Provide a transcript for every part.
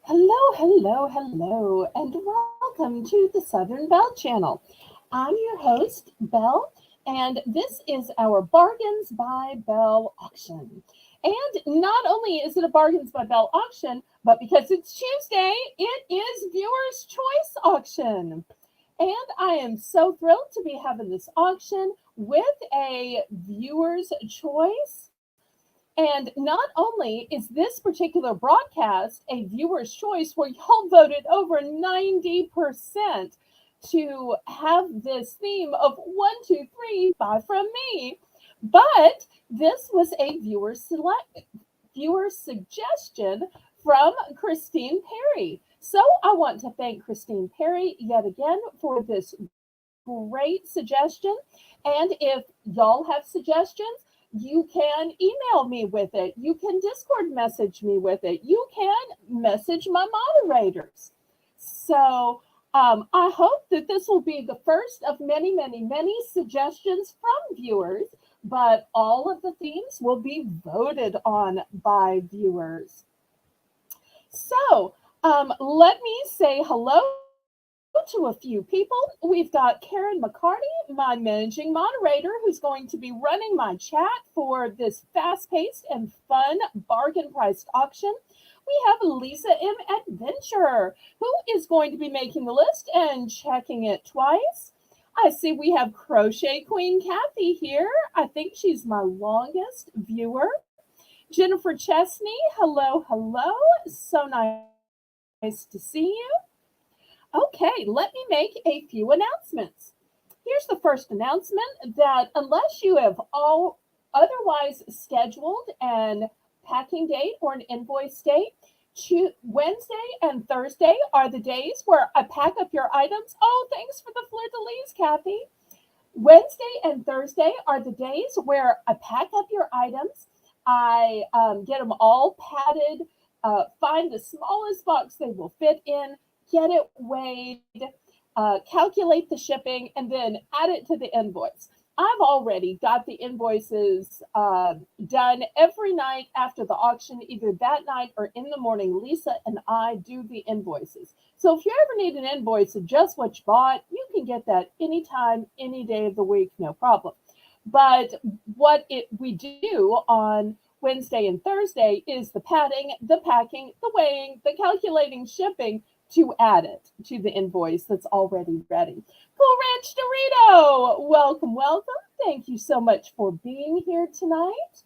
Hello, and welcome to the Southern Belle channel. I'm your host, Belle, and this is our Bargains by Belle auction. And not only is it a Bargains by Belle auction, but because it's Tuesday, it is Viewers' Choice auction. And I am so thrilled to be having this auction with a Viewer's Choice. And not only is this particular broadcast a viewer's choice where y'all voted over 90% to have this theme of 1, 2, 3, buy from me, but this was a viewer suggestion from Christine Perry. So I want to thank Christine Perry yet again for this great suggestion. And if y'all have suggestions, you can email me with it. You can Discord message me with it. You can message my moderators. So I hope that this will be the first of many suggestions from viewers, but all of the themes will be voted on by viewers. So let me say hello to a few people. We've got Karen McCarty, my managing moderator, who's going to be running my chat for this fast-paced and fun bargain priced auction. We have Lisa M. Adventure, who is going to be making the list and checking it twice. I see we have Crochet Queen Kathy here. I think she's my longest viewer. Jennifer Chesney, hello. So nice to see you. Okay, let me make a few announcements. Here's the first announcement that unless you have all otherwise scheduled an packing date or an invoice date, Wednesday and Thursday are the days where I pack up your items. Oh, thanks for the fleur-de-lis, Kathy. Wednesday and Thursday are the days where I pack up your items. I get them all padded, find the smallest box they will fit in, get it weighed, calculate the shipping, and then add it to the invoice. I've already got the invoices done every night after the auction, either that night or in the morning. Lisa and I do the invoices. So if you ever need an invoice of just what you bought, you can get that anytime, any day of the week, no problem. But we do on Wednesday and Thursday is the padding, the packing, the weighing, the calculating shipping to add it to the invoice that's already ready. Cool Ranch Dorito, welcome. Thank you so much for being here tonight.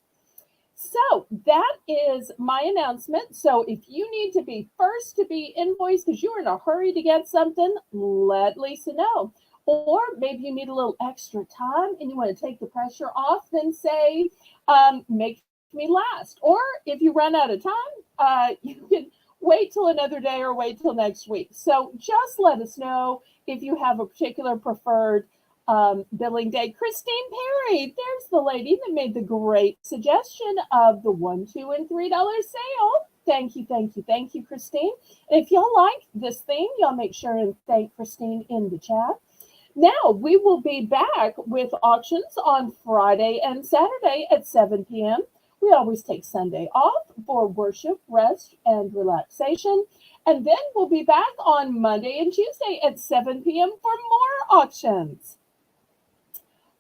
So that is my announcement. So if you need to be first to be invoiced because you're in a hurry to get something, let Lisa know. Or maybe you need a little extra time and you want to take the pressure off, then say, make me last. Or if you run out of time, you can wait till another day or wait till next week. So just let us know if you have a particular preferred billing day. Christine Perry, there's the lady that made the great suggestion of the $1, $2, and $3 sale. Thank you, Christine. And if y'all like this theme, y'all make sure and thank Christine in the chat. Now, we will be back with auctions on Friday and Saturday at 7 p.m. We always take Sunday off for worship, rest, and relaxation. And then we'll be back on Monday and Tuesday at 7 p.m. for more auctions.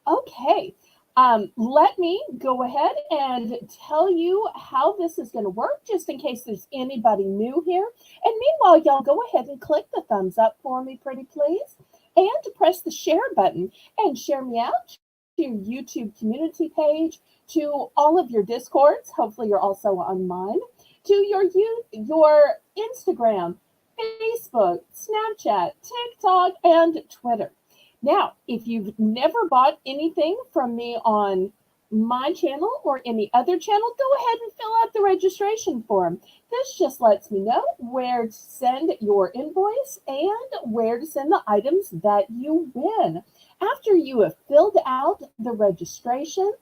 Okay, let me go ahead and tell you how this is going to work, just in case there's anybody new here. And meanwhile, y'all go ahead and click the thumbs up for me, pretty please. And press the share button and share me out to your YouTube community page, to all of your Discords. Hopefully you're also on mine. To your Instagram, Facebook, Snapchat, TikTok, and Twitter. Now, if you've never bought anything from me on my channel or any other channel, go ahead and fill out the registration form. This just lets me know where to send your invoice and where to send the items that you win. After you have filled out the registration,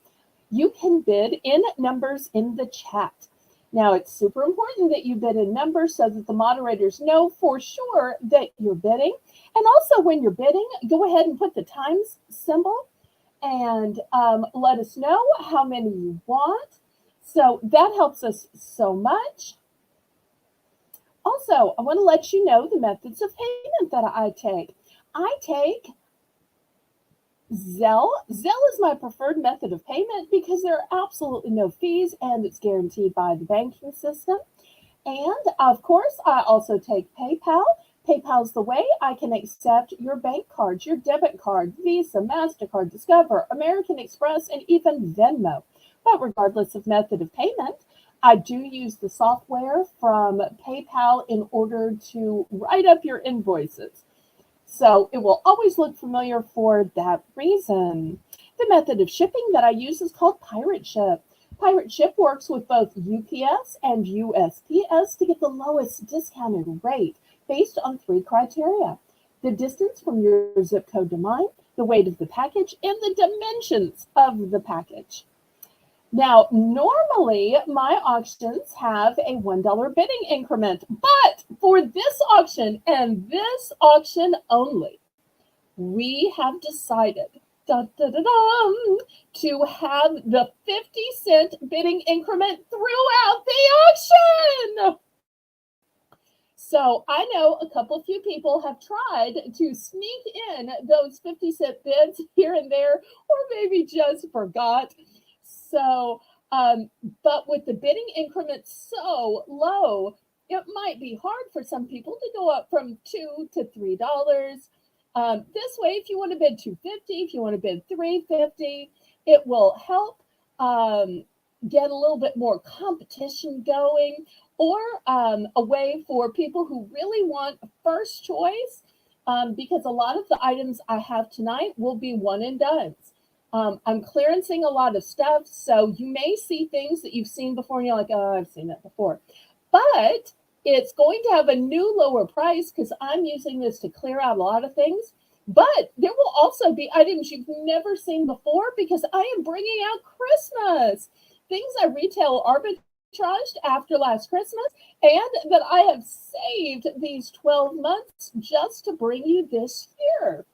you can bid in numbers in the chat. Now, it's super important that you bid in numbers so that the moderators know for sure that you're bidding. And also, when you're bidding, go ahead and put the times symbol and let us know how many you want. So that helps us so much. Also, I want to let you know the methods of payment that I take. I take Zelle. Zelle is my preferred method of payment because there are absolutely no fees and it's guaranteed by the banking system. And of course, I also take PayPal. PayPal's the way I can accept your bank cards, your debit card, Visa, MasterCard, Discover, American Express, and even Venmo. But regardless of method of payment, I do use the software from PayPal in order to write up your invoices. So it will always look familiar for that reason. The method of shipping that I use is called Pirate Ship. Pirate Ship works with both UPS and USPS to get the lowest discounted rate based on three criteria: the distance from your zip code to mine, the weight of the package, and the dimensions of the package. Now, normally my auctions have a $1 bidding increment, but for this auction and this auction only, we have decided to have the 50-cent bidding increment throughout the auction. So I know a couple few people have tried to sneak in those 50-cent bids here and there, or maybe just forgot. So, but with the bidding increment so low, it might be hard for some people to go up from $2 to $3. This way, if you want to bid $2.50, if you want to bid $3.50, it will help get a little bit more competition going, or a way for people who really want first choice, because a lot of the items I have tonight will be one and dones. I'm clearancing a lot of stuff, so you may see things that you've seen before and you're like, oh, I've seen that before. But it's going to have a new lower price because I'm using this to clear out a lot of things. But there will also be items you've never seen before because I am bringing out Christmas. Things I retail arbitraged after last Christmas and that I have saved these 12 months just to bring you this year.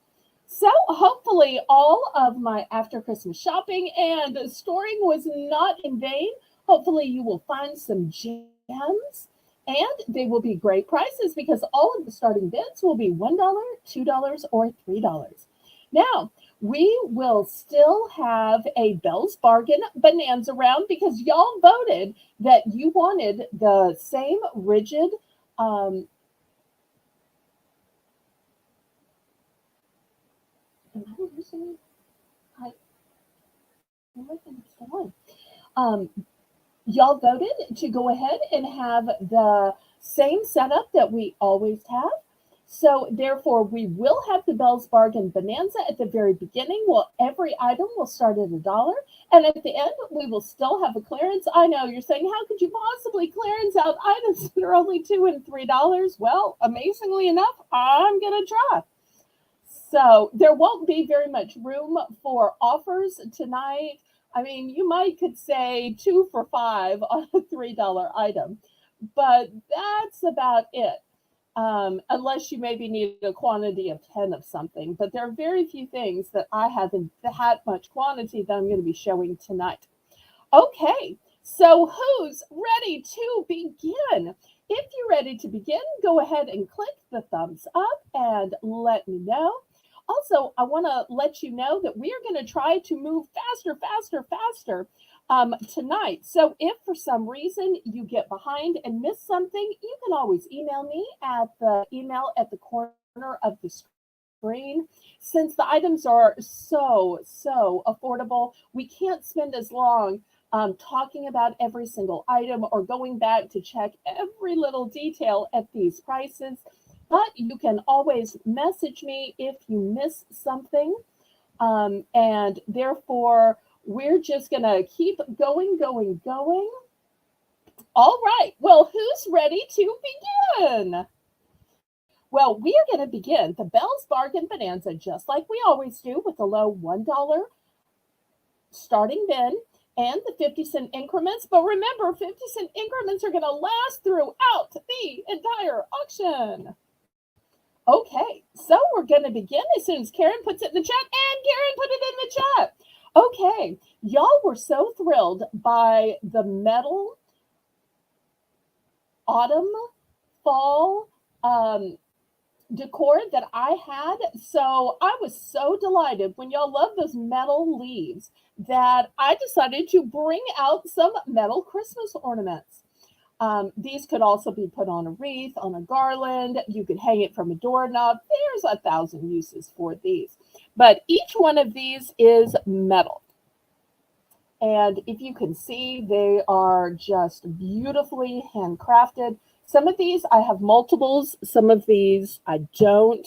So hopefully all of my after Christmas shopping and storing was not in vain. Hopefully you will find some gems, and they will be great prices because all of the starting bids will be $1, $2, or $3. Now, we will still have a Belle's Bargain Bonanza Round because y'all voted that you wanted the same rigid y'all voted to go ahead and have the same setup that we always have. So therefore, we will have the Belle's Bargain Bonanza at the very beginning. Well, every item will start at $1. And at the end, we will still have a clearance. I know you're saying, how could you possibly clearance out items that are only $2 and $3? Well, amazingly enough, I'm going to try. So there won't be very much room for offers tonight. I mean, you might could say 2 for $5 on a $3 item, but that's about it. Unless you maybe need a quantity of 10 of something. But there are very few things that I haven't had much quantity that I'm going to be showing tonight. Okay, so who's ready to begin? If you're ready to begin, go ahead and click the thumbs up and let me know. Also, I want to let you know that we are going to try to move faster tonight. So if for some reason you get behind and miss something, you can always email me at the email at the corner of the screen. Since the items are so affordable, we can't spend as long talking about every single item or going back to check every little detail at these prices. But you can always message me if you miss something. And therefore, we're just going to keep going. All right. Well, who's ready to begin? Well, we are going to begin the Belle's Bargain Bonanza just like we always do with a low $1 starting bid and the 50-cent increments. But remember, 50-cent increments are going to last throughout the entire auction. Okay, so we're going to begin as soon as Karen puts it in the chat, and Karen put it in the chat. Okay, y'all were so thrilled by the metal autumn fall decor that I had. So I was so delighted when y'all love those metal leaves that I decided to bring out some metal Christmas ornaments. These could also be put on a wreath, on a garland. You could hang it from a doorknob. There's 1,000 uses for these. But each one of these is metal. And if you can see, they are just beautifully handcrafted. Some of these I have multiples. Some of these I don't.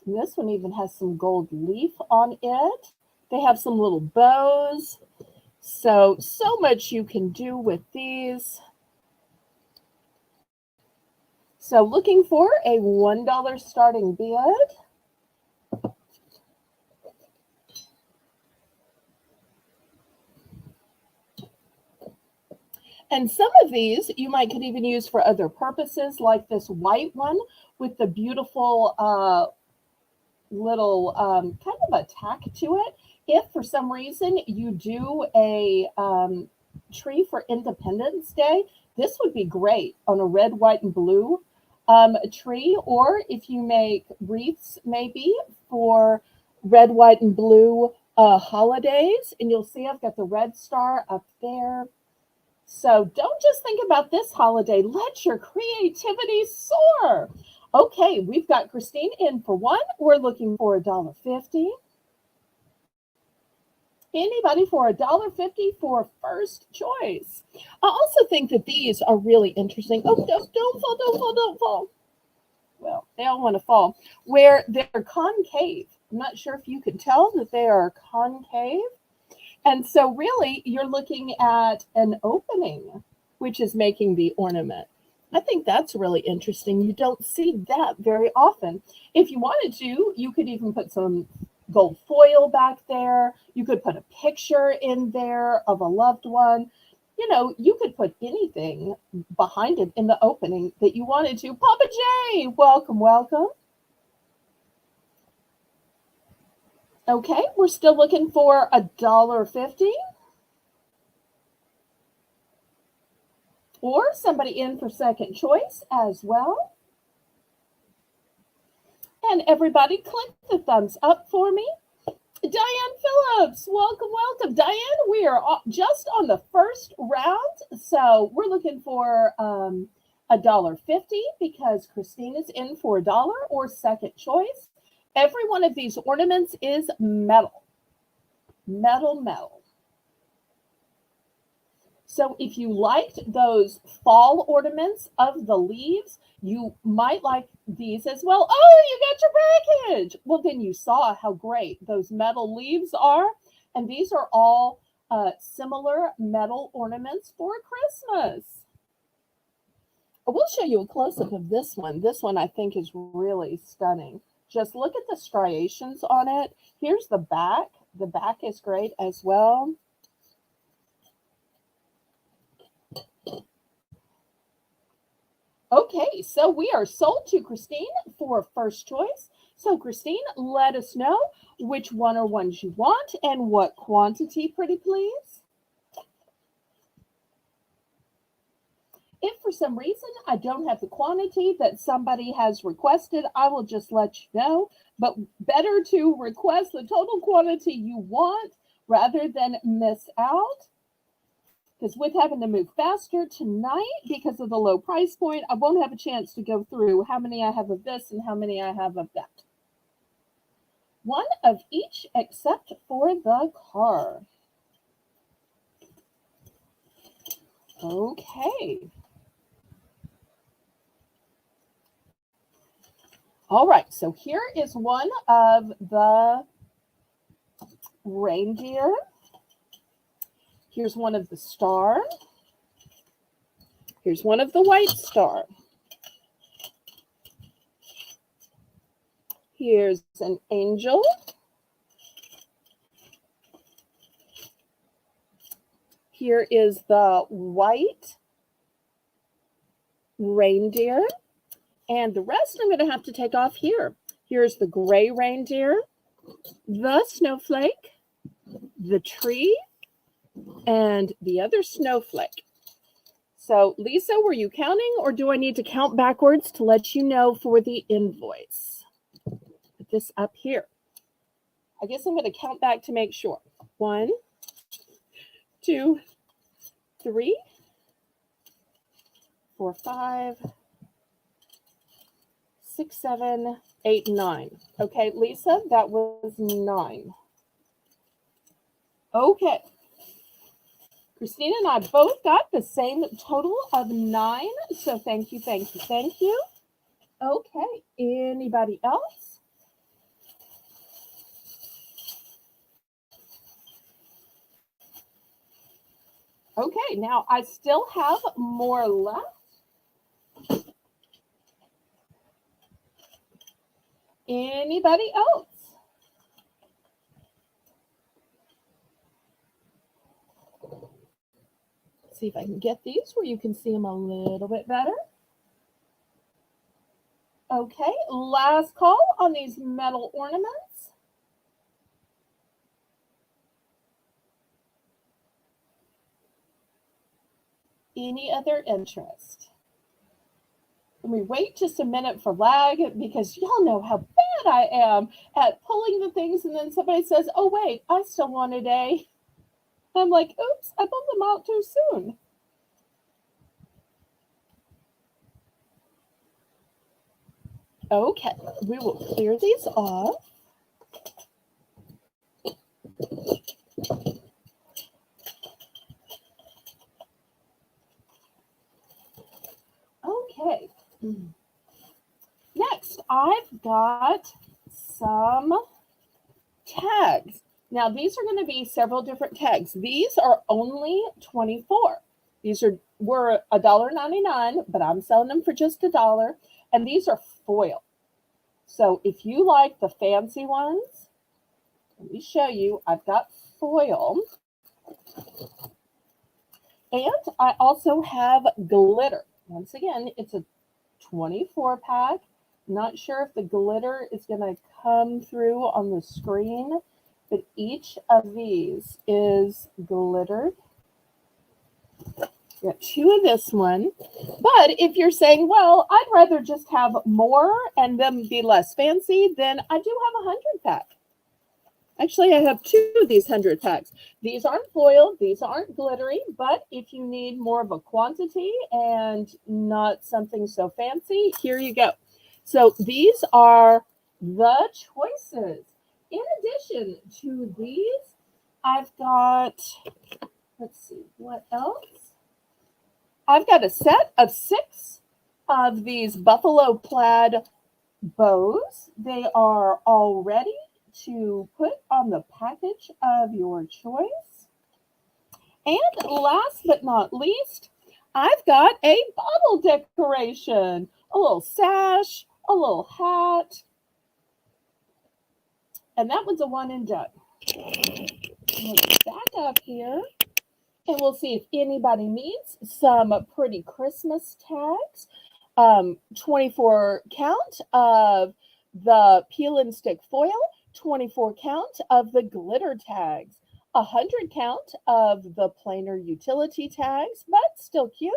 And this one even has some gold leaf on it. They have some little bows. So much you can do with these. So looking for a $1 starting bid. And some of these you could even use for other purposes, like this white one with the beautiful little kind of a tack to it. If for some reason you do a tree for Independence Day, this would be great on a red, white, and blue tree. Or if you make wreaths maybe for red, white, and blue holidays. And you'll see I've got the red star up there. So don't just think about this holiday. Let your creativity soar. Okay, we've got Christine in for one. We're looking for $1.50. Anybody for $1.50 for first choice? I also think that these are really interesting. Oh, don't fall, don't fall, don't fall. Well, they all want to fall. Where they're concave. I'm not sure if you can tell that they are concave. And so really you're looking at an opening, which is making the ornament. I think that's really interesting. You don't see that very often. If you wanted to, you could even put some gold foil back there. You could put a picture in there of a loved one. You know, you could put anything behind it in the opening that you wanted to. Papa J, welcome, welcome. Okay, we're still looking for $1.50. Or somebody in for second choice as well. And everybody click the thumbs up for me. Diane Phillips, welcome, welcome. Diane, we are just on the first round. So we're looking for $1.50 because Christine is in for $1 or second choice. Every one of these ornaments is metal. Metal, metal. So if you liked those fall ornaments of the leaves, you might like these as well. Oh, you got your package. Well, then you saw how great those metal leaves are. And these are all similar metal ornaments for Christmas. We'll show you a close-up of this one. This one I think is really stunning. Just look at the striations on it. Here's the back. The back is great as well. Okay, so we are sold to Christine for first choice. So Christine, let us know which one or ones you want and what quantity, pretty please. If for some reason I don't have the quantity that somebody has requested, I will just let you know. But better to request the total quantity you want rather than miss out. Because with having to move faster tonight because of the low price point, I won't have a chance to go through how many I have of this and how many I have of that. One of each except for the car. Okay. All right, so here is one of the reindeer. Here's one of the star. Here's one of the white star. Here's an angel. Here is the white reindeer. And the rest I'm going to have to take off here. Here's the gray reindeer, the snowflake, the tree, and the other snowflake. So, Lisa, were you counting, or do I need to count backwards to let you know for the invoice? Put this up here. I guess I'm going to count back to make sure. 1, 2, 3, 4, 5, 6, 7, 8, 9. Okay, Lisa, that was 9. Okay. Christina and I both got the same total of 9. So thank you, thank you, thank you. Okay, anybody else? Okay, now I still have more left. Anybody else? Let's see if I can get these where you can see them a little bit better. Okay, last call on these metal ornaments. Any other interest? Let me wait just a minute for lag, because y'all know how bad I am at pulling the things, and then somebody says, oh wait, I still want a day. I'm like, oops, I pulled them out too soon. Okay, we will clear these off. Okay. Next, I've got some tags. Now, these are going to be several different tags. These are only 24. These were $1.99, but I'm selling them for just $1. And these are foil. So if you like the fancy ones, let me show you. I've got foil. And I also have glitter. Once again, it's a 24 pack. Not sure if the glitter is going to come through on the screen, but each of these is glittered. Got 2 of this one. But if you're saying, well, I'd rather just have more and them be less fancy, then I do have a 100 pack. Actually, I have 2 of these 100 packs. These aren't foil, these aren't glittery, but if you need more of a quantity and not something so fancy, here you go. So these are the choices. In addition to these, I've got, let's see, what else? I've got a set of 6 of these buffalo plaid bows. They are all ready to put on the package of your choice. And last but not least, I've got a bottle decoration, a little sash, a little hat, and that one's a one and done. Let's back up here, and we'll see if anybody needs some pretty Christmas tags. 24 count of the peel and stick foil, 24 count of the glitter tags, 100 count of the plainer utility tags, but still cute.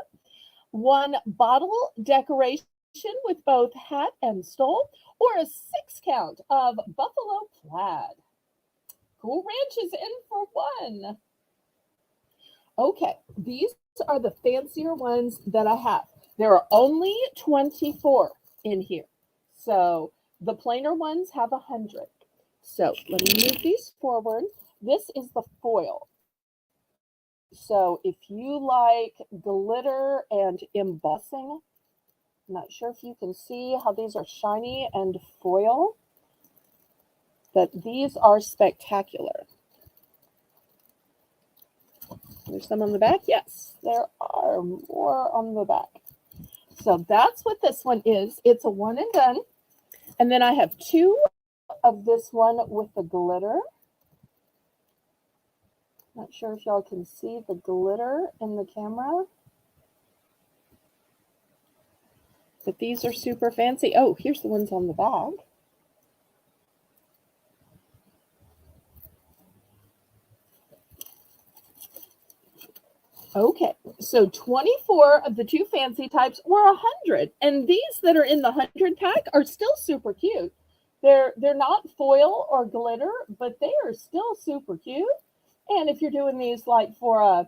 1 bottle decoration with both hat and stole, or a 6 count of buffalo plaid. Cool Ranch is in for 1. Okay, these are the fancier ones that I have. There are only 24 in here. So the plainer ones have 100. So let me move these forward. This is the foil. So if you like glitter and embossing, I'm not sure if you can see how these are shiny and foil, but these are spectacular. There's some on the back. Yes, there are more on the back. So that's what this one is. It's a one and done. And then I have 2 of this one with the glitter. Not sure if y'all can see the glitter in the camera. But these are super fancy. Oh, here's the ones on the back. Okay, so 24 of the two fancy types were 100, and these that are in the 100 pack are still super cute. They're not foil or glitter, but they are still super cute. And if you're doing these like for a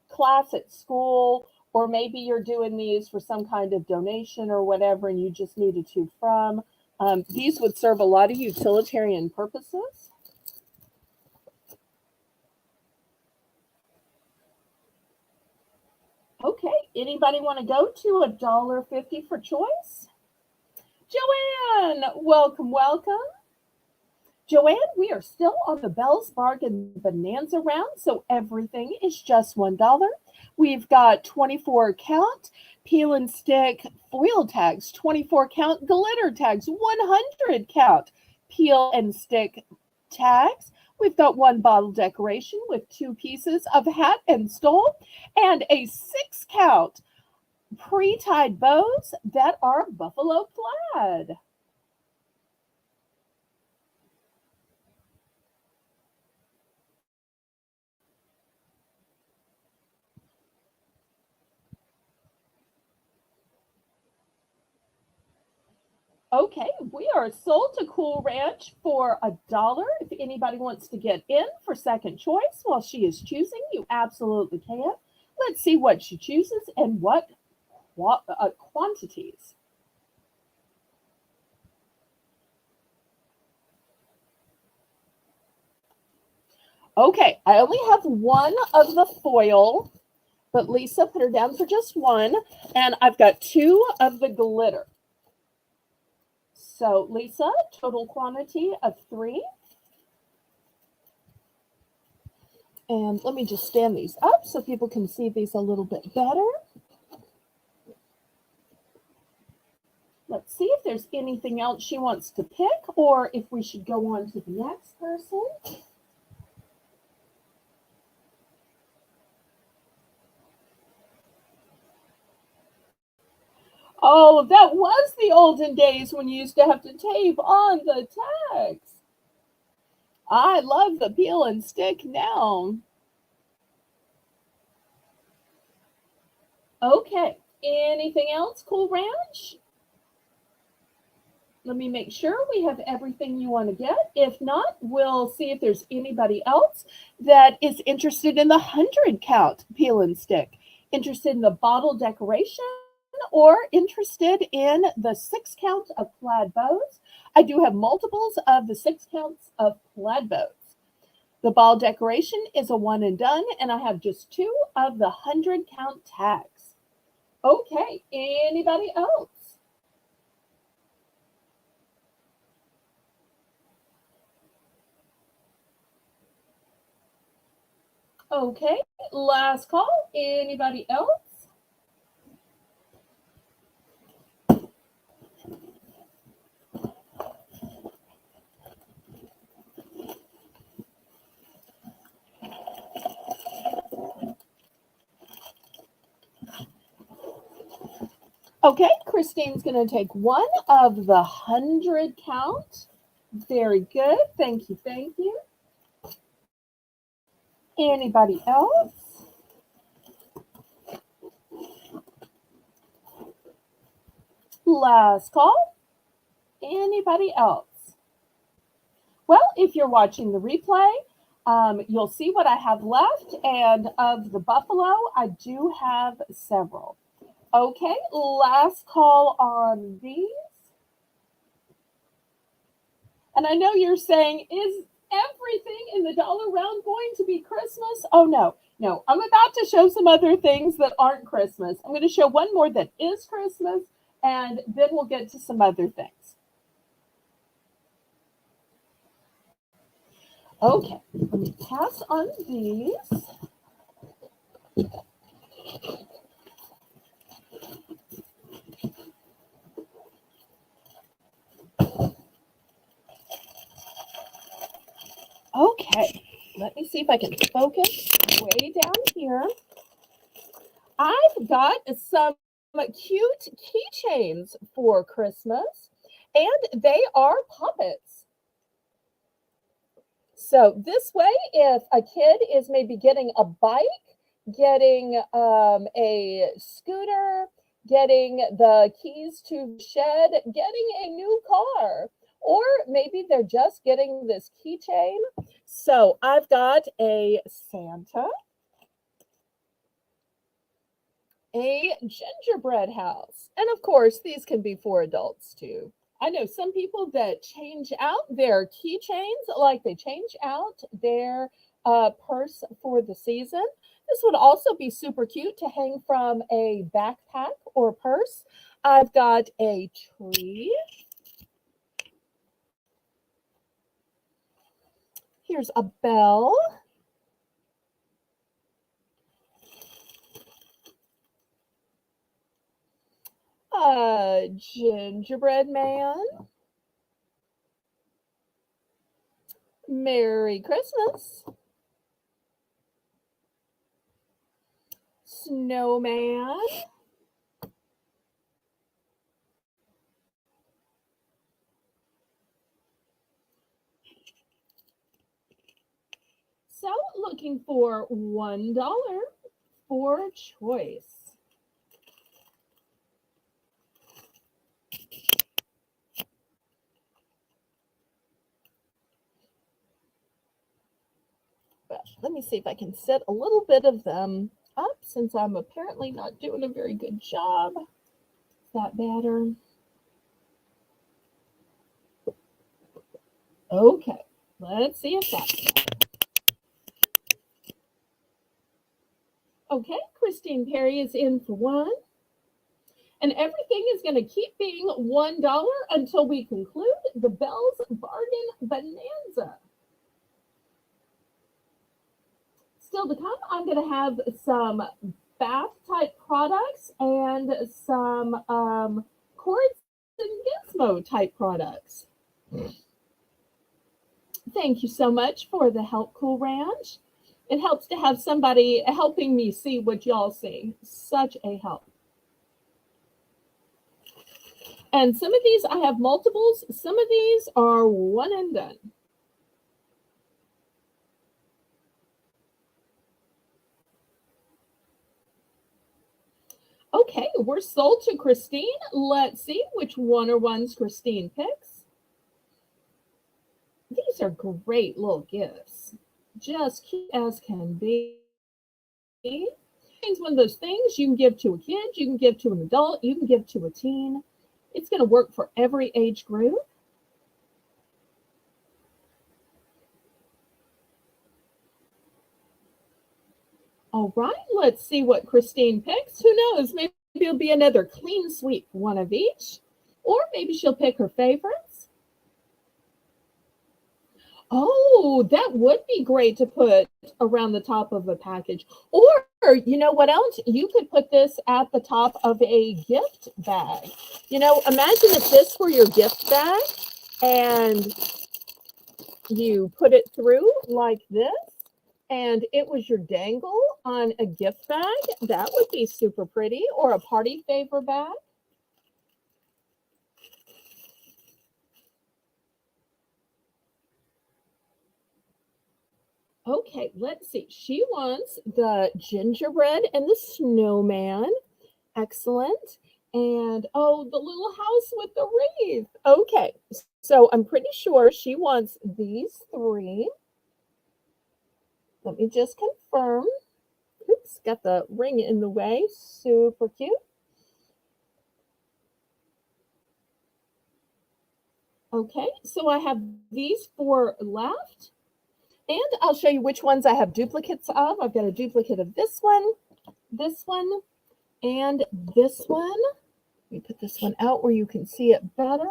class at school, or maybe you're doing these for some kind of donation or whatever, and you just need a two from, these would serve a lot of utilitarian purposes. Okay, anybody want to go to $1.50 for choice? Joanne, welcome, welcome. Joanne, we are still on the Belle's Bargain Bonanza Round, so everything is just $1. We've got 24 count peel and stick foil tags, 24 count glitter tags, 100 count peel and stick tags. We've got one bottle decoration with two pieces of hat and stole, and a 6 count pre-tied bows that are buffalo plaid. Okay, we are sold to Cool Ranch for $1. If anybody wants to get in for second choice while she is choosing, you absolutely can. Let's see what she chooses and what quantities. Okay, I only have one of the foil, but Lisa put her down for just one, and I've got two of the glitter. So Lisa, total quantity of 3. And let me just stand these up so people can see these a little bit better. Let's see if there's anything else she wants to pick, or if we should go on to the next person. Oh, that was the olden days when you used to have to tape on the tags. I love the peel and stick now. Okay, anything else, Cool Ranch? Let me make sure we have everything you want to get. If not, we'll see if there's anybody else that is interested in the 100 count peel and stick, interested in the bottle decoration, or interested in the 6 count of plaid bows. I do have multiples of the 6 counts of plaid bows. The ball decoration is a one and done, and I have just 2 of the 100 count tags. Okay, anybody else? Okay, last call. Anybody else? Okay, Christine's going to take one of the 100 count. Very good. Thank you. Thank you. Anybody else? Last call. Anybody else? Well, if you're watching the replay, you'll see what I have left. And of the buffalo, I do have several. Okay, last call on these. And I know you're saying, is everything in the dollar round going to be Christmas? Oh, no. No, I'm about to show some other things that aren't Christmas. I'm going to show one more that is Christmas, and then we'll get to some other things. Okay, let me pass on these. Okay, let me see if I can focus way down here. I've got some cute keychains for Christmas, and they are puppets. So this way, if a kid is maybe getting a bike, getting a scooter, getting the keys to the shed, getting a new car, or maybe they're just getting this keychain. So I've got a Santa, a gingerbread house, and of course, these can be for adults too. I know some people that change out their keychains, like they change out their purse for the season. This would also be super cute to hang from a backpack or purse. I've got a tree. Here's a bell. A gingerbread man. Merry Christmas. Snowman. So looking for $1 for choice. But let me see if I can set a little bit of them up since I'm apparently not doing a very good job. Is that better? Okay, let's see if that's better. Okay, Christine Perry is in for one. And everything is going to keep being $1 until we conclude the Belle's Bargain Bonanza. Still to come, I'm going to have some bath type products and some cords and gizmo type products. Thank you so much for the help, Cool Ranch. It helps to have somebody helping me see what y'all see. Such a help. And some of these I have multiples. Some of these are one and done. Okay, we're sold to Christine. Let's see which one or ones Christine picks. These are great little gifts. Just cute as can be. It's one of those things you can give to a kid, you can give to an adult, you can give to a teen. It's going to work for every age group. All right, let's see what Christine picks. Who knows? Maybe it'll be another clean sweep, one of each. Or maybe she'll pick her favorites. Oh, that would be great to put around the top of a package. Or, you know what else? You could put this at the top of a gift bag. You know, imagine if this were your gift bag and you put it through like this and it was your dangle on a gift bag. That would be super pretty. Or a party favor bag. Okay, let's see. She wants the gingerbread and the snowman. Excellent. And oh, the little house with the wreath. Okay, so I'm pretty sure she wants these three. Let me just confirm. Oops, got the ring in the way. Super cute. Okay, so I have these four left. And I'll show you which ones I have duplicates of. I've got a duplicate of this one, and this one. Let me put this one out where you can see it better.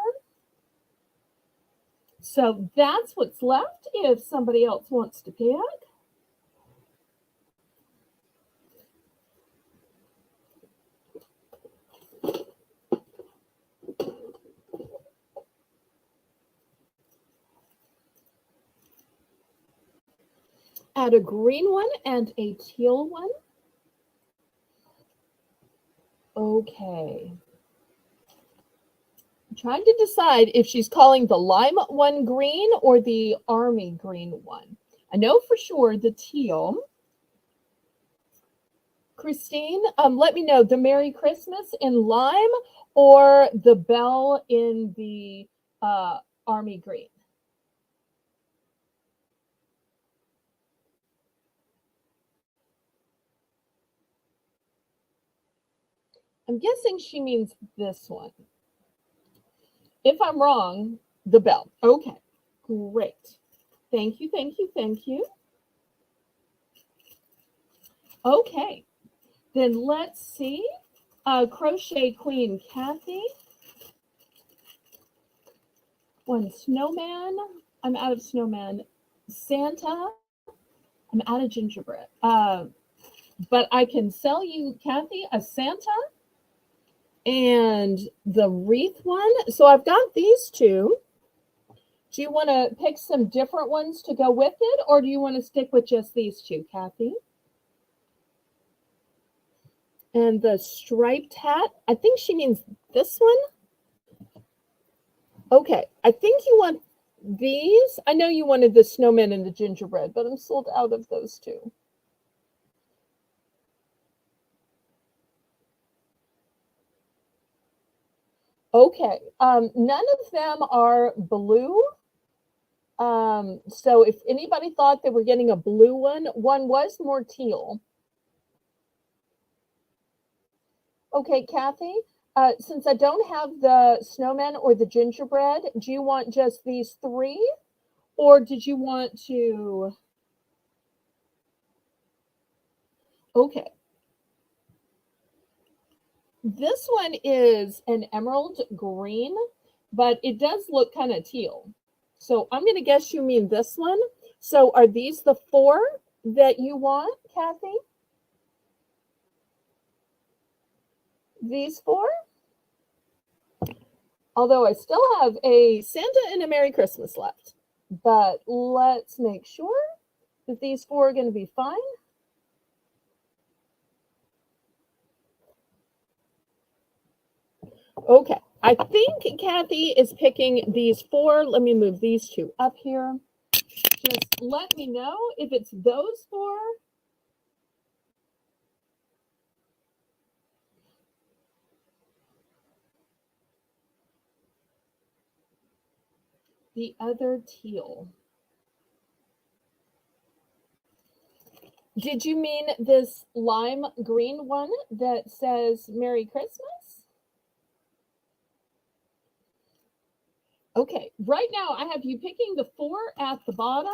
So that's what's left if somebody else wants to pick. Add a green one and a teal one. Okay. I'm trying to decide if she's calling the lime one green or the army green one. I know for sure the teal. Christine, let me know the Merry Christmas in lime or the bell in the army green. I'm guessing she means this one. If I'm wrong, the bell. Okay, great. Thank you, thank you, thank you. Okay, then let's see. Crochet Queen Kathy. One snowman. I'm out of snowman. Santa. I'm out of gingerbread. But I can sell you, Kathy, a Santa and the wreath one. So I've got these two. Do you want to pick some different ones to go with it, or do you want to stick with just these two, Kathy? And the striped hat, I think she means this one. Okay, I think you want these. I know you wanted the snowman and the gingerbread, but I'm sold out of those two. Okay, none of them are blue. So if anybody thought they were getting a blue one was more teal. Okay, Kathy, since I don't have the snowman or the gingerbread, do you want just these three? Or did you want to? Okay. This one is an emerald green, but it does look kind of teal. So I'm going to guess you mean this one. So are these the four that you want, Kathy? These four? Although I still have a Santa and a Merry Christmas left. But let's make sure that these four are going to be fine. Okay, I think Kathy is picking these four. Let me move these two up here. Just let me know if it's those four. The other teal. Did you mean this lime green one that says Merry Christmas? Okay, right now I have you picking the four at the bottom.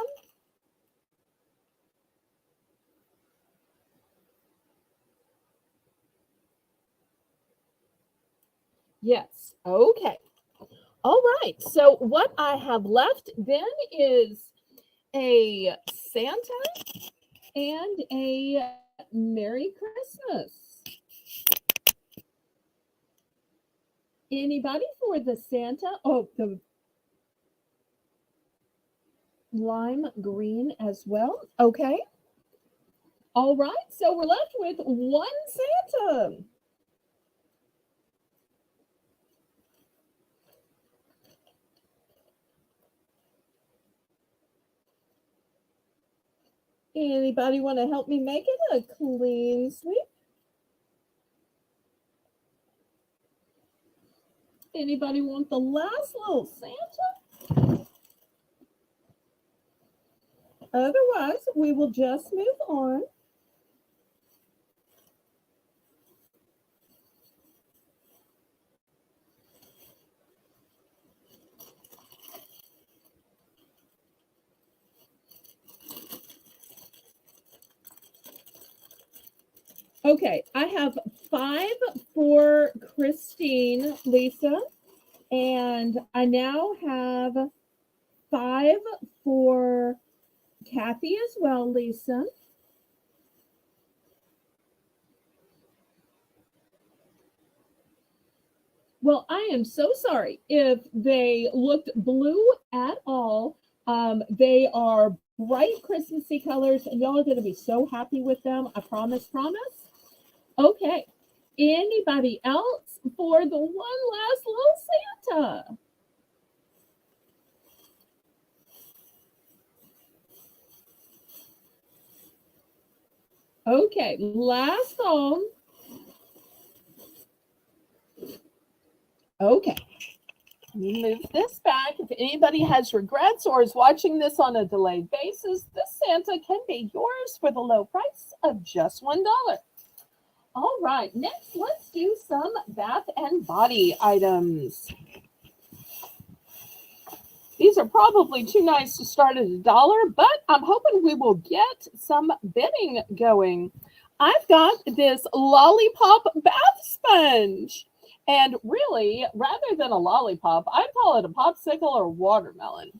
Yes, okay. All right, so what I have left then is a Santa and a Merry Christmas. Anybody for the Santa? Oh, the lime green as well. Okay. All right, so we're left with one Santa. Anybody want to help me make it a clean sweep? Anybody want the last little Santa? Otherwise, we will just move on. Okay, I have 5 for Christine, Lisa, and I now have 5 for Kathy as well, Lisa. Well, I am so sorry if they looked blue at all. They are bright Christmassy colors, and y'all are going to be so happy with them. I promise, promise. Okay. Anybody else for the one last little Santa? Okay, last song. Okay, let me move this back. If anybody has regrets or is watching this on a delayed basis, this Santa can be yours for the low price of just $1. All right, next let's do some bath and body items. These are probably too nice to start at $1, but I'm hoping we will get some bidding going. I've got this lollipop bath sponge. And really, rather than a lollipop, I'd call it a popsicle or watermelon.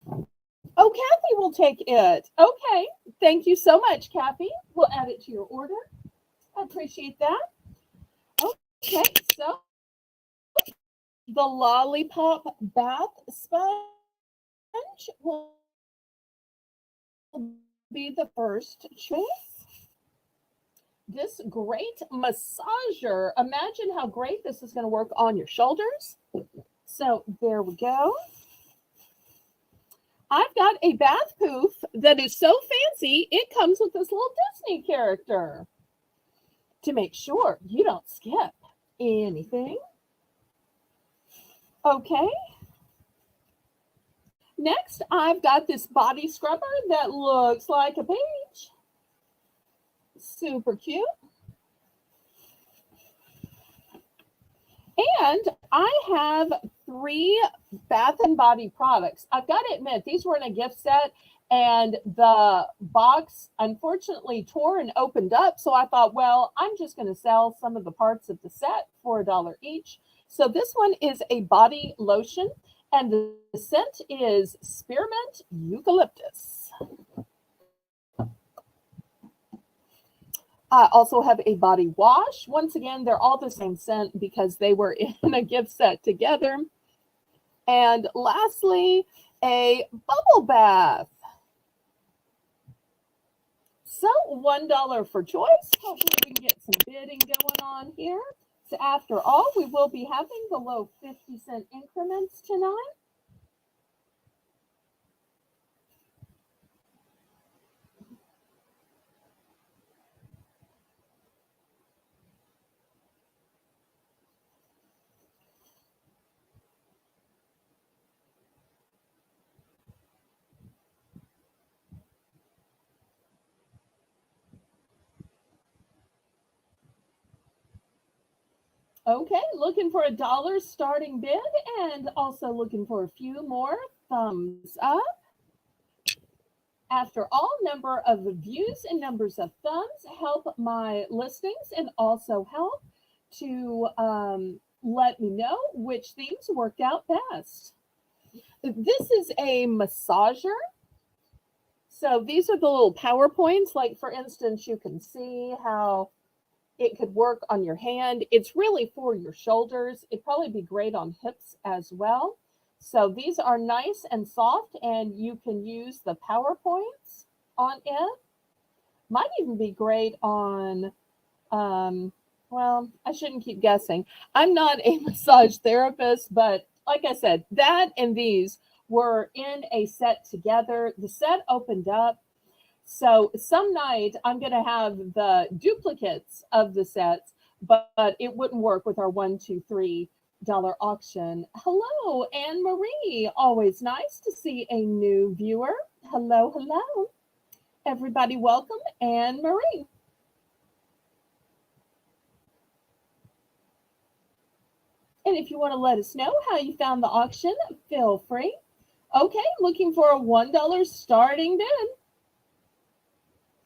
Oh, Kathy will take it. Okay. Thank you so much, Kathy. We'll add it to your order. I appreciate that. Okay, so the lollipop bath sponge will be the first choice. This great massager. Imagine how great this is going to work on your shoulders. So there we go. I've got a bath poof that is so fancy, it comes with this little Disney character to make sure you don't skip anything. Okay. Next, I've got this body scrubber that looks like a peach. Super cute. And I have 3 bath and body products. I've got to admit, these were in a gift set and the box unfortunately tore and opened up. So I thought, well, I'm just going to sell some of the parts of the set for $1 each. So this one is a body lotion and the scent is spearmint eucalyptus. I also have a body wash. Once again, they're all the same scent because they were in a gift set together. And lastly, a bubble bath. So $1 for choice. Hopefully we can get some bidding going on here. So after all, we will be having the low 50-cent increments tonight. Okay, looking for $1 starting bid and also looking for a few more thumbs up. After all, number of views and numbers of thumbs help my listings and also help to let me know which themes worked out best. This is a massager. So these are the little PowerPoints. Like for instance, you can see how it could work on your hand. It's really for your shoulders. It'd probably be great on hips as well. So these are nice and soft, and you can use the PowerPoints on it. Might even be great on, well, I shouldn't keep guessing. I'm not a massage therapist, but like I said, that and these were in a set together. The set opened up. So some night I'm going to have the duplicates of the sets, but it wouldn't work with our $1, $2, $3 auction. Hello, Anne Marie. Always nice to see a new viewer. Hello, hello. Everybody welcome Anne Marie. And if you want to let us know how you found the auction, feel free. Okay, looking for a $1 starting bid.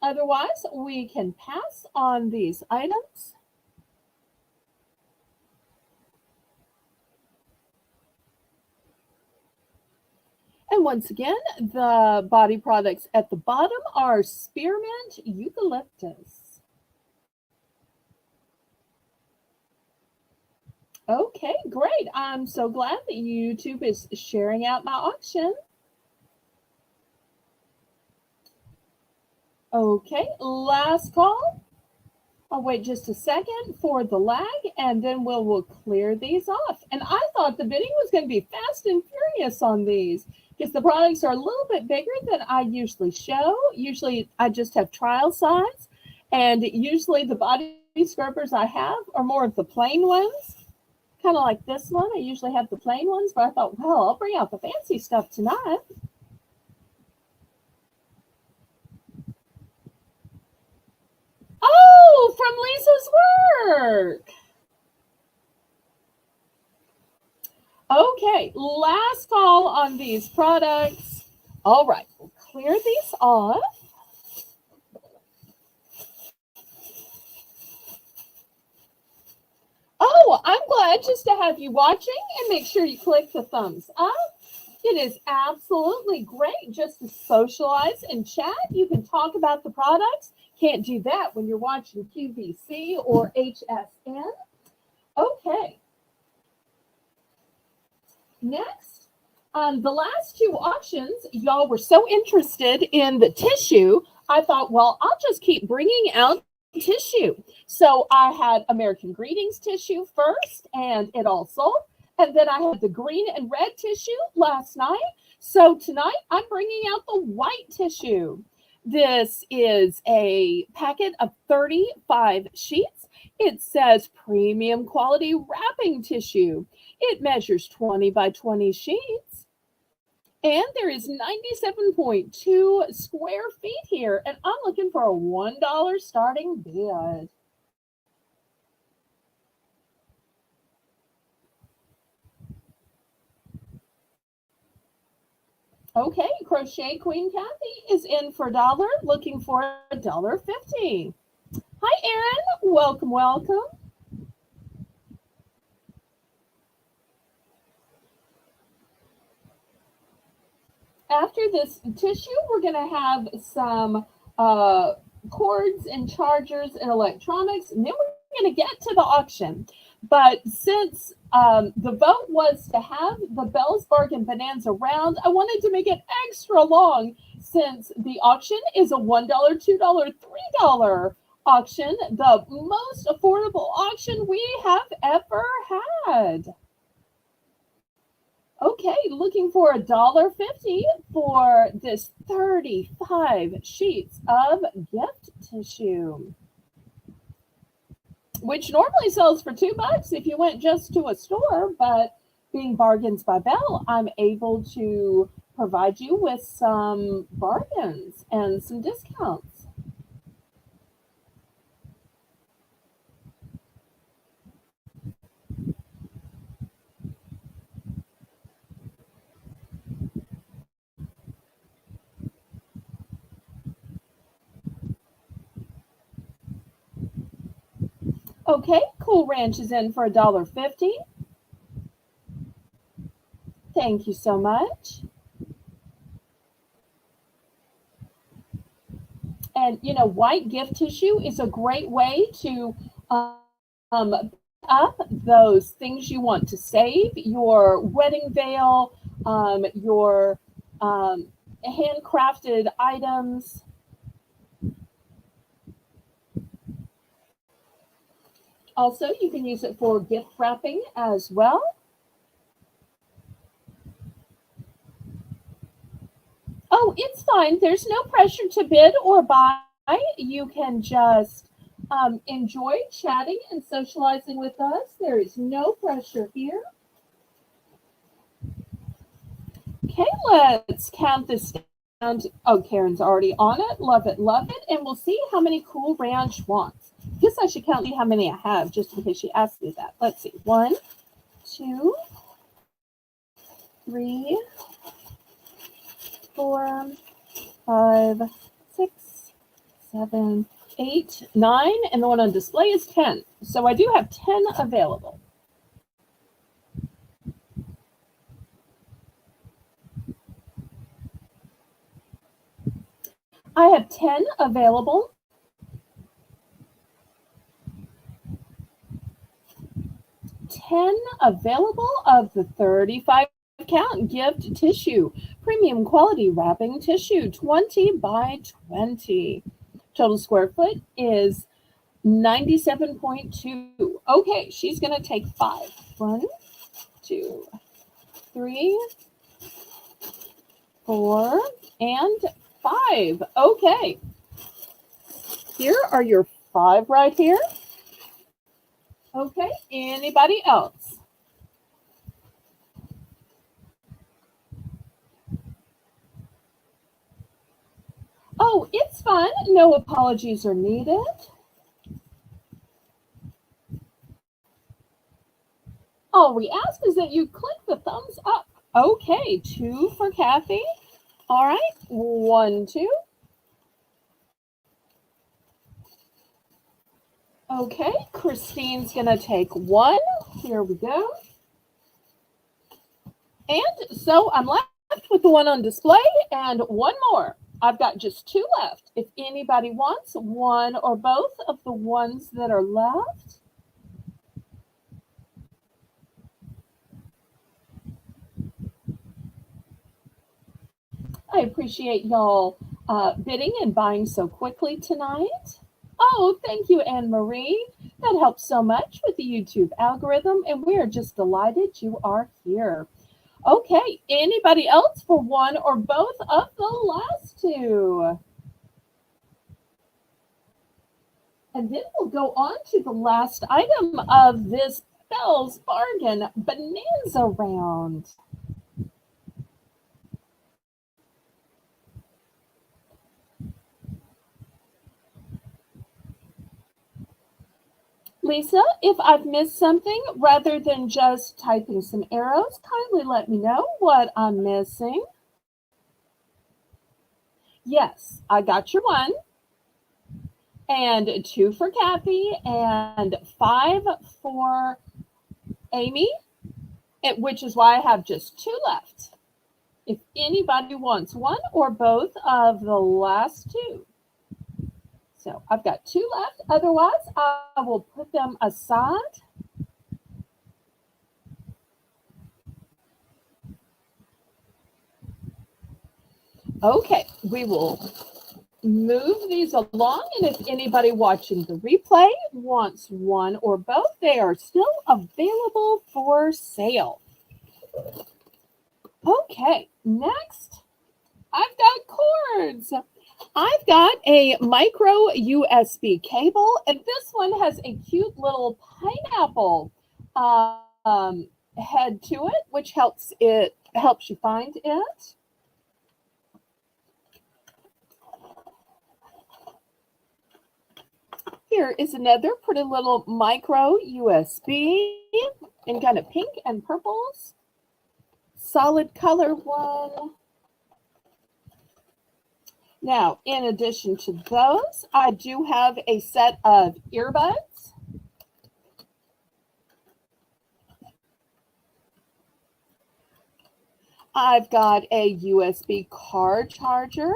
Otherwise, we can pass on these items. And once again, the body products at the bottom are spearmint eucalyptus. Okay, great. I'm so glad that YouTube is sharing out my auction. Okay, last call. I'll wait just a second for the lag and then we'll clear these off. And I thought the bidding was going to be fast and furious on these because the products are a little bit bigger than I usually show. Usually I just have trial size. And usually the body scrubbers I have are more of the plain ones, kind of like this one. I usually have the plain ones, but I thought, well, I'll bring out the fancy stuff tonight. Oh, from Lisa's work. Okay, last call on these products. All right, we'll clear these off. Oh, I'm glad just to have you watching, and make sure you click the thumbs up. It is absolutely great just to socialize and chat. You can talk about the products. Can't do that when you're watching QVC or HSN. Okay. Next, on the last two auctions, y'all were so interested in the tissue. I thought, well, I'll just keep bringing out tissue. So I had American Greetings tissue first, and it all sold. And then I had the green and red tissue last night. So tonight I'm bringing out the white tissue. This is a packet of 35 sheets. It says premium quality wrapping tissue. It measures 20 by 20 sheets. And there is 97.2 square feet here. And I'm looking for a $1 starting bid. Okay, Crochet Queen Kathy is in for $1, looking for $1.50. Hi, Erin. Welcome, welcome. After this tissue, we're going to have some cords and chargers and electronics, and then we're going to get to the auction. But since the vote was to have the Belle's Bargain Bonanza Round, I wanted to make it extra long since the auction is a $1, $2, $3 auction, the most affordable auction we have ever had. Okay, looking for $1.50 for this 35 sheets of gift tissue, which normally sells for $2 if you went just to a store, but being Bargains by Belle, I'm able to provide you with some bargains and some discounts. Okay, Cool Ranch is in for $1.50. Thank you so much. And you know, white gift tissue is a great way to up those things you want to save, your wedding veil, your handcrafted items. Also, you can use it for gift wrapping as well. Oh, it's fine. There's no pressure to bid or buy. You can just enjoy chatting and socializing with us. There is no pressure here. Okay, let's count this down. Oh, Karen's already on it. Love it, love it. And we'll see how many Cool Ranch wants. Guess I should count how many I have just in case she asks me that. Let's see. 1, 2, 3, 4, 5, 6, 7, 8, 9, and the one on display is 10. So I do have 10 available. I have 10 available. Of the 35 count gift tissue, premium quality wrapping tissue, 20 by 20. Total square foot is 97.2. Okay, she's going to take 5. 1, 2, 3, 4, and 5. Okay. here are your 5 right here. Okay, anybody else? Oh, it's fun. No apologies are needed. All we ask is that you click the thumbs up. Okay, 2 for Kathy. All right, 1, 2. Okay, Christine's gonna take 1. Here we go. And so I'm left with the one on display and 1 more. I've got just 2 left. If anybody wants 1 or both of the ones that are left. I appreciate y'all bidding and buying so quickly tonight. Oh, thank you, Anne Marie. That helps so much with the YouTube algorithm, and we are just delighted you are here. Okay, anybody else for 1 or both of the last 2? And then we'll go on to the last item of this Belle's Bargain Bonanza Round. Lisa, if I've missed something, rather than just typing some arrows, kindly let me know what I'm missing. Yes, I got your 1. And 2 for Kathy, and 5 for Amy, which is why I have just 2 left. If anybody wants 1 or both of the last 2. So I've got 2 left. Otherwise, I will put them aside. Okay, we will move these along, and if anybody watching the replay wants 1 or both, they are still available for sale. Okay, next, I've got cords. I've got a micro USB cable, and this one has a cute little pineapple head to it, which helps you find it. Here is another pretty little micro USB in kind of pink and purples. Solid color one. Now, in addition to those, I do have a set of earbuds. I've got a USB car charger.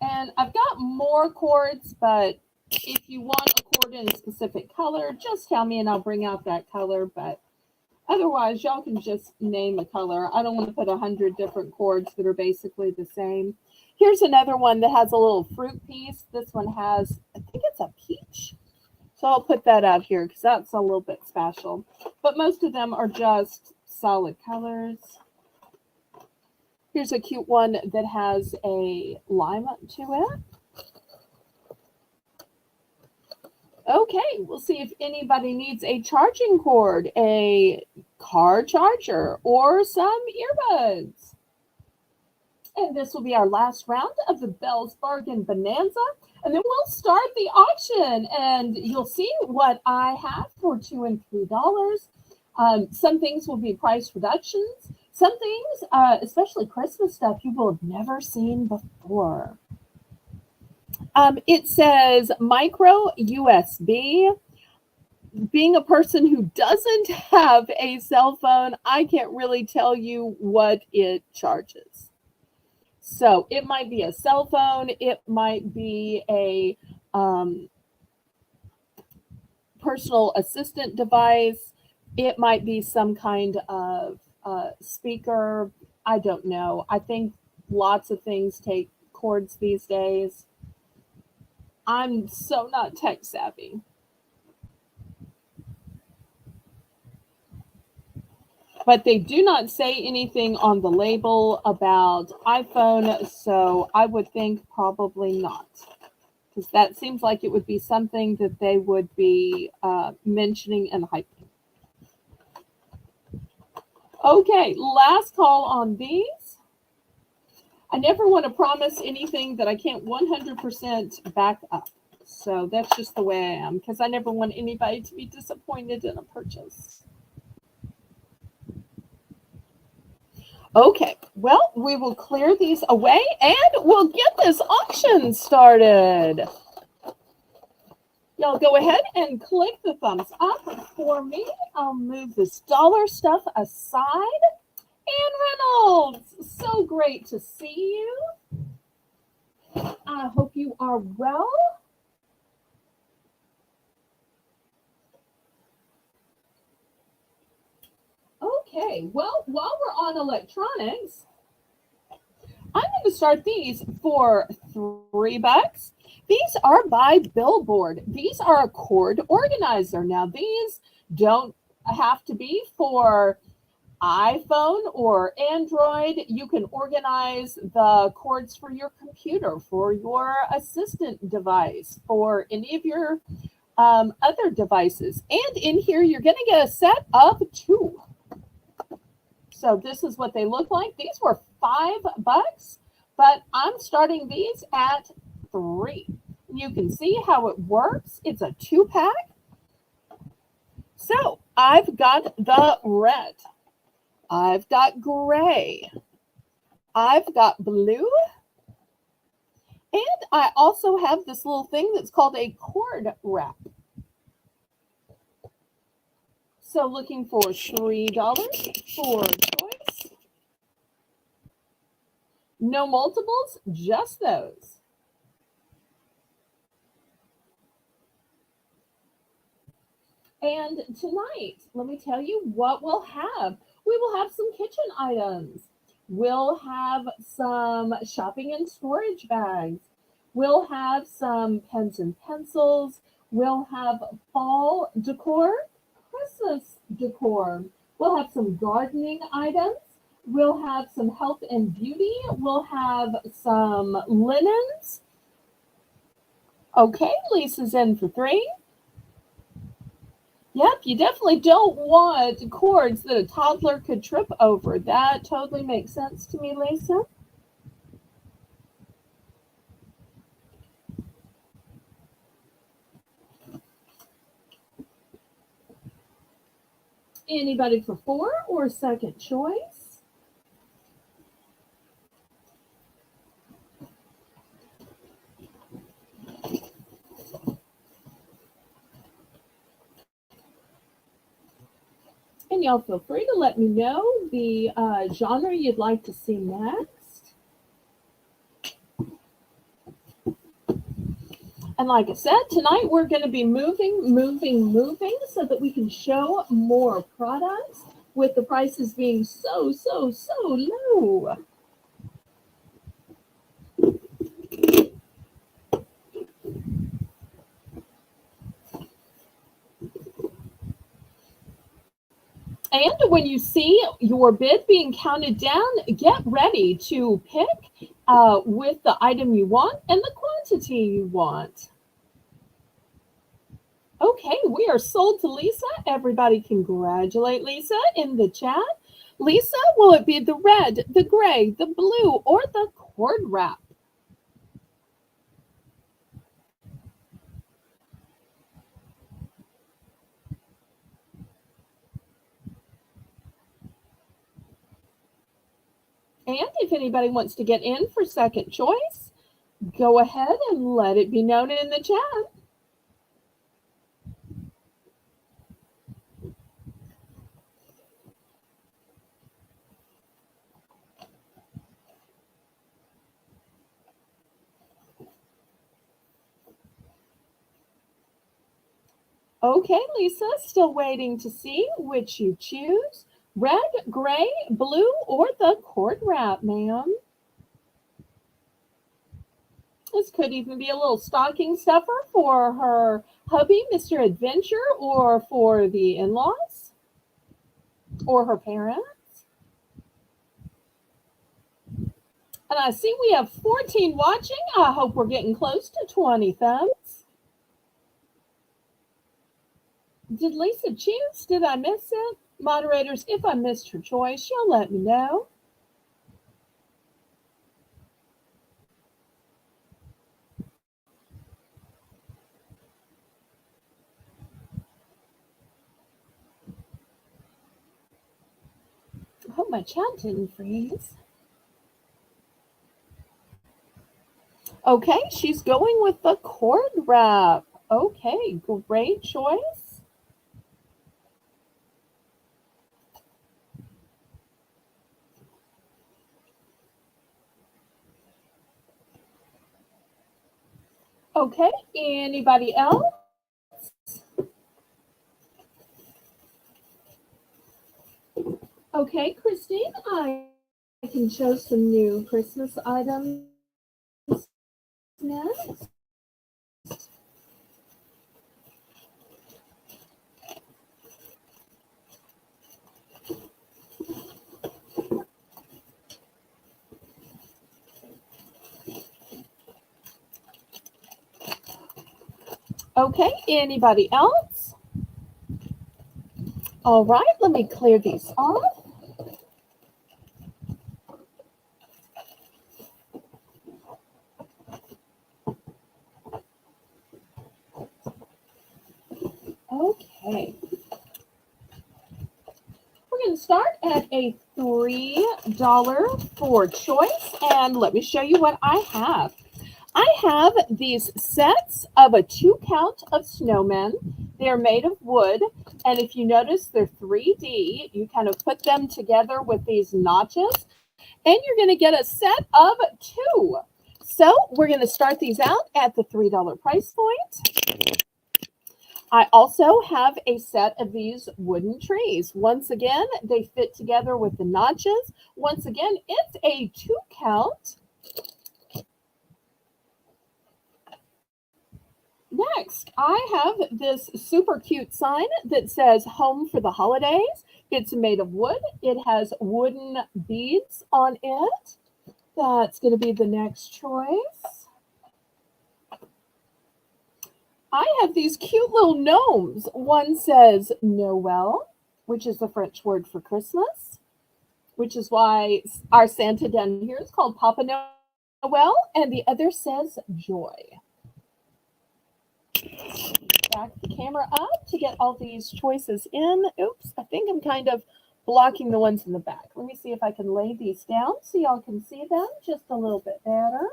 And I've got more cords, but if you want a cord in a specific color, just tell me and I'll bring out that color. But otherwise, y'all can just name a color. I don't want to put 100 different cords that are basically the same. Here's another one that has a little fruit piece. This one has, I think it's a peach. So I'll put that out here because that's a little bit special. But most of them are just solid colors. Here's a cute one that has a lime to it. Okay, we'll see if anybody needs a charging cord, a car charger, or some earbuds. And this will be our last round of the Belle's Bargain Bonanza. And then we'll start the auction, and you'll see what I have for $2 and $3. Some things will be price reductions. Some things, especially Christmas stuff, you will have never seen before. It says micro USB. Being a person who doesn't have a cell phone, I can't really tell you what it charges. So it might be a cell phone. It might be a personal assistant device. It might be some kind of speaker. I don't know. I think lots of things take cords these days. I'm so not tech savvy. But they do not say anything on the label about iPhone, so I would think probably not. Because that seems like it would be something that they would be mentioning and hyping. Okay, last call on these. I never want to promise anything that I can't 100% back up. So that's just the way I am, because I never want anybody to be disappointed in a purchase. Okay, well, we will clear these away and we'll get this auction started. Y'all go ahead and click the thumbs up for me. I'll move this dollar stuff aside. And Reynolds, so great to see you. I hope you are well. Okay, well, while we're on electronics, I'm going to start these for $3. These are by Billboard. These are a cord organizer. Now, these don't have to be for iPhone or Android. You can organize the cords for your computer, for your assistant device, for any of your other devices. And in here, you're going to get a set of 2. So this is what they look like. These were $5, but I'm starting these at 3. You can see how it works. It's a 2-pack. So I've got the red. I've got gray. I've got blue. And I also have this little thing that's called a cord wrap. So looking for $3 for choice. No multiples, just those. And tonight, let me tell you what we'll have. We will have some kitchen items. We'll have some shopping and storage bags. We'll have some pens and pencils. We'll have fall decor, Christmas decor. We'll have some gardening items. We'll have some health and beauty. We'll have some linens. Okay, Lisa's in for 3. Yep, you definitely don't want cords that a toddler could trip over. That totally makes sense to me, Lisa. Anybody for 4 or second choice? And y'all feel free to let me know the genre you'd like to see next. And like I said, tonight we're going to be moving so that we can show more products with the prices being so low. And when you see your bid being counted down, get ready to pick with the item you want and the quantity you want. Okay, we are sold to Lisa. Everybody congratulate Lisa in the chat. Lisa, will it be the red, the gray, the blue, or the cord wrap? And if anybody wants to get in for second choice, go ahead and let it be known in the chat. Okay, Lisa, still waiting to see which you choose. Red, gray, blue, or the cord wrap, ma'am. This could even be a little stocking stuffer for her hubby, Mr. Adventure, or for the in-laws. or her parents. And I see we have 14 watching. I hope we're getting close to 20 thumbs. Did Lisa choose? Did I miss it? Moderators, if I missed her choice, you'll let me know. I hope my chat didn't freeze. Okay, she's going with the cord wrap. Okay, great choice. Okay, anybody else? Okay, Christine, I can show some new Christmas items next. Okay, anybody else? All right, let me clear these off. Okay. We're going to start at a $3 for choice, and let me show you what I have. I have these sets of a 2-count of snowmen. They're made of wood, and if you notice, they're 3D. You kind of put them together with these notches, and you're going to get a set of 2. So we're going to start these out at the $3 price point. I also have a set of these wooden trees. Once again, they fit together with the notches. Once again, it's a 2-count. Next, I have this super cute sign that says Home for the Holidays. It's made of wood. It has wooden beads on it. That's going to be the next choice. I have these cute little gnomes. One says Noel, which is the French word for Christmas, which is why our Santa down here is called Papa Noel, and the other says Joy. Back the camera up to get all these choices in. Oops, I think I'm kind of blocking the ones in the back. Let me see if I can lay these down so y'all can see them just a little bit better.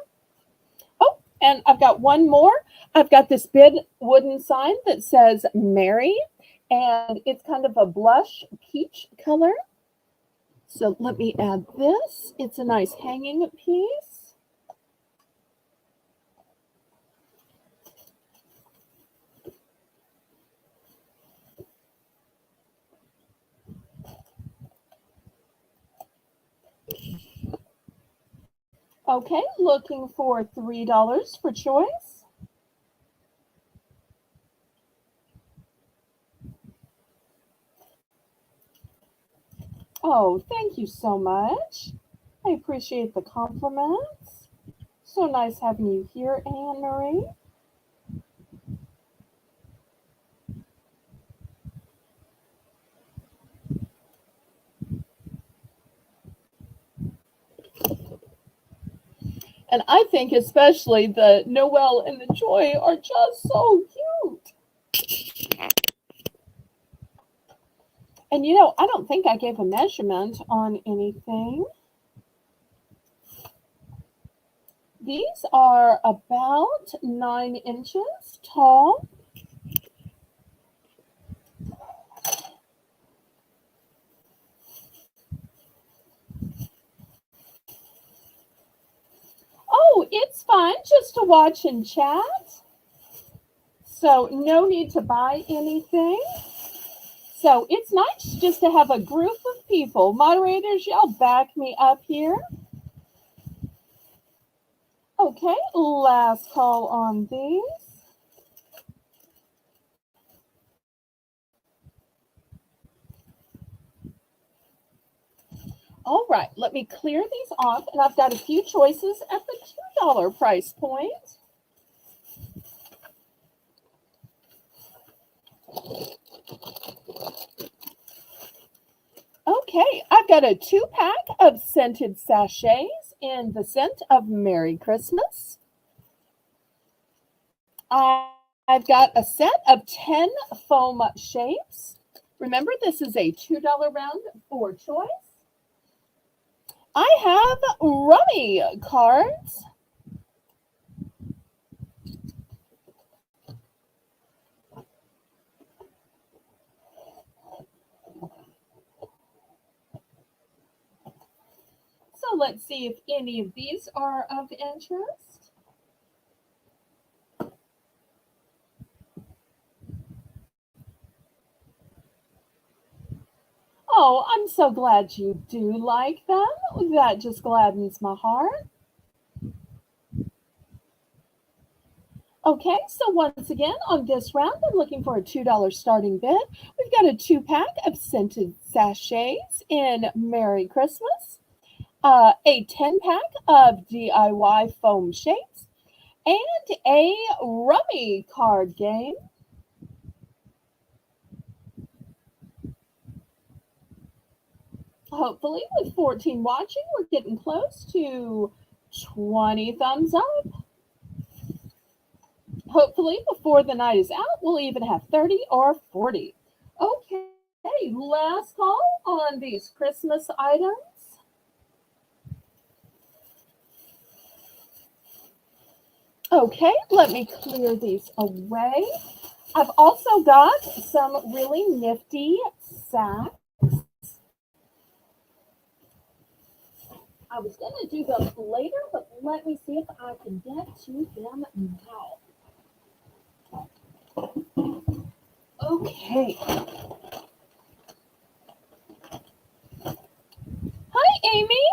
Oh, and I've got one more. I've got this big wooden sign that says Mary, and it's kind of a blush peach color. So let me add this. It's a nice hanging piece. Okay, looking for $3 for choice. Oh, thank you so much. I appreciate the compliments. So nice having you here, Anne Marie. And I think especially the Noel and the Joy are just so cute. And you know, I don't think I gave a measurement on anything. These are about 9 inches tall. Oh, it's fun just to watch and chat. So no need to buy anything. So it's nice just to have a group of people. Moderators, y'all back me up here. Okay, last call on these. All right, let me clear these off, and I've got a few choices at the $2 price point. Okay, I've got a 2-pack of scented sachets in the scent of Merry Christmas. I've got a set of 10 foam shapes. Remember, this is a $2 round for choice. I have rummy cards. So let's see if any of these are of interest. Oh, I'm so glad you do like them. That just gladdens my heart. Okay, so once again, on this round, I'm looking for a $2 starting bid. We've got a 2-pack of scented sachets in Merry Christmas, a 10-pack of DIY foam shapes, and a rummy card game. Hopefully, with 14 watching, we're getting close to 20 thumbs up. Hopefully, before the night is out, we'll even have 30 or 40. Okay, last call on these Christmas items. Okay, let me clear these away. I've also got some really nifty sacks. I was going to do them later, but let me see if I can get to them now. Okay. Hi, Amy.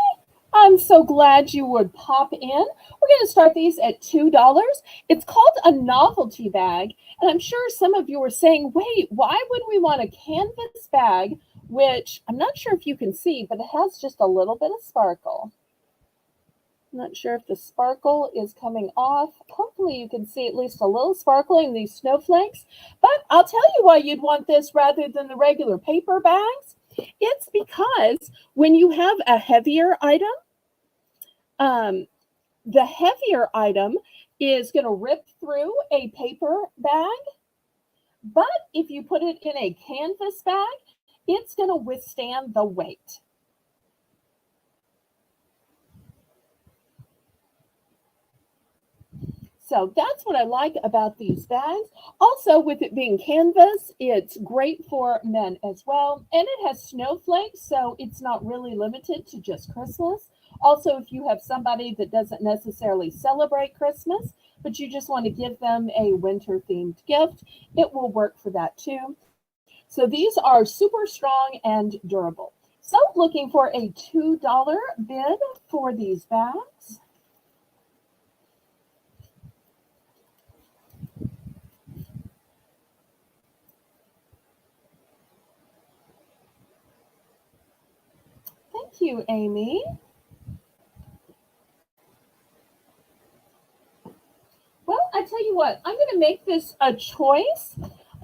I'm so glad you would pop in. We're going to start these at $2. It's called a novelty bag. And I'm sure some of you are saying, wait, why would we want a canvas bag, which I'm not sure if you can see, but it has just a little bit of sparkle. I'm not sure if the sparkle is coming off. Hopefully you can see at least a little sparkle in these snowflakes. But I'll tell you why you'd want this rather than the regular paper bags. It's because when you have a heavier item, the heavier item is going to rip through a paper bag. But if you put it in a canvas bag, it's going to withstand the weight. So that's what I like about these bags. Also, with it being canvas, it's great for men as well. And it has snowflakes, so it's not really limited to just Christmas. Also, if you have somebody that doesn't necessarily celebrate Christmas, but you just want to give them a winter-themed gift, it will work for that too. So these are super strong and durable. So looking for a $2 bid for these bags. Thank you, Amy. Well, I tell you what, I'm going to make this a choice.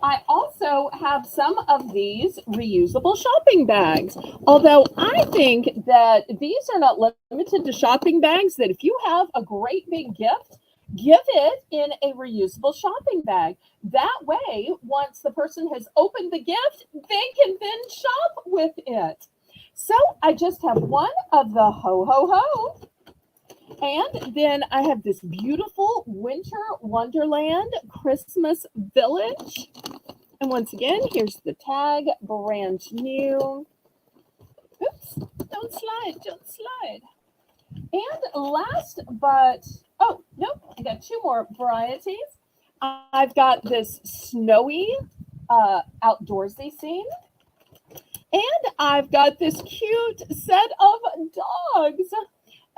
I also have some of these reusable shopping bags. Although I think that these are not limited to shopping bags, that if you have a great big gift, give it in a reusable shopping bag. That way, once the person has opened the gift, they can then shop with it. So I just have one of the ho ho ho. And then I have this beautiful Winter Wonderland Christmas Village. And once again, here's the tag, brand new. Oops, don't slide, don't slide. And last but, oh, nope, I got 2 more varieties. I've got this snowy outdoorsy scene. And I've got this cute set of dogs.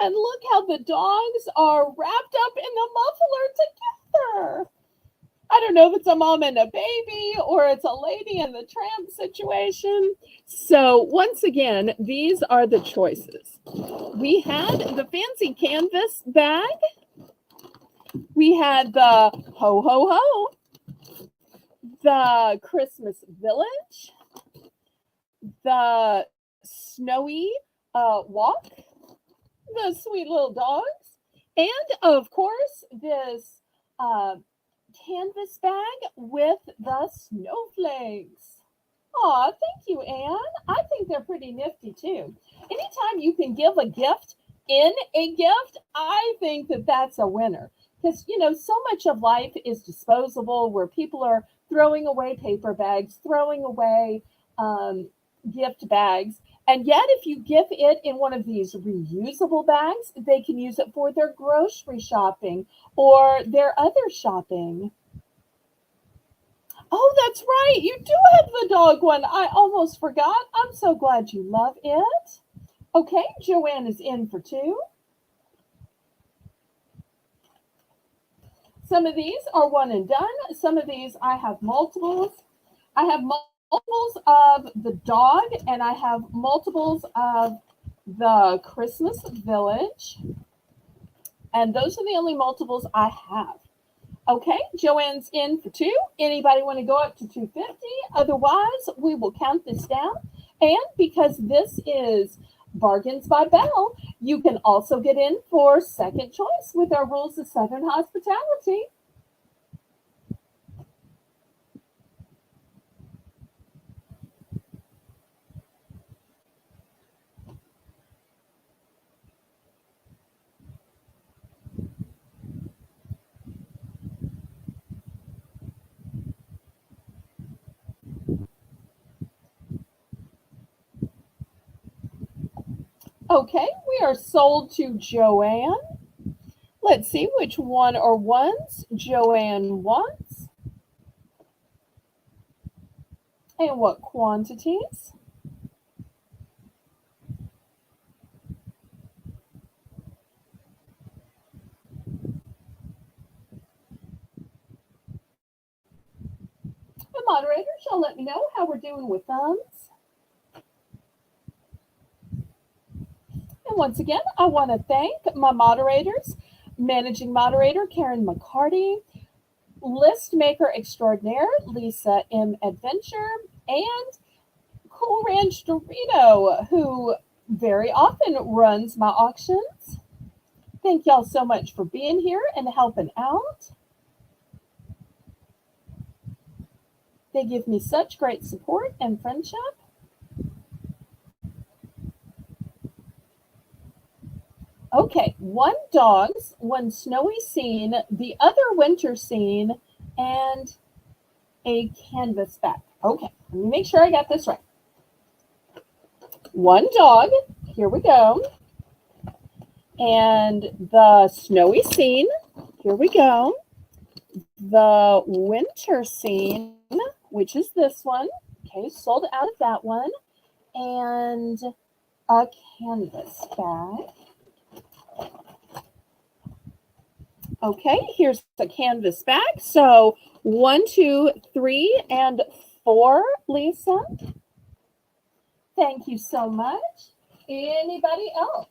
And look how the dogs are wrapped up in the muffler together. I don't know if it's a mom and a baby or it's a lady and the tramp situation. So once again, these are the choices. We had the fancy canvas bag. We had the ho ho ho, the Christmas village, the snowy walk, the sweet little dogs, and of course this canvas bag with the snowflakes. Aw, thank you, Anne. I think they're pretty nifty too. Anytime you can give a gift in a gift, I think that that's a winner. Because, you know, so much of life is disposable where people are throwing away paper bags, throwing away gift bags. And yet, if you give it in one of these reusable bags, they can use it for their grocery shopping or their other shopping. Oh, that's right. You do have the dog one. I almost forgot. I'm so glad you love it. Okay, Joanne is in for two. Some of these are one and done. Some of these I have multiples. I have multiples of the dog, and I have multiples of the Christmas village. And those are the only multiples I have. Okay, Joanne's in for two. Anybody want to go up to 250? Otherwise, we will count this down. And because this is Bargains by Belle, you can also get in for second choice with our rules of Southern hospitality. Okay, we are sold to Joanne. Let's see which one or ones Joanne wants and what quantities. The moderator shall let me know how we're doing with thumbs. And once again, I want to thank my moderators, managing moderator Karen McCarty, list maker extraordinaire Lisa M. Adventure, and Cool Ranch Dorito, who very often runs my auctions. Thank y'all so much for being here and helping out. They give me such great support and friendship. Okay, one dogs, one snowy scene, the other winter scene, and a canvas back. Okay, let me make sure I got this right. One dog, here we go. And the snowy scene, here we go. The winter scene, which is this one. Okay, sold out of that one. And a canvas bag. Okay, here's the canvas bag. So 1, 2, 3, and 4, Lisa. Thank you so much. Anybody else?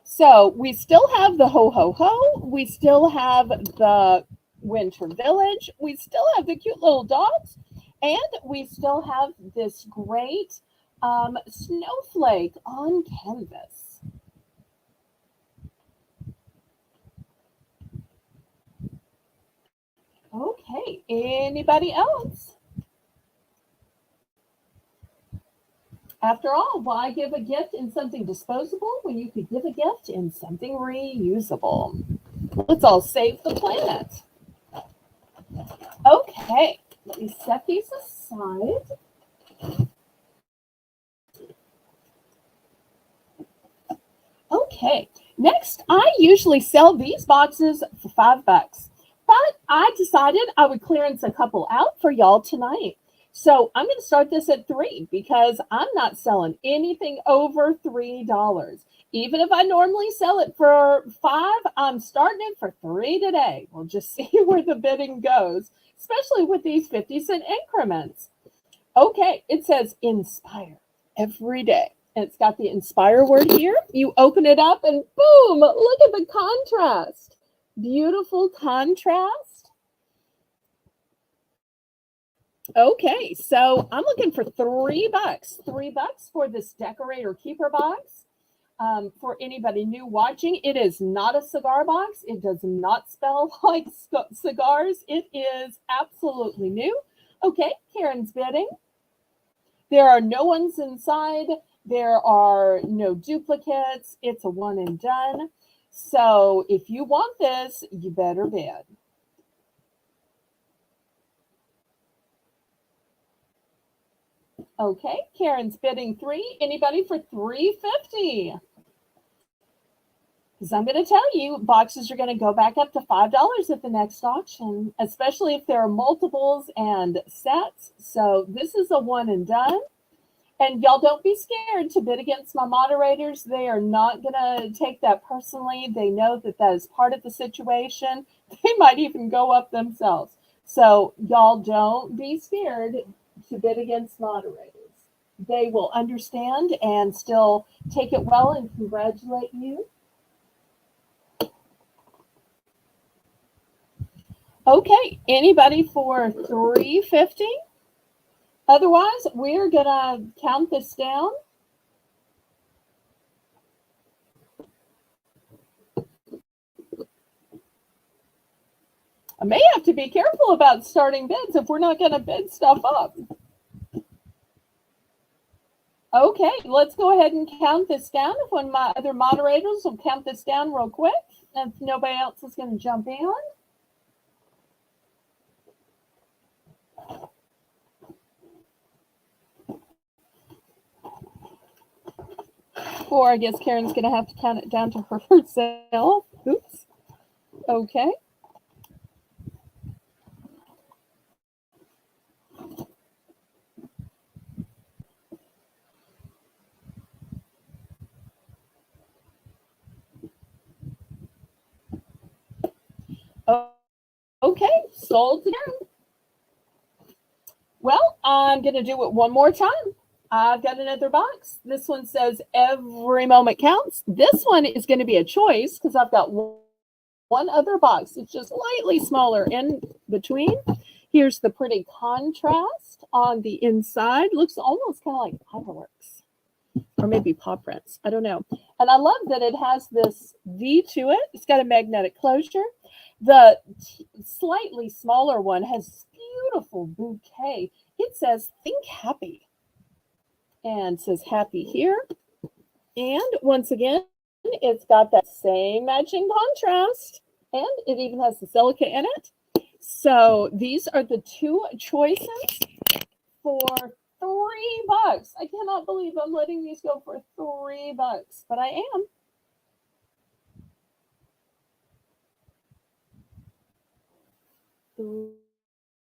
So we still have the ho ho ho. We still have the winter village. We still have the cute little dogs. And we still have this great snowflake on canvas. Okay, anybody else? After all, why give a gift in something disposable when you could give a gift in something reusable? Let's all save the planet. Okay, let me set these aside. Okay, next, I usually sell these boxes for $5. But I decided I would clearance a couple out for y'all tonight. So I'm going to start this at $3 because I'm not selling anything over $3. Even if I normally sell it for 5, I'm starting it for 3 today. We'll just see where the bidding goes, especially with these 50-cent increments. Okay, it says inspire every day. And it's got the inspire word here. You open it up and boom, look at the contrast. Beautiful contrast. Okay, so I'm looking for $3. $3 for this decorator keeper box. For anybody new watching, it is not a cigar box. It does not smell like cigars. It is absolutely new. Okay, Karen's bidding. There are no ones inside. There are no duplicates. It's a one and done. So if you want this, you better bid. Okay, Karen's bidding 3. Anybody for $3.50? Because I'm going to tell you, boxes are going to go back up to $5 at the next auction, especially if there are multiples and sets. So this is a one and done. And y'all don't be scared to bid against my moderators. They are not going to take that personally. They know that that is part of the situation. They might even go up themselves. So y'all don't be scared to bid against moderators. They will understand and still take it well and congratulate you. Okay, anybody for $3.50? Otherwise, we're gonna count this down. I may have to be careful about starting bids if we're not gonna bid stuff up. Okay, let's go ahead and count this down. If one of my other moderators will count this down real quick, if nobody else is gonna jump in. Or I guess Karen's going to have to count it down to herself. Oops. Okay. Okay, sold again. Well, I'm going to do it one more time. I've got another box. This one says every moment counts. This one is going to be a choice because I've got one other box. It's just slightly smaller in between. Here's the pretty contrast on the inside. Looks almost kind of like fireworks or maybe paw prints. I don't know. And I love that it has this V to it. It's got a magnetic closure. The slightly smaller one has beautiful bouquet. It says think happy and says happy here. And once again, it's got that same matching contrast and it even has the silica in it. So these are the two choices for $3. I cannot believe I'm letting these go for $3, but I am.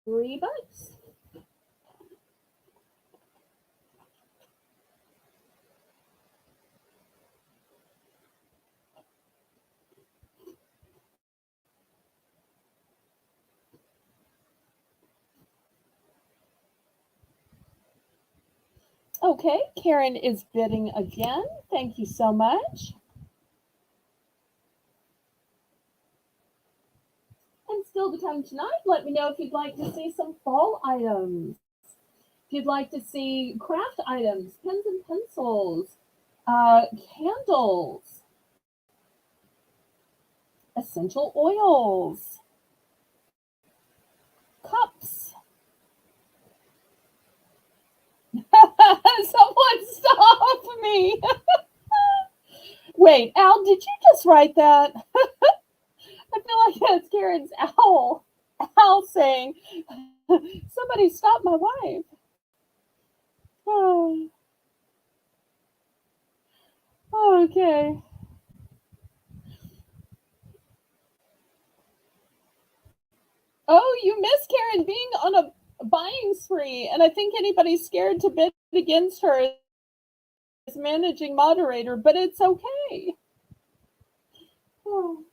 $3. Okay, Karen is bidding again. Thank you so much. And still to come tonight, let me know if you'd like to see some fall items. If you'd like to see craft items, pens and pencils, candles, essential oils, cups. Someone stop me. Wait, Al, did you just write that? I feel like that's Karen's owl. Al saying, somebody stop my wife. Oh. Okay. Oh, you miss Karen being on a buying spree. And I think anybody scared to bid against her managing moderator, but it's okay. Oh.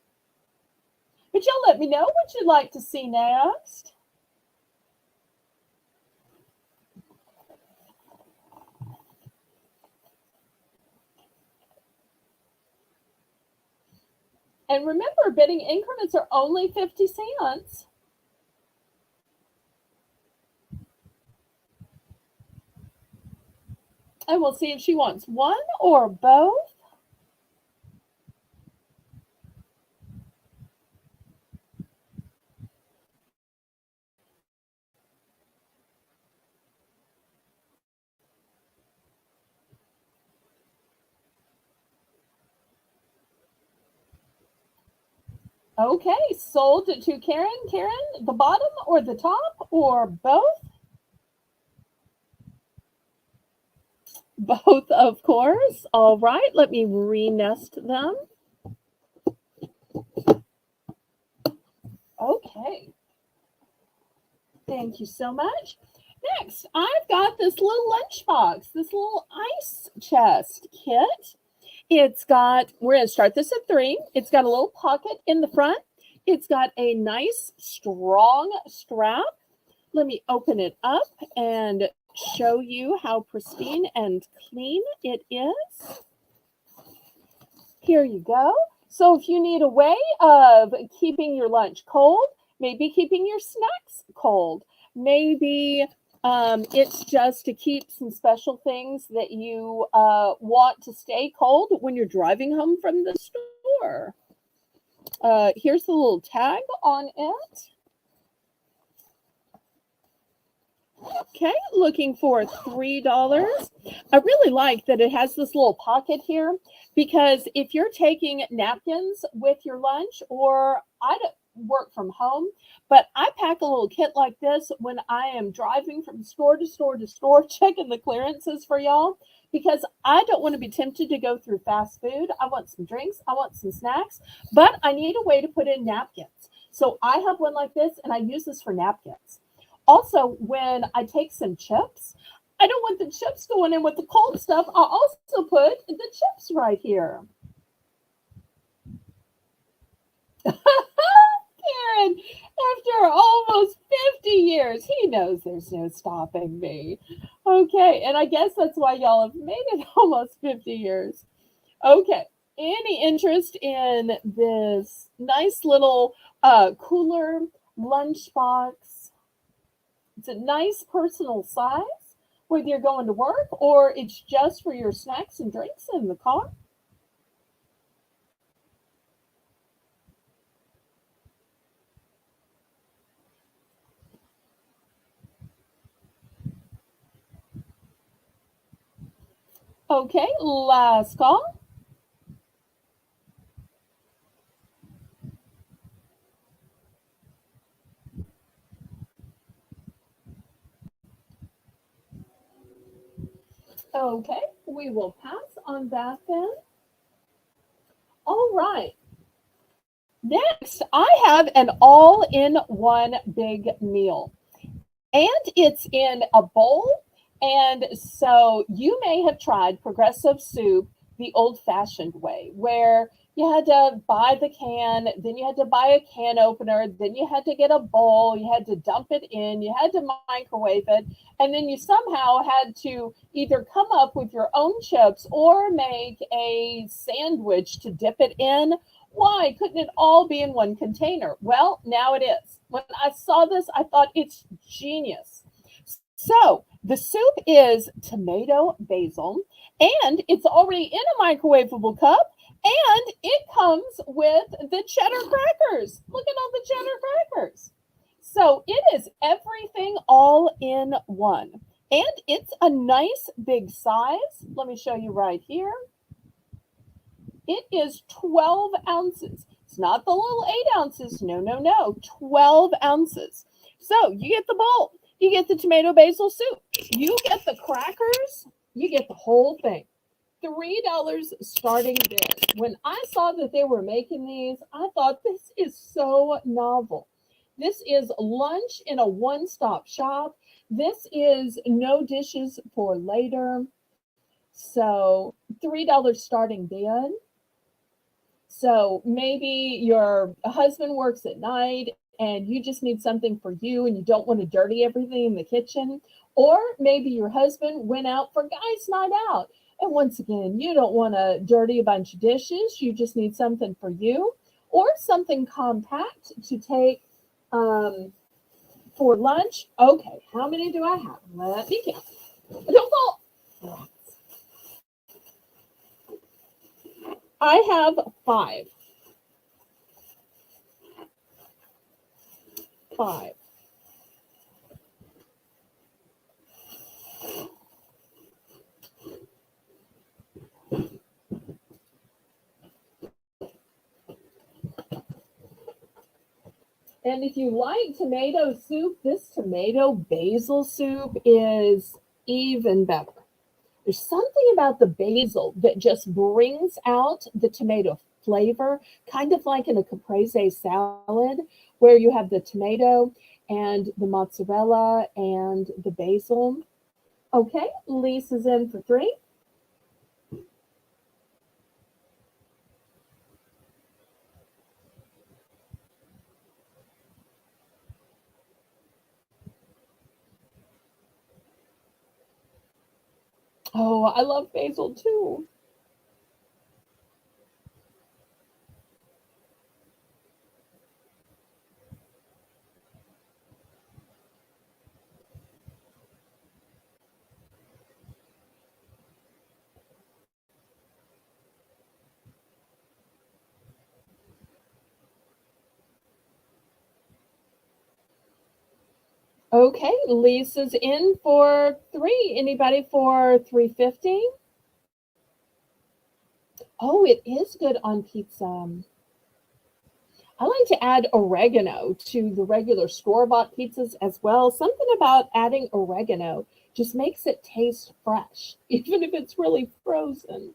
But y'all let me know what you'd like to see next. And remember, bidding increments are only 50 cents. And we'll see if she wants one or both. Okay, sold to Karen. Karen, the bottom or the top or both? Both, of course. All right, let me re-nest them. Okay. Thank you so much. Next, I've got this little lunchbox, this little ice chest kit. It's got, we're going to start this at 3. It's got a little pocket in the front. It's got a nice, strong strap. Let me open it up and show you how pristine and clean it is. Here you go. So if you need a way of keeping your lunch cold, maybe keeping your snacks cold, maybe it's just to keep some special things that you want to stay cold when you're driving home from the store. Here's the little tag on it. Okay, looking for $3. I really like that it has this little pocket here, because if you're taking napkins with your lunch, or I don't work from home, but I pack a little kit like this when I am driving from store to store to store, checking the clearances for y'all, because I don't want to be tempted to go through fast food. I want some drinks, I want some snacks, but I need a way to put in napkins. So I have one like this, and I use this for napkins. Also, when I take some chips, I don't want the chips going in with the cold stuff. I'll also put the chips right here. Karen, after almost 50 years, he knows there's no stopping me. Okay, and I guess that's why y'all have made it almost 50 years. Okay, any interest in this nice little cooler lunchbox? It's a nice personal size, whether you're going to work or it's just for your snacks and drinks in the car. Okay, last call. Okay, we will pass on that then. All right. Next, I have an all in one big meal, and it's in a bowl. And so you may have tried progressive soup the old fashioned way, where you had to buy the can, then you had to buy a can opener, then you had to get a bowl, you had to dump it in, you had to microwave it, and then you somehow had to either come up with your own chips or make a sandwich to dip it in. Why couldn't it all be in one container? Well, now it is. When I saw this, I thought it's genius. So the soup is tomato basil, and it's already in a microwavable cup, and it comes with the cheddar crackers. Look at all the cheddar crackers. So it is everything all in one. And it's a nice big size. Let me show you right here. It is 12 ounces. It's not the little 8 ounces. No, no, no. 12 ounces. So you get the bowl. You get the tomato basil soup. You get the crackers. You get the whole thing. $3 starting bid. When I saw that they were making these, I thought this is so novel. This is lunch in a one-stop shop. This is no dishes for later. So $3 starting bid. So maybe your husband works at night and you just need something for you and you don't want to dirty everything in the kitchen. Or maybe your husband went out for guys' night out. And once again, you don't want to dirty a bunch of dishes. You just need something for you or something compact to take for lunch. Okay, how many do I have? Let me count. Don't fall. I have 5. 5. And if you like tomato soup, this tomato basil soup is even better. There's something about the basil that just brings out the tomato flavor, kind of like in a caprese salad, where you have the tomato and the mozzarella and the basil. Okay, Lisa's in for 3. Oh, I love basil too. Okay, Lisa's in for 3. Anybody for 350? Oh, it is good on pizza. I like to add oregano to the regular store-bought pizzas as well. Something about adding oregano just makes it taste fresh, even if it's really frozen.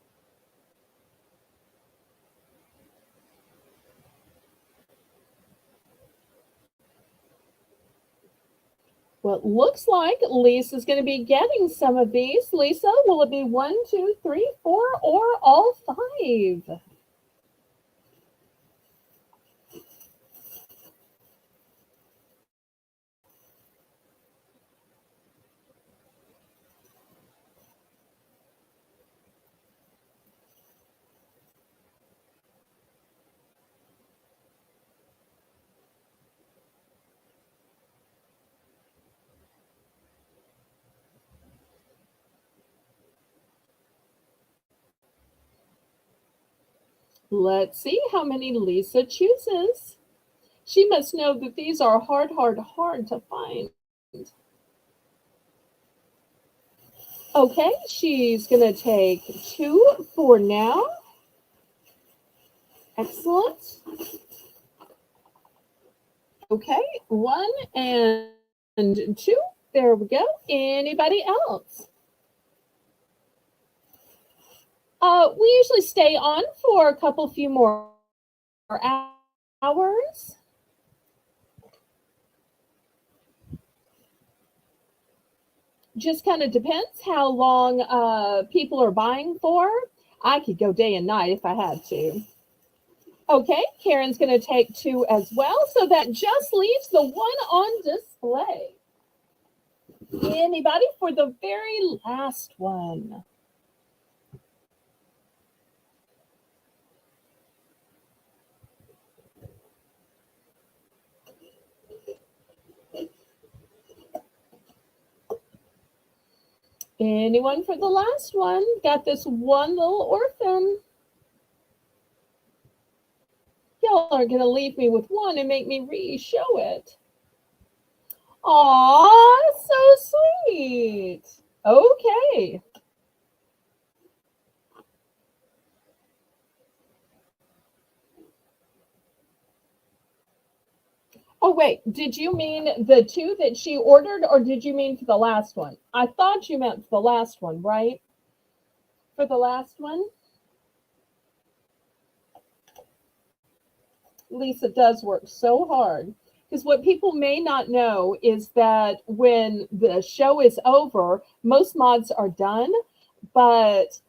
Well, it looks like Lisa's going to be getting some of these. Lisa, will it be 1, 2, 3, 4, or all 5? Let's see how many Lisa chooses. She must know that these are hard, hard, hard to find. Okay, she's going to take 2 for now. Excellent. Okay, 1 and 2. There we go. Anybody else? We usually stay on for a few more hours. Just kind of depends how long people are buying for. I could go day and night if I had to. Okay, Karen's going to take 2 as well, so that just leaves the one on display. Anybody for the very last one? Anyone for the last one? Got this one little orphan. Y'all aren't going to leave me with one and make me re-show it. Aw, so sweet. Okay. Oh, wait. Did you mean the 2 that she ordered, or did you mean for the last one? I thought you meant for the last one, right? For the last one? Lisa does work so hard. Because what people may not know is that when the show is over, most mods are done, but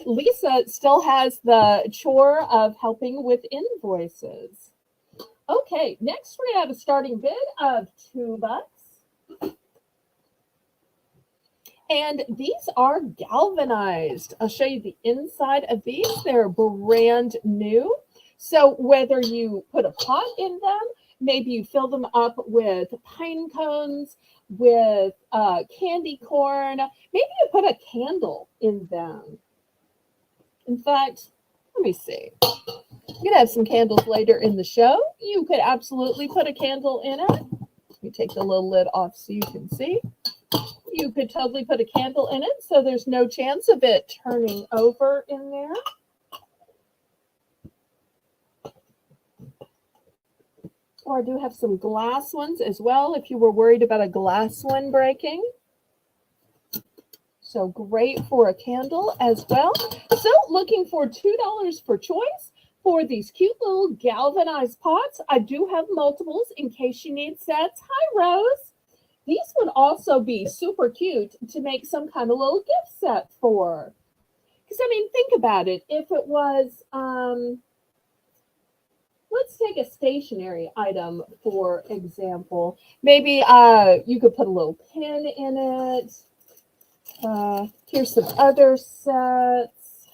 Lisa still has the chore of helping with invoices. Okay, next we have a starting bid of $2. And these are galvanized. I'll show you the inside of these. They're brand new. So whether you put a pot in them, maybe you fill them up with pine cones, with candy corn, maybe you put a candle in them. In fact, let me see. You're going to have some candles later in the show. You could absolutely put a candle in it. Let me take the little lid off so you can see. You could totally put a candle in it, so there's no chance of it turning over in there. Or I do have some glass ones as well, if you were worried about a glass one breaking. So great for a candle as well. So looking for $2 for choice for these cute little galvanized pots. I do have multiples in case you need sets. Hi, Rose. These would also be super cute to make some kind of little gift set for. Because, I mean, think about it. If it was, let's take a stationary item, for example. Maybe you could put a little pin in it. Here's some other sets.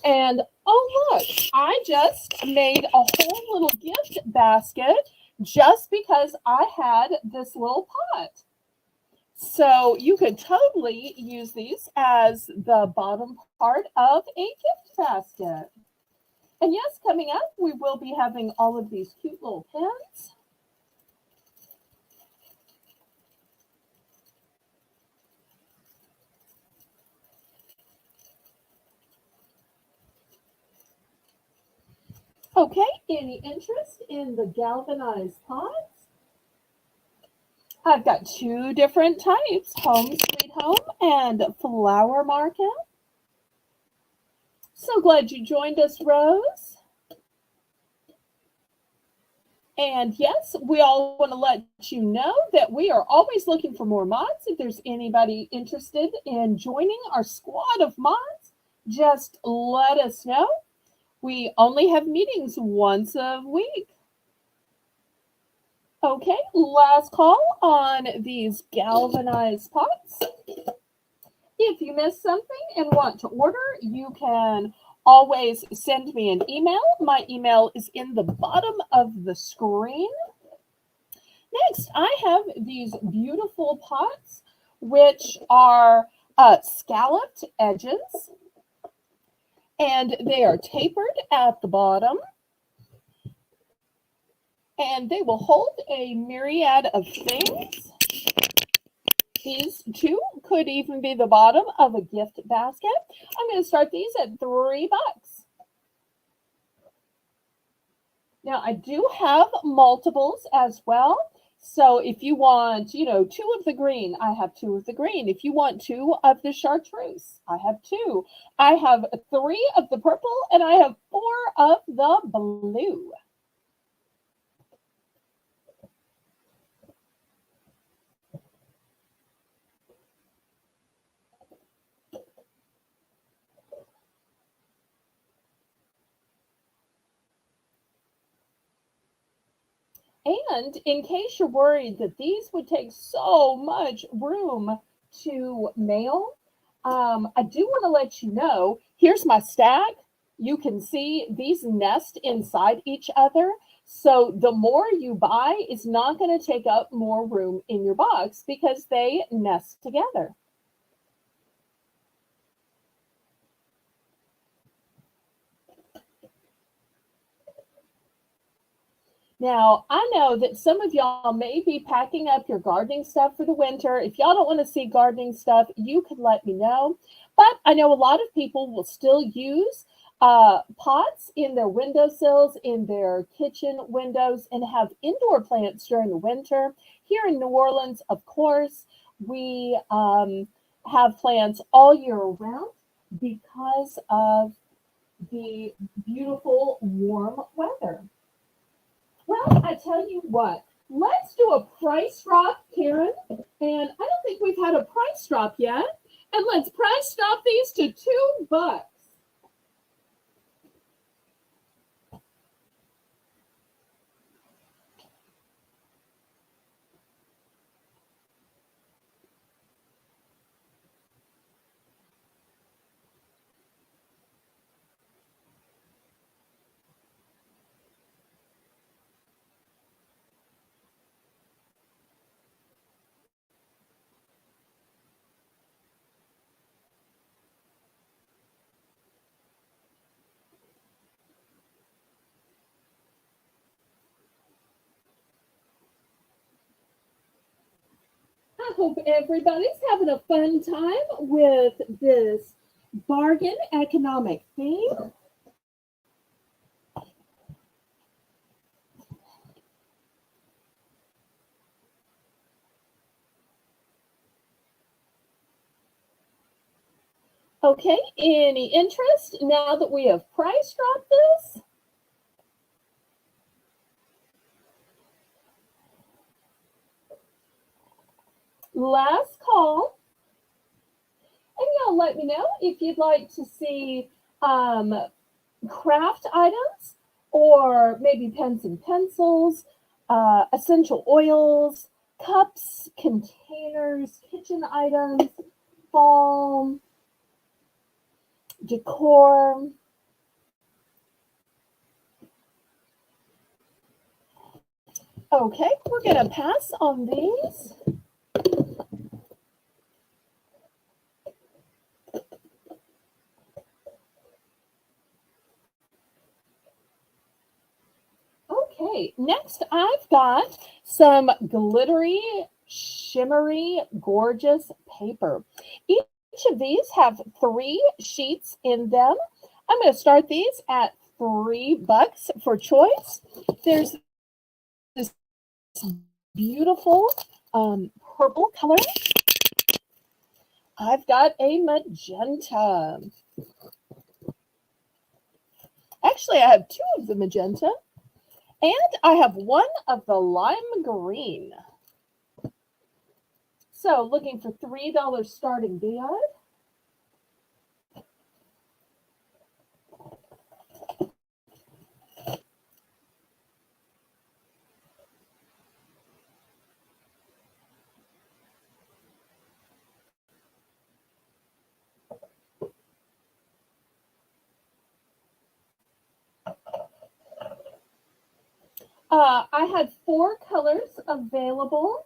And, oh, look, I just made a whole little gift basket just because I had this little pot. So you could totally use these as the bottom part of a gift basket. And yes, coming up, we will be having all of these cute little pins. Okay, any interest in the galvanized pots? I've got two different types, Home Sweet Home and Flower Market. So glad you joined us, Rose. And yes, we all want to let you know that we are always looking for more mods. If there's anybody interested in joining our squad of mods, just let us know. We only have meetings once a week. Okay, last call on these galvanized pots. If you missed something and want to order, you can always send me an email. My email is in the bottom of the screen. Next, I have these beautiful pots, which are scalloped edges, and they are tapered at the bottom. And they will hold a myriad of things. These two could even be the bottom of a gift basket. I'm going to start these at $3. Now, I do have multiples as well. So if you want, two of the green, I have two of the green. If you want two of the chartreuse, I have two. I have 3 of the purple, and I have 4 of the blue. And in case you're worried that these would take so much room to mail, I do want to let you know, here's my stack. You can see these nest inside each other. So the more you buy is not going to take up more room in your box because they nest together. Now, I know that some of y'all may be packing up your gardening stuff for the winter. If y'all don't want to see gardening stuff, you could let me know. But I know a lot of people will still use pots in their windowsills, in their kitchen windows, and have indoor plants during the winter. Here in New Orleans, of course, we have plants all year round because of the beautiful warm weather. Well, I tell you what, let's do a price drop, Karen. And I don't think we've had a price drop yet. And let's price drop these to $2. I hope everybody's having a fun time with this bargain economic theme. Okay, any interest now that we have price dropped this? Last call. And y'all let me know if you'd like to see craft items or maybe pens and pencils, essential oils, cups, containers, kitchen items, fall, decor. Okay, we're going to pass on these. Okay, next I've got some glittery, shimmery, gorgeous paper. Each of these have 3 sheets in them. I'm going to start these at $3 for choice. There's this beautiful purple color. I've got a magenta. Actually, I have 2 of the magenta. And I have 1 of the lime green. So looking for $3 starting bid. I had 4 colors available.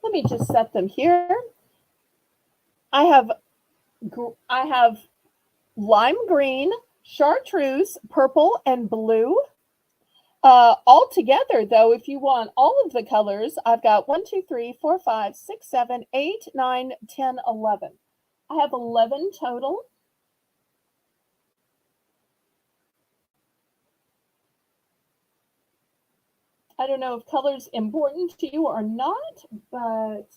Let me just set them here. I have lime green, chartreuse, purple, and blue. All together, though, if you want all of the colors, I've got 1, 2, 3, 4, 5, 6, 7, 8, 9, 10, 11. I have 11 total. I don't know if color's important to you or not, but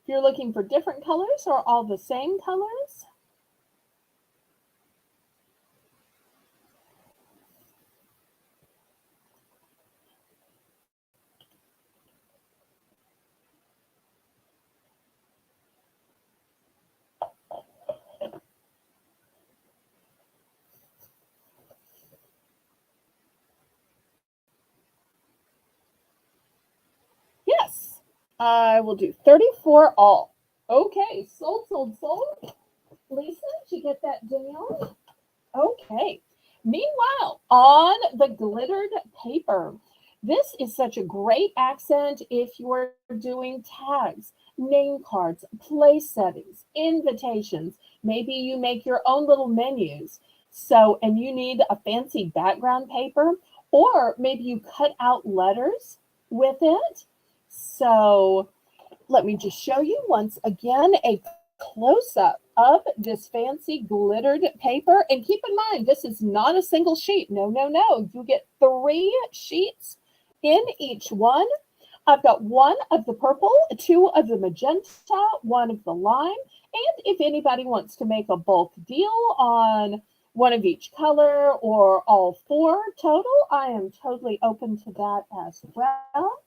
if you're looking for different colors or all the same colors. Yes, I will do 34 all. Okay, sold, sold, sold. Lisa, did you get that, Danielle? Okay. Meanwhile, on the glittered paper, this is such a great accent if you're doing tags, name cards, place settings, invitations. Maybe you make your own little menus. So, and you need a fancy background paper, or maybe you cut out letters with it. So, let me just show you once again a close-up of this fancy glittered paper. And keep in mind, this is not a single sheet. No, no, no. You get 3 sheets in each one. I've got 1 of the purple, 2 of the magenta, 1 of the lime. And if anybody wants to make a bulk deal on one of each color or all four total, I am totally open to that as well.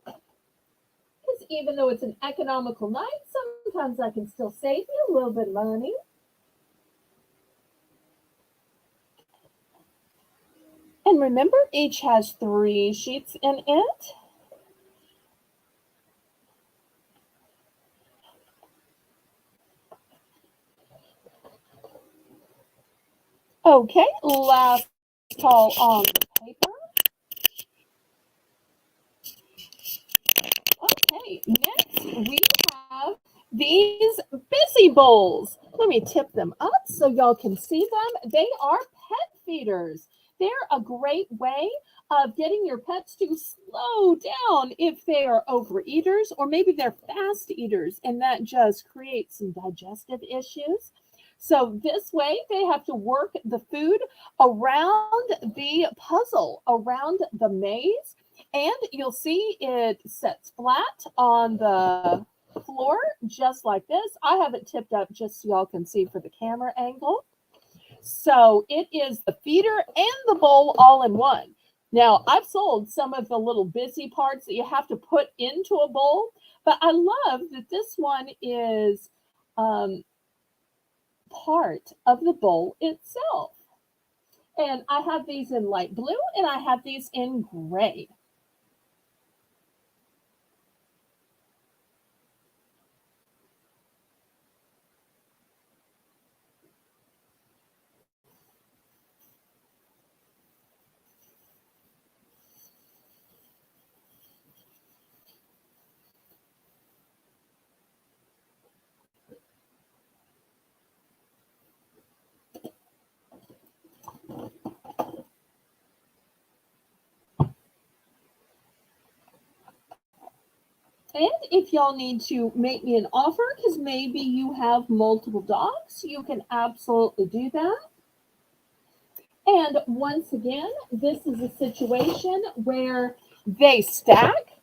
Because even though it's an economical night, sometimes I can still save you a little bit of money. And remember, each has 3 sheets in it. Okay, last call on the paper. Okay, next we have these busy bowls. Let me tip them up so y'all can see them. They are pet feeders. They're a great way of getting your pets to slow down if they are overeaters or maybe they're fast eaters and that just creates some digestive issues. So this way they have to work the food around the puzzle, around the maze, and you'll see it sets flat on the floor just like this. I have it tipped up just so y'all can see for the camera angle. So it is the feeder and the bowl all in one. Now, I've sold some of the little busy parts that you have to put into a bowl, but I love that this one is part of the bowl itself. And I have these in light blue and I have these in gray. And if y'all need to make me an offer, because maybe you have multiple dogs, you can absolutely do that. And once again, this is a situation where they stack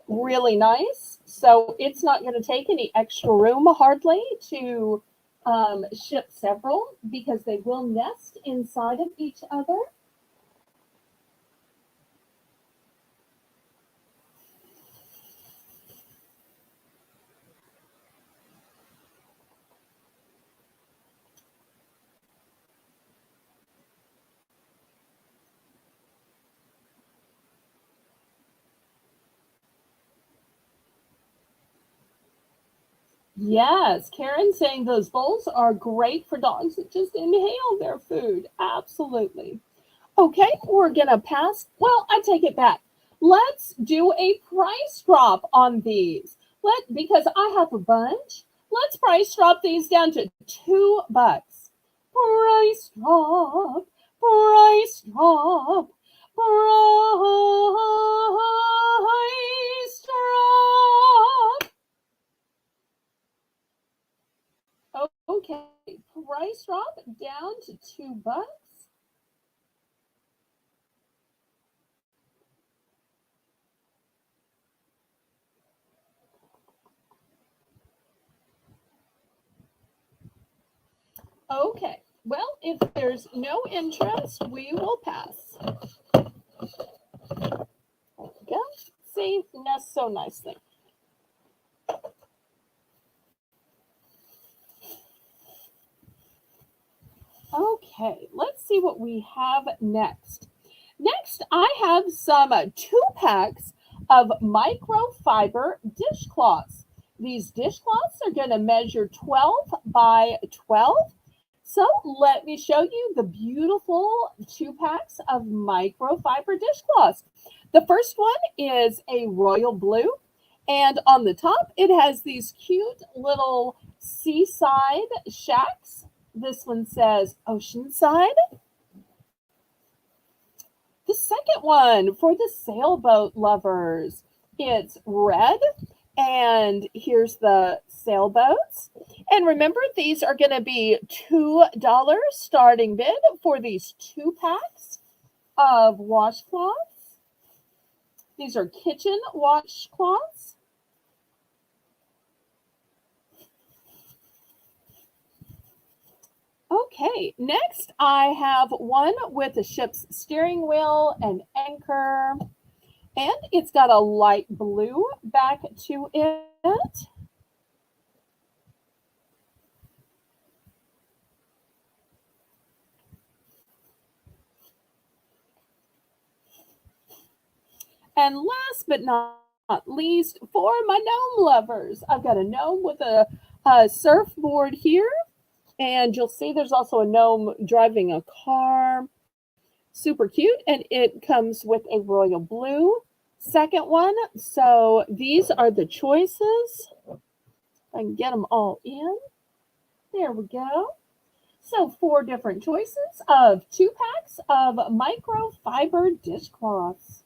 really nice. So it's not going to take any extra room hardly to ship several because they will nest inside of each other. Yes, Karen saying those bowls are great for dogs that just inhale their food. Absolutely. Okay, we're gonna pass. Well, I take it back. Let's do a price drop on these. Because I have a bunch. Let's price drop these down to $2. Price drop. Price drop. Price drop. Okay, price drop down to $2. Okay, well, if there's no interest, we will pass. There we go. See, that's so nicely. Okay, let's see what we have next. Next, I have some 2 packs of microfiber dishcloths. These dishcloths are going to measure 12 by 12. So let me show you the beautiful 2 packs of microfiber dishcloths. The first one is a royal blue, and on the top it has these cute little seaside shacks. This one says Oceanside. The second one for the sailboat lovers, it's red, and here's the sailboats. And remember, these are going to be $2 starting bid for these 2 packs of washcloths. These are kitchen washcloths. Okay, next I have one with a ship's steering wheel and anchor, and it's got a light blue back to it. And last but not least, for my gnome lovers, I've got a gnome with a surfboard here, and you'll see there's also a gnome driving a car. Super cute, and it comes with a royal blue second one. So these are the choices. I can get them all in. There we go. So four different choices of 2 packs of microfiber dishcloths.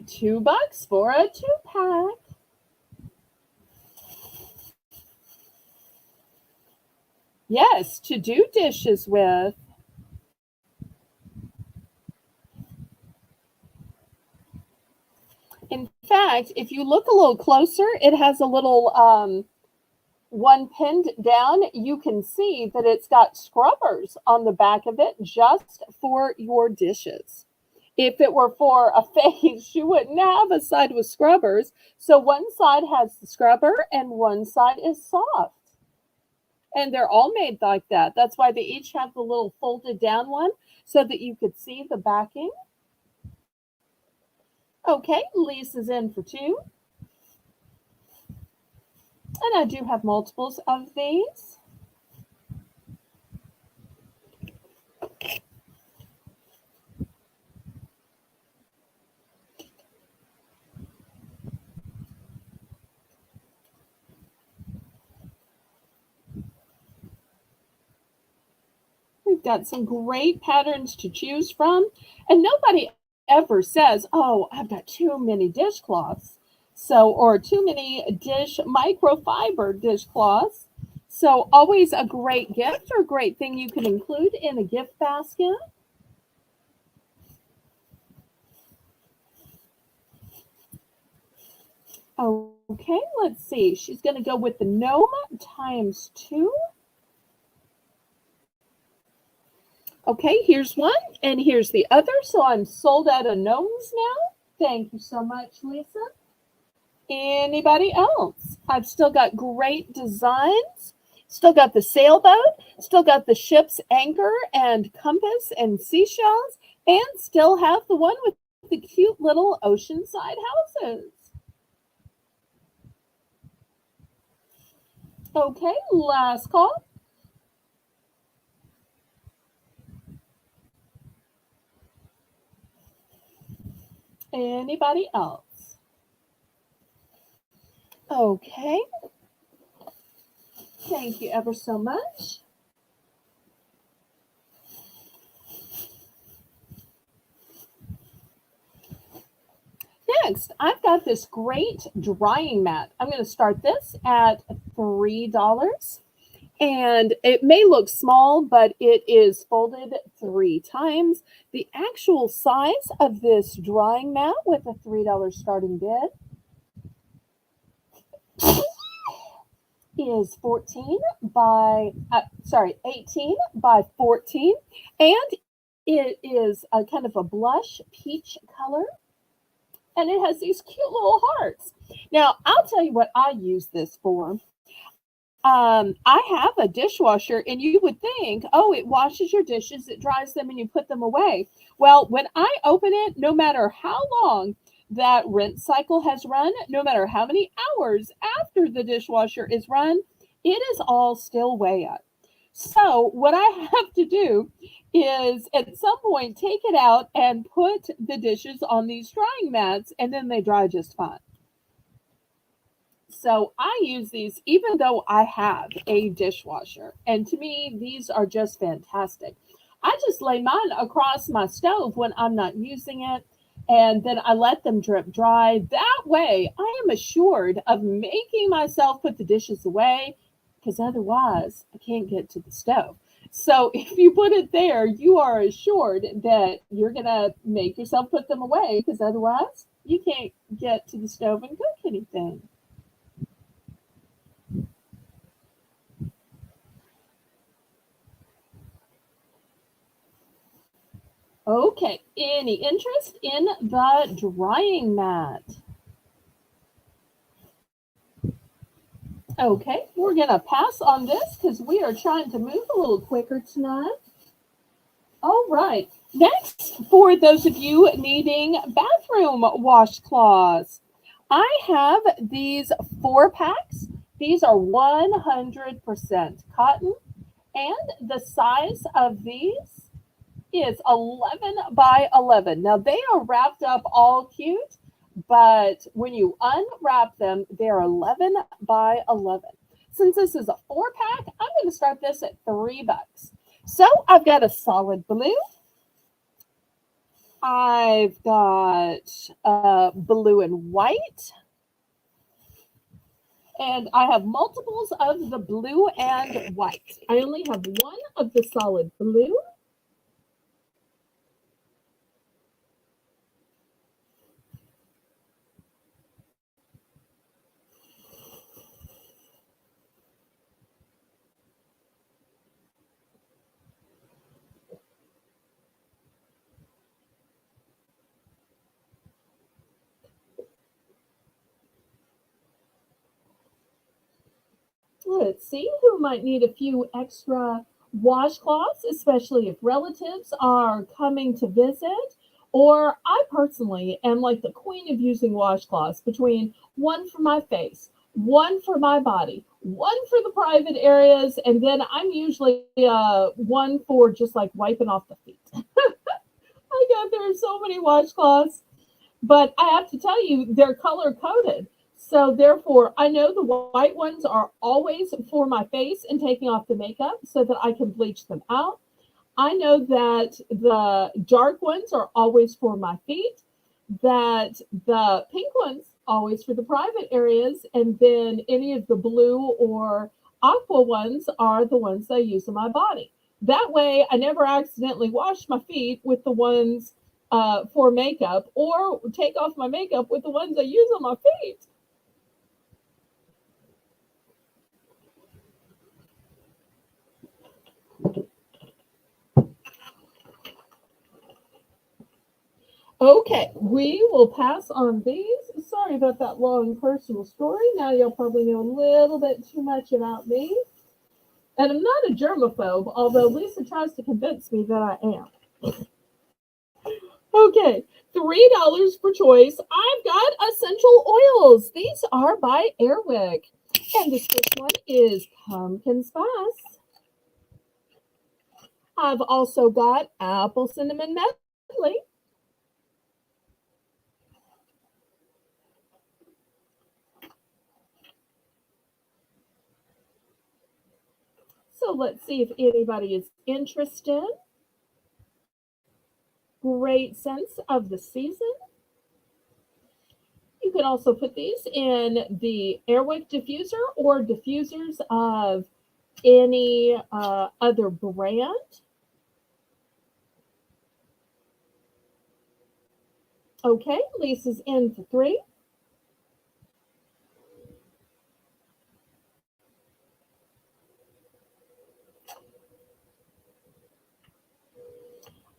$2 for a 2 pack. Yes, to do dishes with. In fact, if you look a little closer, it has a little one pinned down. You can see that it's got scrubbers on the back of it just for your dishes. If it were for a face, you wouldn't have a side with scrubbers. So one side has the scrubber and one side is soft. And they're all made like that. That's why they each have the little folded down one so that you could see the backing. Okay, Lisa's in for two. And I do have multiples of these. We've got some great patterns to choose from. And nobody ever says, oh, I've got too many dishcloths. So, or too many microfiber dishcloths. So, always a great gift or a great thing you can include in a gift basket. Okay, let's see. She's going to go with the gnome times 2. Okay, here's one and here's the other. So I'm sold out of gnomes now. Thank you so much, Lisa. Anybody else? I've still got great designs. Still got the sailboat. Still got the ship's anchor and compass and seashells. And still have the one with the cute little oceanside houses. Okay, last call. Anybody else? Okay. Thank you ever so much. Next, I've got this great drying mat. I'm going to start this at $3. And it may look small, but it is folded 3 times. The actual size of this drying mat with a $3 starting bid is 18 by 14. And it is a kind of a blush peach color. And it has these cute little hearts. Now, I'll tell you what I use this for. I have a dishwasher, and you would think, oh, it washes your dishes, it dries them, and you put them away. Well, when I open it, no matter how long that rinse cycle has run, no matter how many hours after the dishwasher is run, it is all still wet. So, what I have to do is at some point take it out and put the dishes on these drying mats, and then they dry just fine. So I use these even though I have a dishwasher. And to me, these are just fantastic. I just lay mine across my stove when I'm not using it, and then I let them drip dry. That way, I am assured of making myself put the dishes away because otherwise I can't get to the stove. So if you put it there, you are assured that you're going to make yourself put them away because otherwise you can't get to the stove and cook anything. Okay, any interest in the drying mat? Okay, we're going to pass on this because we are trying to move a little quicker tonight. All right, next, for those of you needing bathroom washcloths, I have these 4 packs. These are 100% cotton, and the size of these is 11 by 11. Now, they are wrapped up all cute, but when you unwrap them, they're 11 by 11. Since this is a 4 pack, I'm going to start this at $3. So I've got a solid blue. I've got blue and white. And I have multiples of the blue and white. I only have one of the solid blue. Let's see who might need a few extra washcloths, especially if relatives are coming to visit. Or I personally am like the queen of using washcloths between one for my face, one for my body, one for the private areas, and then I'm usually one for just like wiping off the feet. I got there are so many washcloths. But I have to tell you, they're color coded. So therefore, I know the white ones are always for my face and taking off the makeup so that I can bleach them out. I know that the dark ones are always for my feet, that the pink ones always for the private areas, and then any of the blue or aqua ones are the ones that I use on my body. That way, I never accidentally wash my feet with the ones for makeup or take off my makeup with the ones I use on my feet. Okay, we will pass on these. Sorry about that long personal story. Now you'll probably know a little bit too much about me. And I'm not a germaphobe, although Lisa tries to convince me that I am. Okay, $3 per choice. I've got essential oils. These are by Airwick. And this first one is pumpkin spice. I've also got apple cinnamon medley. So let's see if anybody is interested. Great sense of the season. You can also put these in the Airwick diffuser or diffusers of any other brand. Okay, Lisa's in for three.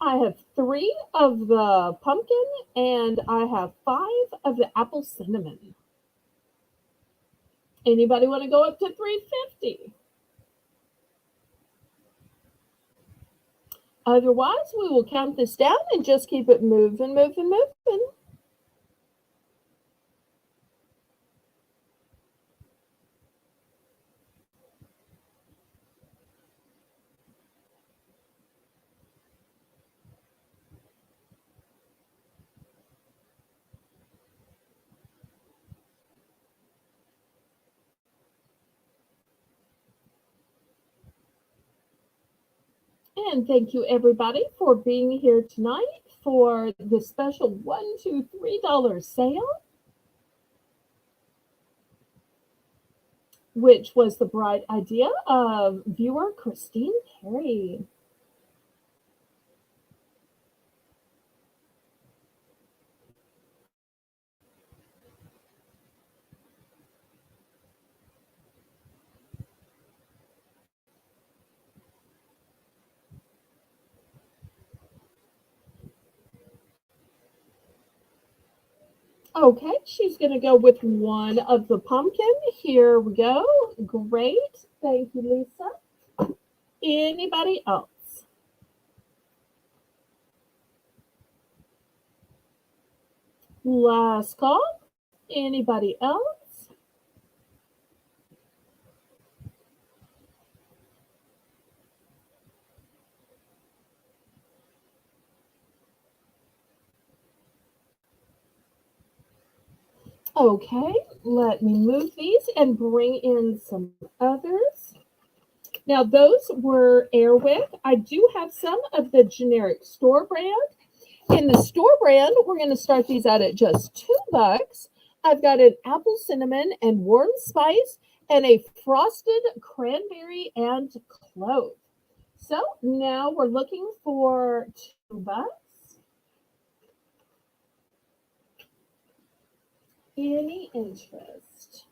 I have three of the pumpkin and I have five of the apple cinnamon. Anybody want to go up to 350? Otherwise, we will count this down and just keep it moving, moving, moving. And thank you everybody for being here tonight for the special $1, $2, $3 sale, which was the bright idea of viewer Christine Perry. Okay, she's going to go with one of the pumpkin. Here we go. Great. Thank you, Lisa. Anybody else? Last call. Anybody else? Okay, let me move these and bring in some others. Now, those were Airwick. I do have some of the generic store brand. In the store brand, we're going to start these out at just $2. I've got an apple cinnamon and warm spice and a frosted cranberry and clove. So now we're looking for $2. Any interest?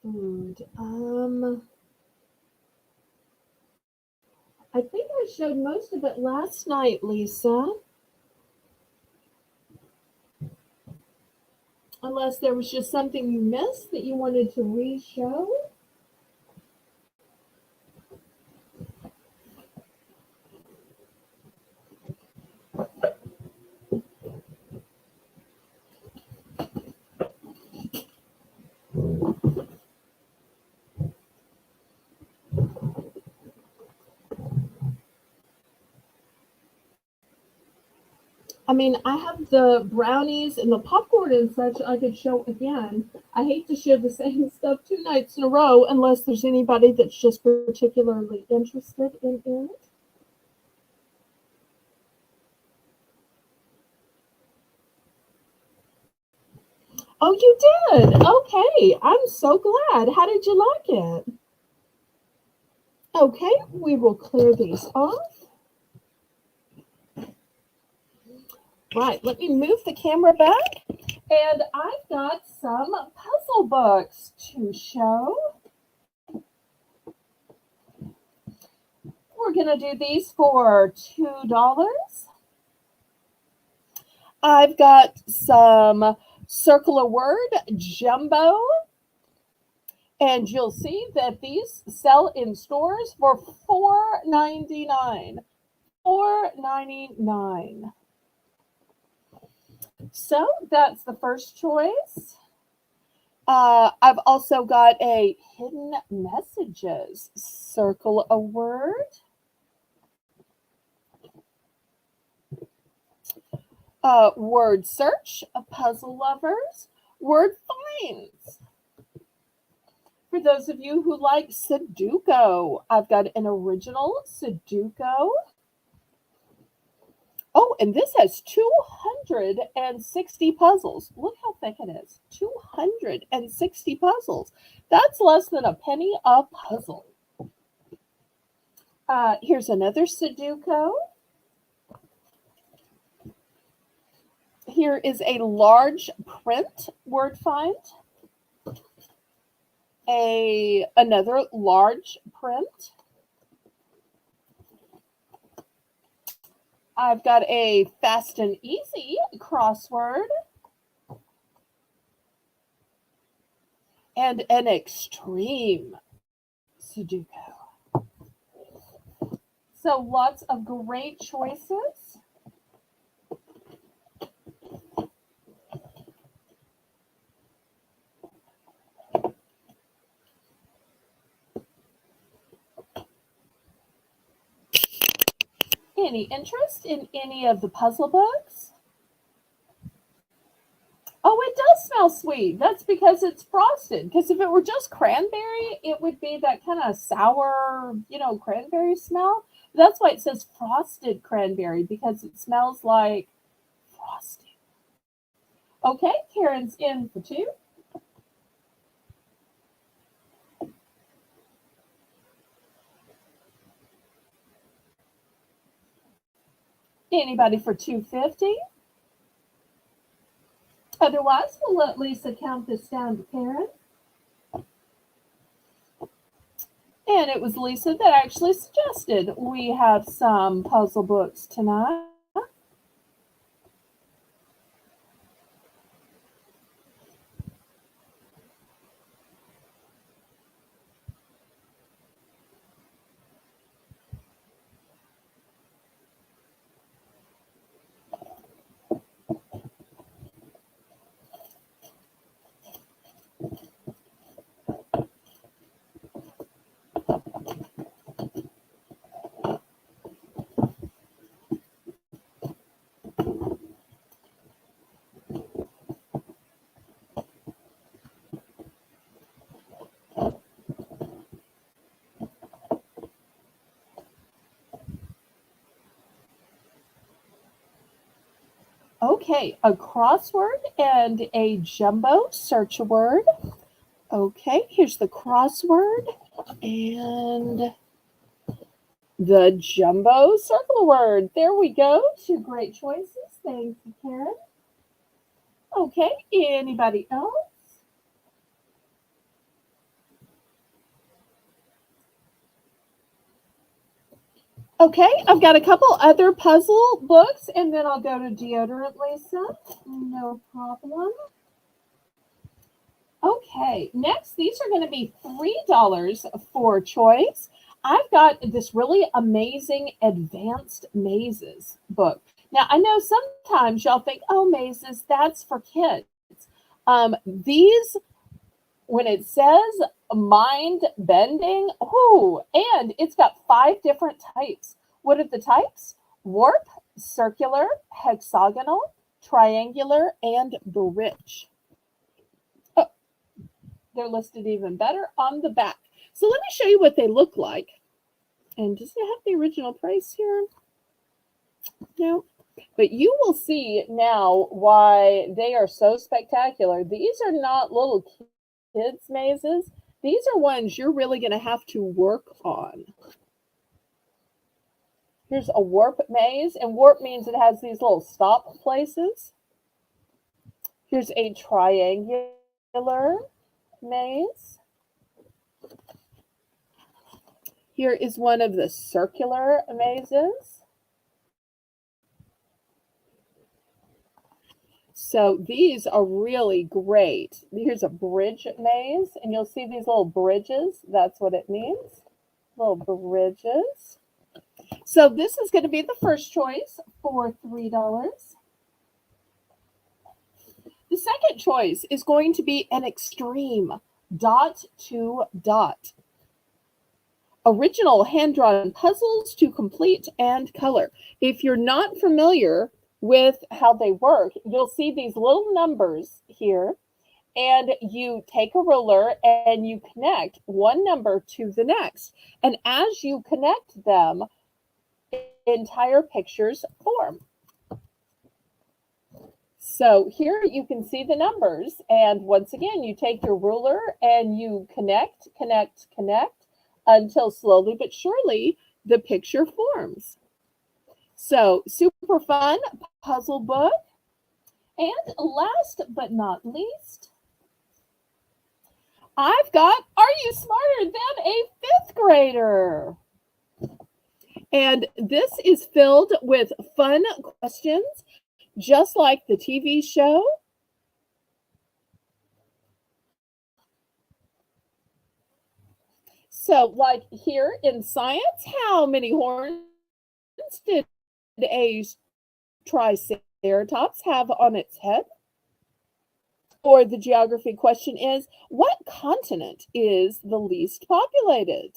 Food. I think I showed most of it last night, Lisa. Unless there was just something you missed that you wanted to re-show. I mean, I have the brownies and the popcorn and such I could show again. I hate to show the same stuff 2 nights in a row unless there's anybody that's just particularly interested in it. Oh, you did? Okay. I'm so glad. How did you like it? Okay, we will clear these off. Right, let me move the camera back. And I've got some puzzle books to show. We're going to do these for $2. I've got some Circle a Word Jumbo. And you'll see that these sell in stores for $4.99. $4.99. So that's the first choice. I've also got a Hidden Messages. Circle a Word. Word Search, Puzzle Lovers, Word Finds. For those of you who like Sudoku, I've got an original Sudoku. Oh, and this has 260 puzzles. Look how thick it is. 260 puzzles. That's less than a penny a puzzle. Here's another Sudoku. Here is a large print word find. Another large print. I've got a fast and easy crossword. And an extreme Sudoku. So lots of great choices. Any interest in any of the puzzle books? Oh, it does smell sweet. That's because it's frosted. Because if it were just cranberry, it would be that kind of sour, cranberry smell. That's why it says frosted cranberry, because it smells like frosting. Okay, Karen's in for 2. Anybody for 250? Otherwise, we'll let Lisa count this down to Karen. And it was Lisa that actually suggested we have some puzzle books tonight. Okay, a crossword and a jumbo search word. Okay, here's the crossword and the jumbo circle word. There we go. 2 great choices. Thank you, Karen. Okay, anybody else? Okay, I've got a couple other puzzle books, and then I'll go to deodorant, Lisa. No problem. Okay, next, these are going to be $3 for choice. I've got this really amazing advanced mazes book. Now, I know sometimes y'all think, oh, mazes, that's for kids. These, when it says mind bending, and it's got 5 different types. What are the types? Warp, circular, hexagonal, triangular, and bridge. They're listed even better on the back. So let me show you what they look like. And does it have the original price here? No. But you will see now why they are so spectacular. These are not little kids' mazes. These are ones you're really going to have to work on. Here's a warp maze, and warp means it has these little stop places. Here's a triangular maze. Here is one of the circular mazes. So these are really great. Here's a bridge maze, and you'll see these little bridges. That's what it means, little bridges. So this is going to be the first choice for $3. The second choice is going to be an extreme dot to dot. Original hand-drawn puzzles to complete and color. If you're not familiar with how they work, you'll see these little numbers here, and you take a ruler and you connect one number to the next. And as you connect them, entire pictures form. So here you can see the numbers, and once again, you take your ruler and you connect until slowly but surely the picture forms. So super fun puzzle book. And last but not least, I've got Are You Smarter Than a Fifth Grader? And this is filled with fun questions, just like the TV show. So, like here in science, how many horns did a triceratops have on its head? Or the geography question is, what continent is the least populated?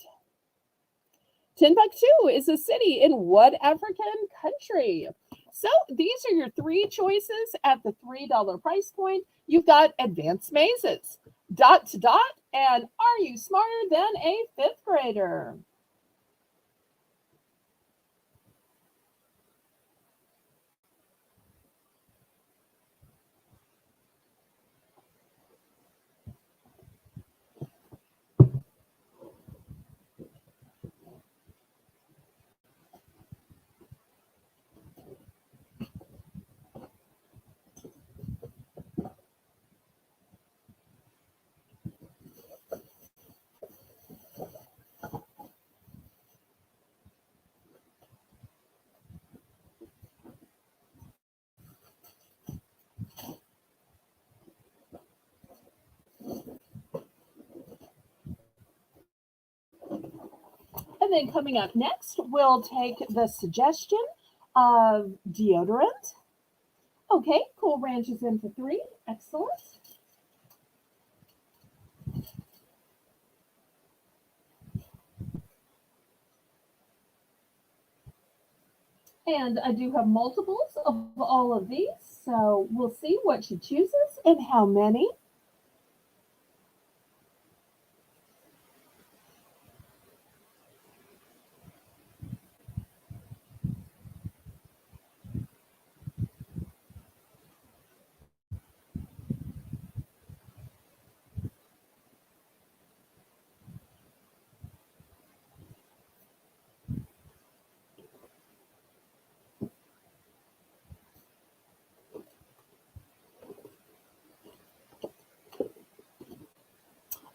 Timbuktu is a city in what African country? So these are your three choices at the $3 price point. You've got advanced mazes, dot to dot, and are you smarter than a fifth grader? And then coming up next, we'll take the suggestion of deodorant. Okay, Cool Ranch is in for three. Excellent. And I do have multiples of all of these, so we'll see what she chooses and how many.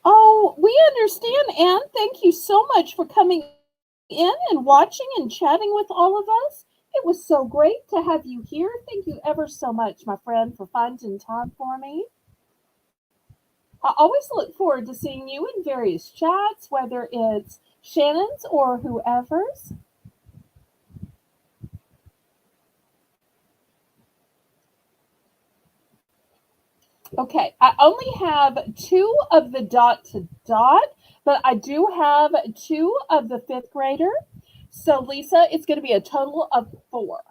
Oh, we understand, Anne. Thank you so much for coming in and watching and chatting with all of us. It was so great to have you here. Thank you ever so much, my friend, for finding time for me. I always look forward to seeing you in various chats, whether it's Shannon's or whoever's. Okay, I only have two of the dot to dot, but I do have two of the fifth grader. So, Lisa, it's going to be a total of four.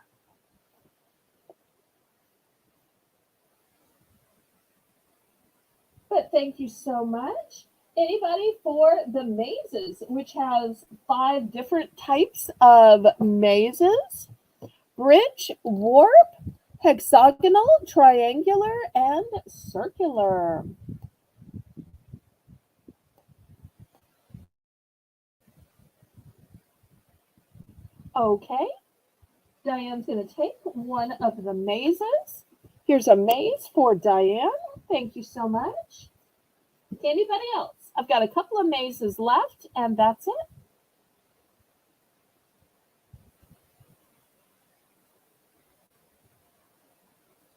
But thank you so much. Anybody for the mazes, which has five different types of mazes: bridge, warp, hexagonal, triangular, and circular. Okay, Diane's going to take one of the mazes. Here's a maze for Diane. Thank you so much. Anybody else? I've got a couple of mazes left, and that's it.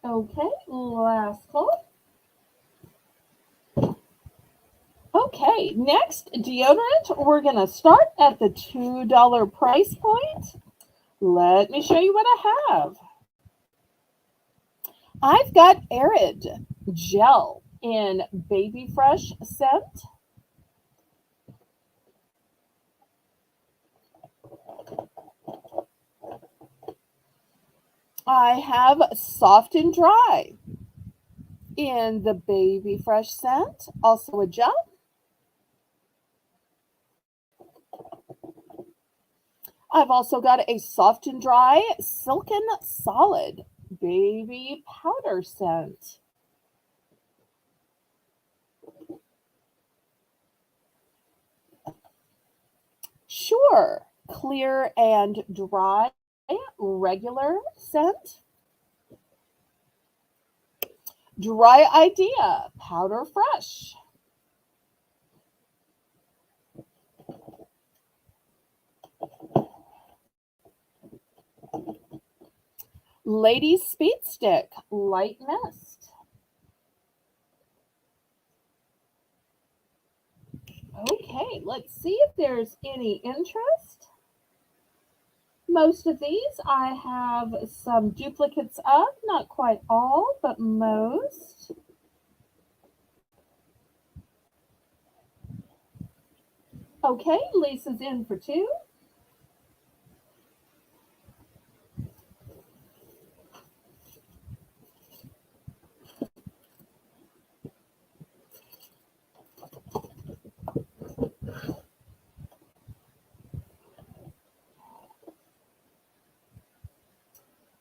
Okay, last call. Okay, next deodorant. We're going to start at the $2 price point. Let me show you what I have. I've got Arid Gel in Baby Fresh scent. I have Soft and Dry in the Baby Fresh scent, also a gel. I've also got a Soft and Dry Silken Solid Baby Powder scent. Sure, Clear and Dry Regular scent. Dry Idea Powder Fresh. Ladies Speed Stick Light Mist. Okay, let's see if there's any interest. Most of these I have some duplicates of, not quite all, but most. Okay, Lisa's in for two.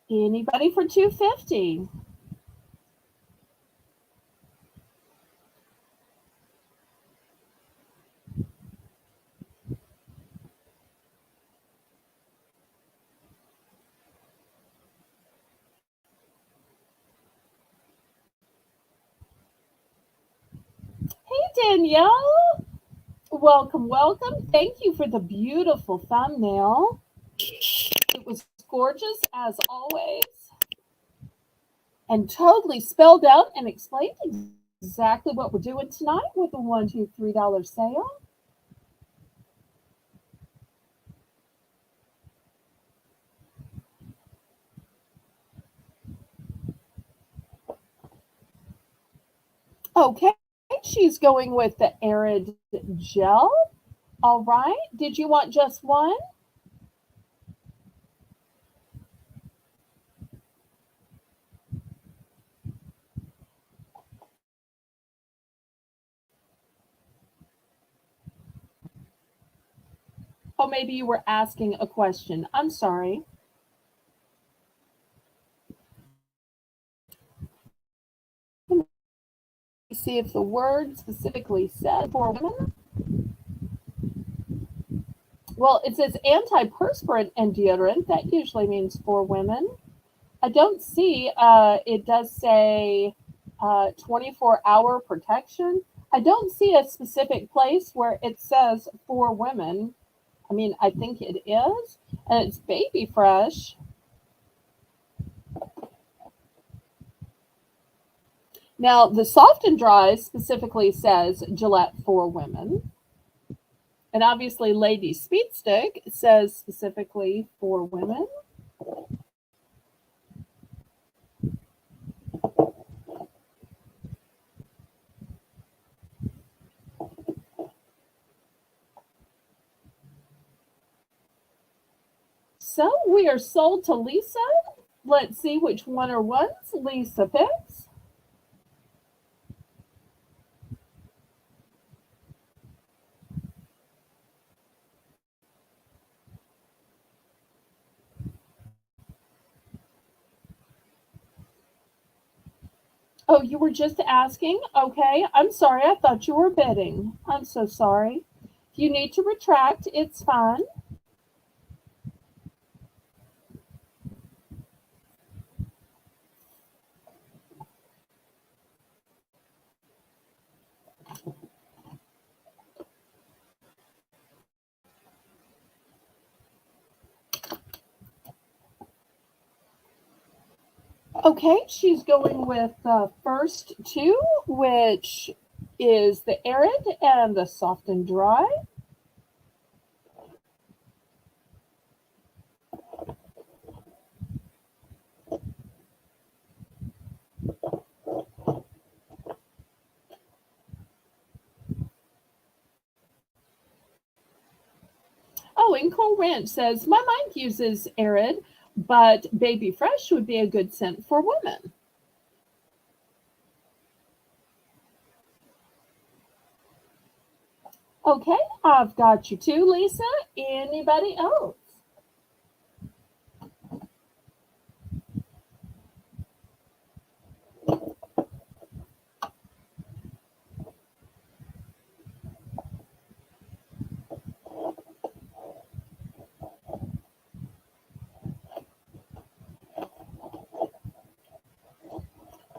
Anybody for 250? Hey, Danielle. Welcome, welcome. Thank you for the beautiful thumbnail. It was gorgeous as always and totally spelled out and explained exactly what we're doing tonight with the $1, $2, $3 sale. Okay, she's going with the arid gel. All right. Did you want just one? Oh, maybe you were asking a question. I'm sorry. Let me see if the word specifically said for women. Well, it says antiperspirant and deodorant. That usually means for women. I don't see, it does say 24-hour protection. I don't see a specific place where it says for women. I mean, I think it is. And it's baby fresh. Now, the soft and dry specifically says Gillette for women. And obviously, Lady Speed Stick says specifically for women. So we are sold to Lisa. Let's see which one or ones Lisa picks. Oh, you were just asking? Okay, I'm sorry. I thought you were bidding. I'm so sorry. If you need to retract, it's fine. Okay, she's going with the first two, which is the arid and the soft and dry. Oh, and Cool Ranch says, my mind uses arid, but Baby Fresh would be a good scent for women. Okay, I've got you too, Lisa. Anybody else?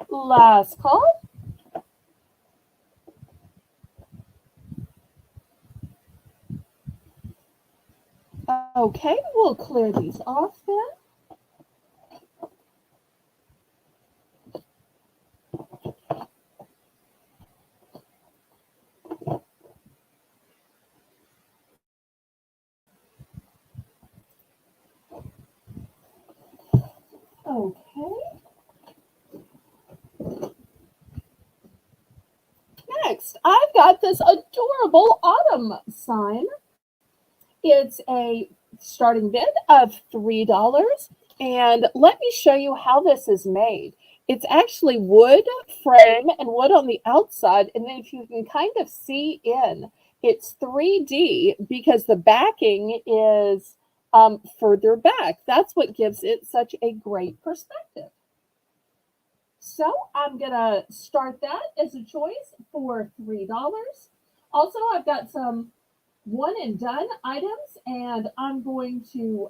Last call. Okay, we'll clear these off then. Okay. Next, I've got this adorable autumn sign. It's a starting bid of $3. And let me show you how this is made. It's actually wood frame and wood on the outside. And then if you can kind of see in, it's 3D because the backing is further back. That's what gives it such a great perspective. So I'm going to start that as a choice for $3. Also, I've got some one and done items, and I'm going to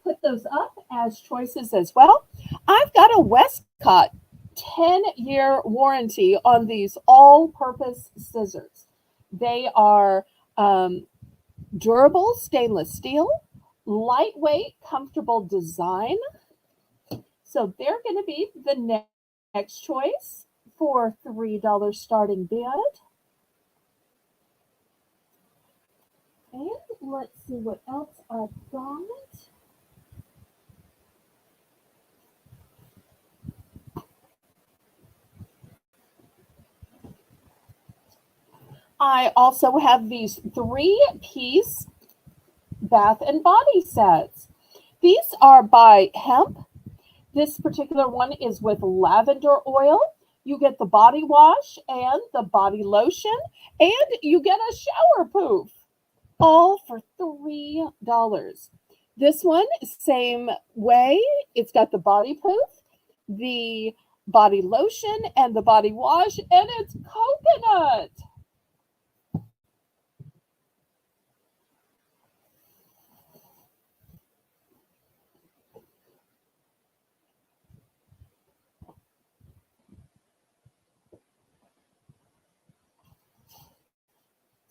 put those up as choices as well. I've got a Westcott 10-year warranty on these all purpose scissors. They are durable stainless steel, lightweight, comfortable design. So they're going to be the next choice for $3 starting bid. And let's see what else I've got. I also have these 3-piece bath and body sets. These are by Hemp. This particular one is with lavender oil. You get the body wash and the body lotion, and you get a shower poof, all for $3. This one, same way. It's got the body poof, the body lotion, and the body wash, and it's coconut.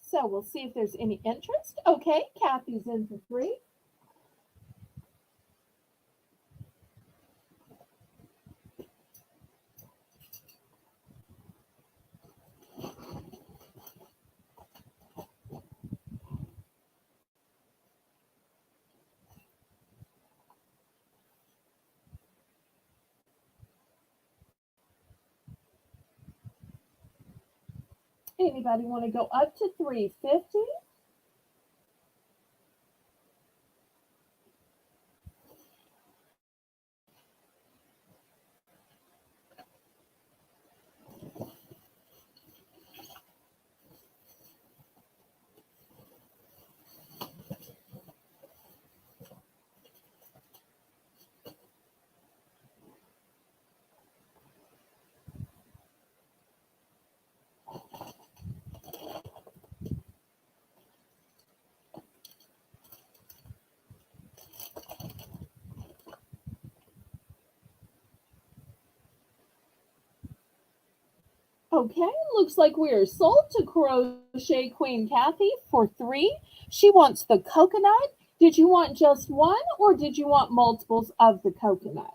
So we'll see if there's any interest. Okay, Kathy's in for 3. Anybody want to go up to 350? Okay, looks like we are sold to Crochet Queen Kathy for 3. She wants the coconut. Did you want just one, or did you want multiples of the coconut?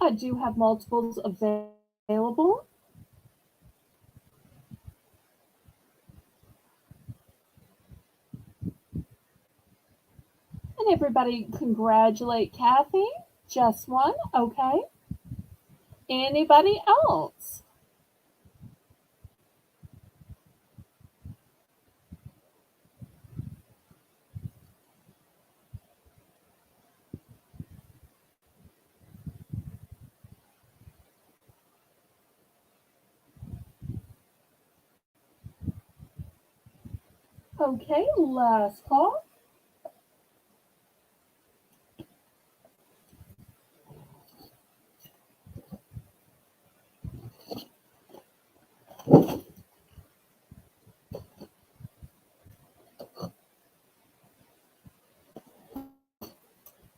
I do have multiples available. And everybody congratulate Kathy. Just one, okay. Anybody else? Okay, last call.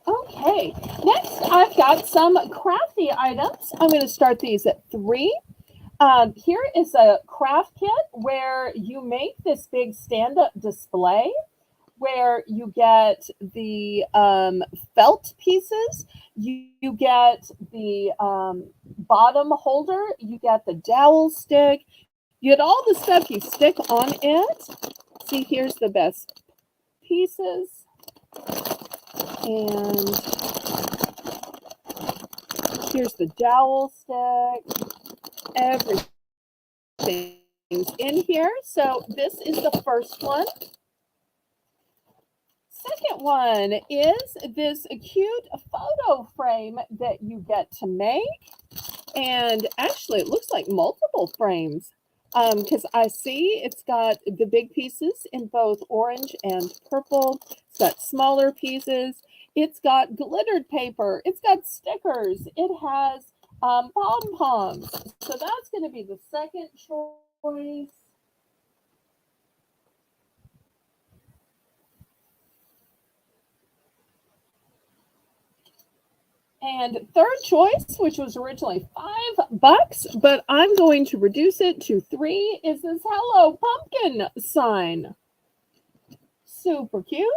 Okay, next I've got some crafty items. I'm going to start these at 3. Here is a craft kit where you make this big stand-up display where you get the felt pieces, you get the bottom holder, you get the dowel stick, you get all the stuff you stick on it. See, here's the best pieces. And here's the dowel stick. Everything's in here. So this is the first one. Second one is this cute photo frame that you get to make. And actually, it looks like multiple frames. because I see it's got the big pieces in both orange and purple. It's got smaller pieces. It's got glittered paper. It's got stickers. It has pom-poms. So that's going to be the second choice. And third choice, which was originally $5, but I'm going to reduce it to 3, is this Hello Pumpkin sign. Super cute.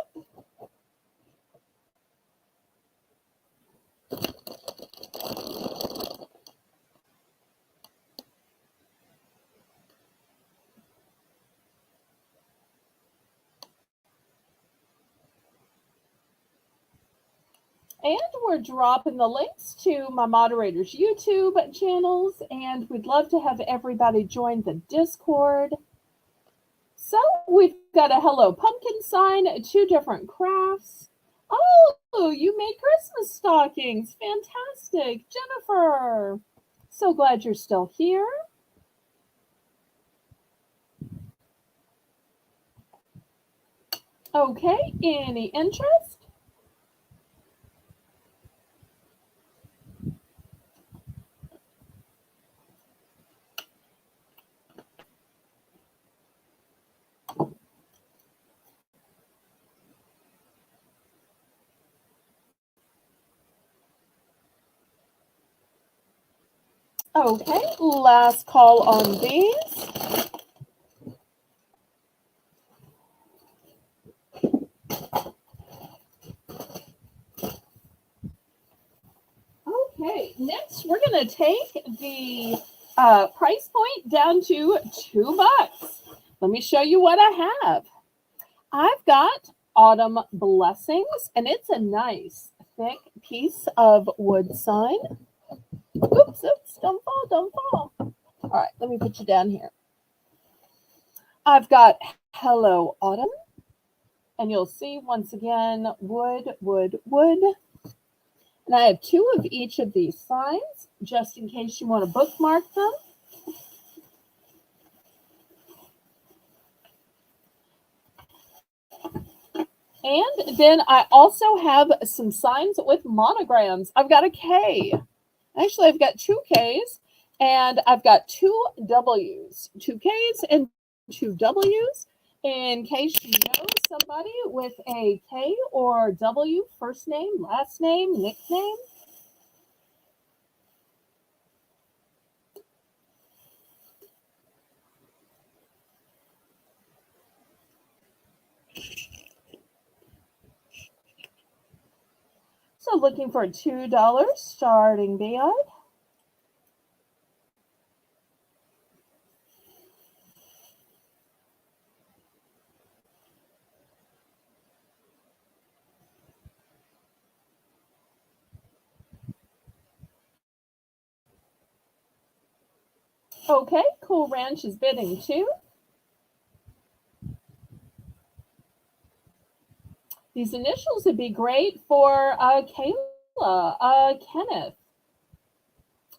And we're dropping the links to my moderators' YouTube channels, and we'd love to have everybody join the Discord. So we've got a Hello Pumpkin sign, 2 different crafts. Oh, you made Christmas stockings. Fantastic. Jennifer, so glad you're still here. Okay, any interest? Okay, last call on these. Okay, next we're going to take the price point down to $2. Let me show you what I have. I've got Autumn Blessings, and it's a nice thick piece of wood sign. Oops, don't fall, don't fall. All right, let me put you down here. I've got Hello Autumn, and you'll see once again, wood, wood, wood. And I have 2 of each of these signs, just in case you want to bookmark them. And then I also have some signs with monograms. I've got a K. Actually, I've got 2 Ks, and I've got 2 Ws. 2 Ks and 2 Ws. In case you know somebody with a K or W, first name, last name, nickname. So looking for a $2 starting bid. Okay, Cool Ranch is bidding 2. These initials would be great for Kayla, Kenneth.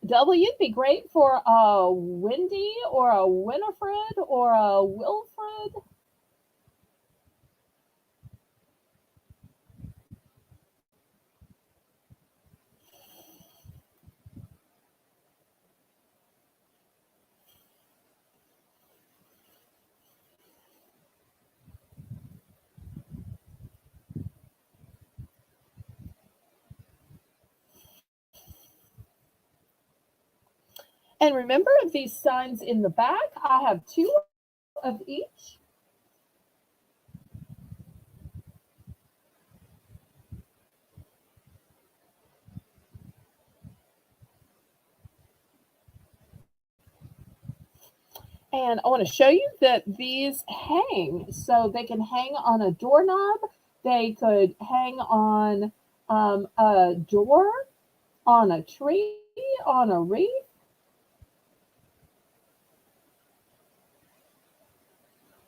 W would be great for a Wendy or a Winifred or a Wilfred. And remember, these signs in the back, I have 2 of each. And I want to show you that these hang. So they can hang on a doorknob. They could hang on a door, on a tree, on a wreath.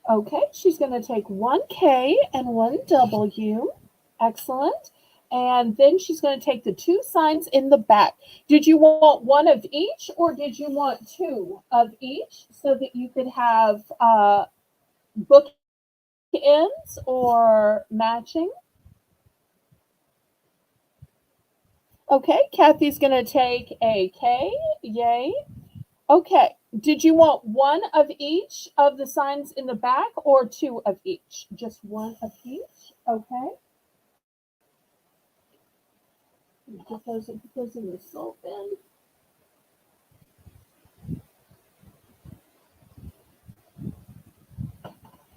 Okay, she's going to take 1 K and 1 W. Excellent. And then she's going to take the two signs in the back. Did you want one of each, or did you want two of each so that you could have bookends or matching? Okay, Kathy's going to take a K. Yay. Okay, did you want one of each of the signs in the back or two of each? Just one of each? Okay. Put those in the soap bin.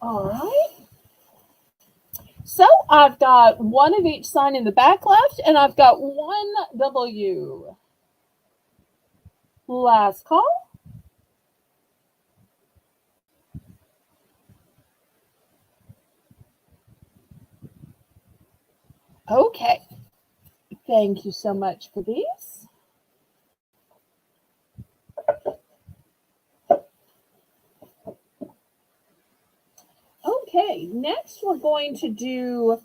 All right. So I've got one of each sign in the back left, and I've got one W. Last call. Okay. Thank you so much for these. Okay, next we're going to do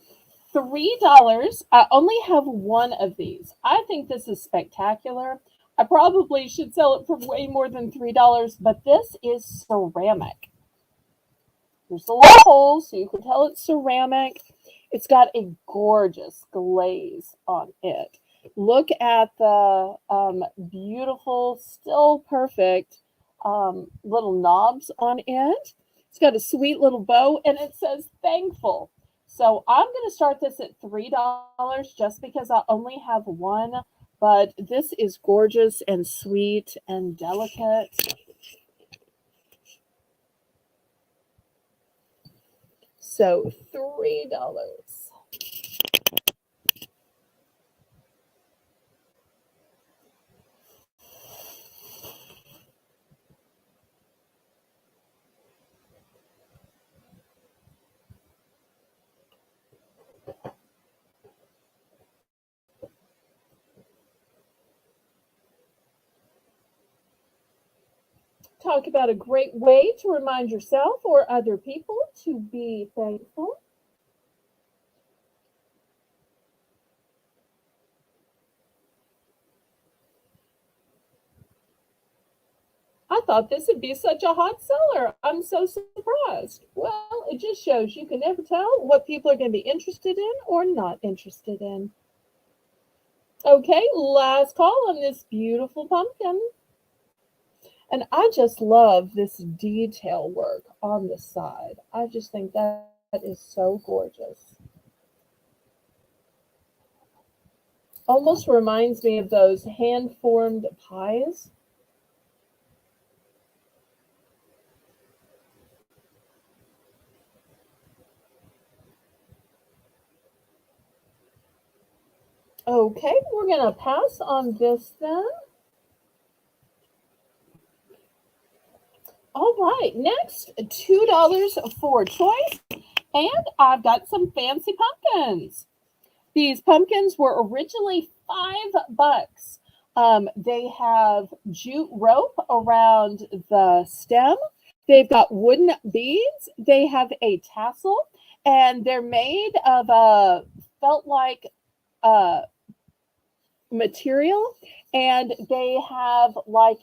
$3. I only have one of these. I think this is spectacular. I probably should sell it for way more than $3, but this is ceramic. There's a little hole, so you can tell it's ceramic. It's got a gorgeous glaze on it. Look at the beautiful, still perfect little knobs on it. It's got a sweet little bow, and it says thankful. So I'm going to start this at $3 just because I only have one, but this is gorgeous and sweet and delicate. So $3. Talk about a great way to remind yourself or other people to be thankful. I thought this would be such a hot seller. I'm so surprised. Well, it just shows you can never tell what people are going to be interested in or not interested in. Okay, last call on this beautiful pumpkin. And I just love this detail work on the side. I just think that is so gorgeous. Almost reminds me of those hand-formed pies. Okay, we're going to pass on this then. All right, next, $2 for choice. And I've got some fancy pumpkins. These pumpkins were originally $5. They have jute rope around the stem. They've got wooden beads. They have a tassel, and they're made of a felt-like material, and they have like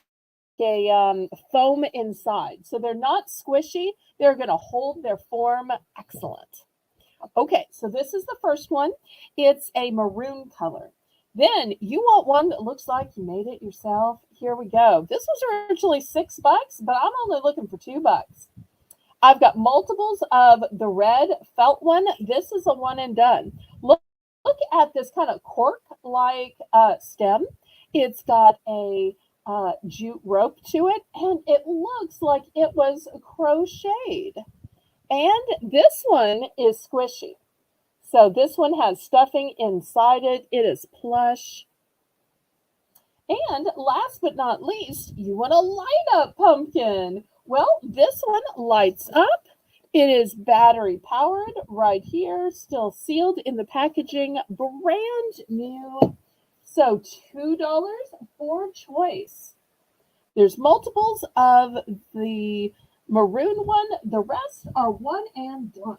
a foam inside. So they're not squishy. They're going to hold their form excellent. Okay, so this is the first one. It's a maroon color. Then you want one that looks like you made it yourself. Here we go. This was originally $6, but I'm only looking for $2. I've got multiples of the red felt one. This is a one and done. Look at this kind of cork-like stem. It's got a jute rope to it, and it looks like it was crocheted. And this one is squishy. So this one has stuffing inside it. It is plush. And last but not least, you want a light up pumpkin. Well, this one lights up. It is battery powered right here, still sealed in the packaging, brand new. So $2 for choice. There's multiples of the maroon one. The rest are one and done.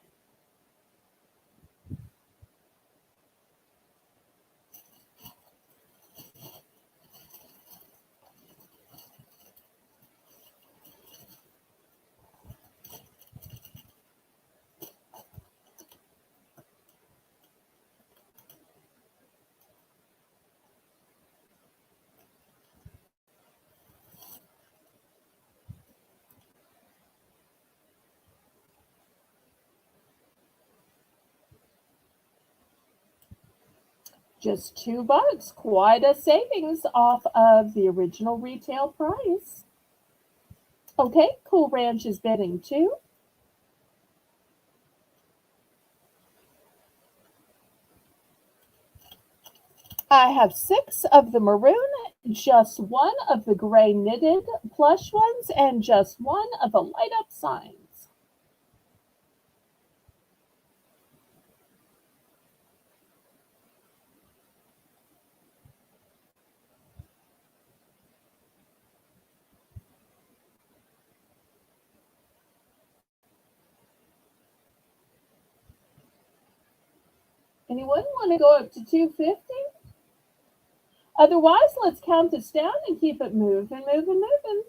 Just $2. Quite a savings off of the original retail price. Okay, Cool Ranch is bidding 2. I have 6 of the maroon, just 1 of the gray knitted plush ones, and just 1 of the light up signs. Anyone want to go up to 250? Otherwise, let's count this down and keep it moving, moving, moving.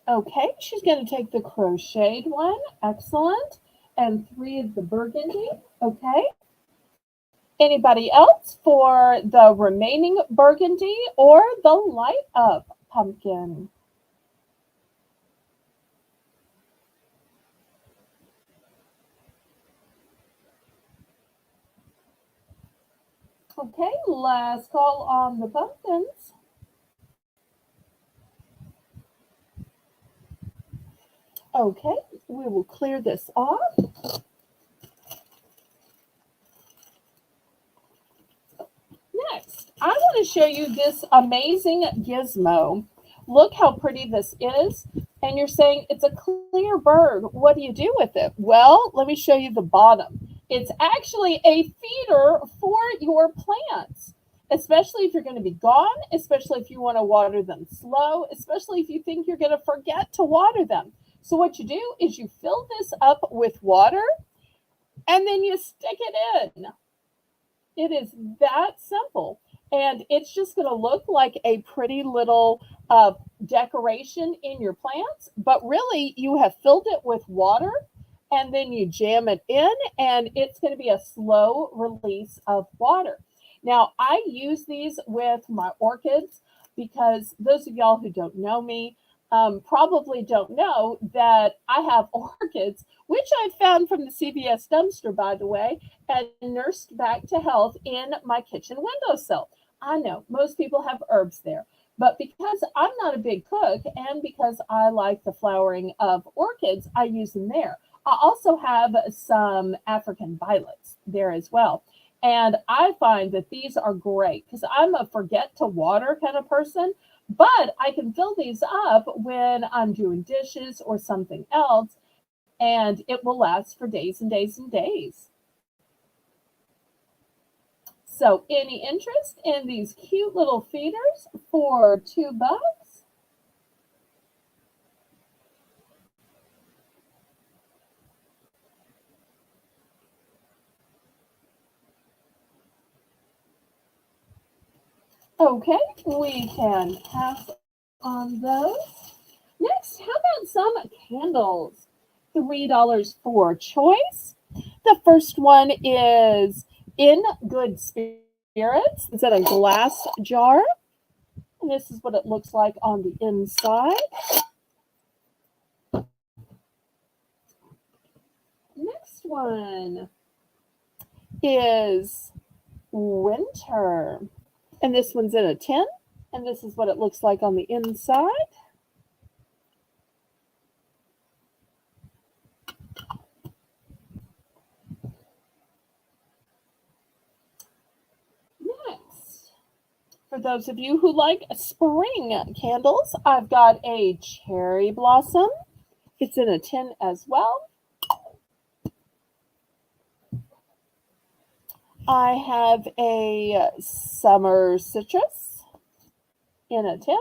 Okay, she's going to take the crocheted one. Excellent. And 3 of the burgundy. Okay. Anybody else for the remaining burgundy or the light up pumpkin? Okay, last call on the pumpkins. Okay, we will clear this off. Next, I want to show you this amazing gizmo. Look how pretty this is. And you're saying it's a clear bird. What do you do with it? Well, let me show you the bottom. It's actually a feeder for your plants, especially if you're going to be gone, especially if you want to water them slow, especially if you think you're going to forget to water them. So what you do is you fill this up with water and then you stick it in. It is that simple. And it's just going to look like a pretty little decoration in your plants. But really, you have filled it with water and then you jam it in, and it's going to be a slow release of water. Now, I use these with my orchids because those of y'all who don't know me probably don't know that I have orchids, which I found from the CVS dumpster, by the way, and nursed back to health in my kitchen windowsill. I know most people have herbs there, but because I'm not a big cook and because I like the flowering of orchids, I use them there. I also have some African violets there as well. And I find that these are great because I'm a forget to water kind of person, but I can fill these up when I'm doing dishes or something else, and it will last for days and days and days. So, any interest in these cute little feeders for $2? Okay, we can pass on those. Next, how about some candles? $3 for choice. The first one is In Good Spirits. It's in a glass jar. And this is what it looks like on the inside. Next one is Winter. And this one's in a tin. And this is what it looks like on the inside. Next, for those of you who like spring candles, I've got a cherry blossom. It's in a tin as well. I have a summer citrus in a tin.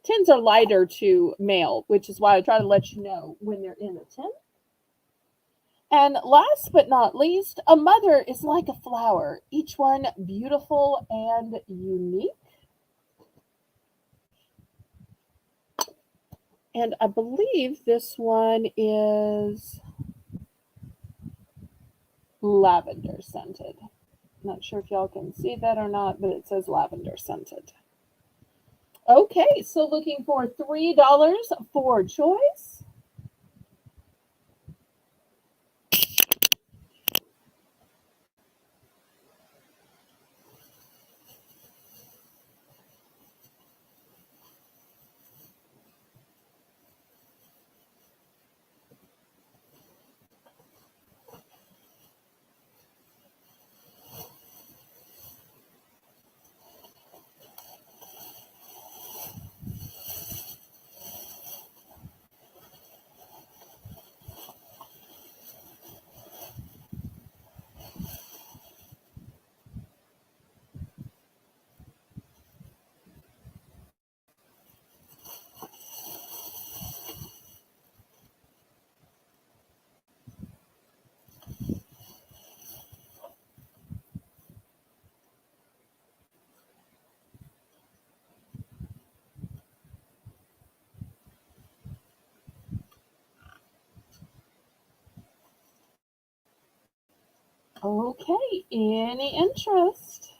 Tins are lighter to mail, which is why I try to let you know when they're in a tin. And last but not least, a mother is like a flower, each one beautiful and unique. And I believe this one is lavender scented. Not sure if y'all can see that or not, but it says lavender scented. Okay, so looking for $3 for choice. Okay, any interest?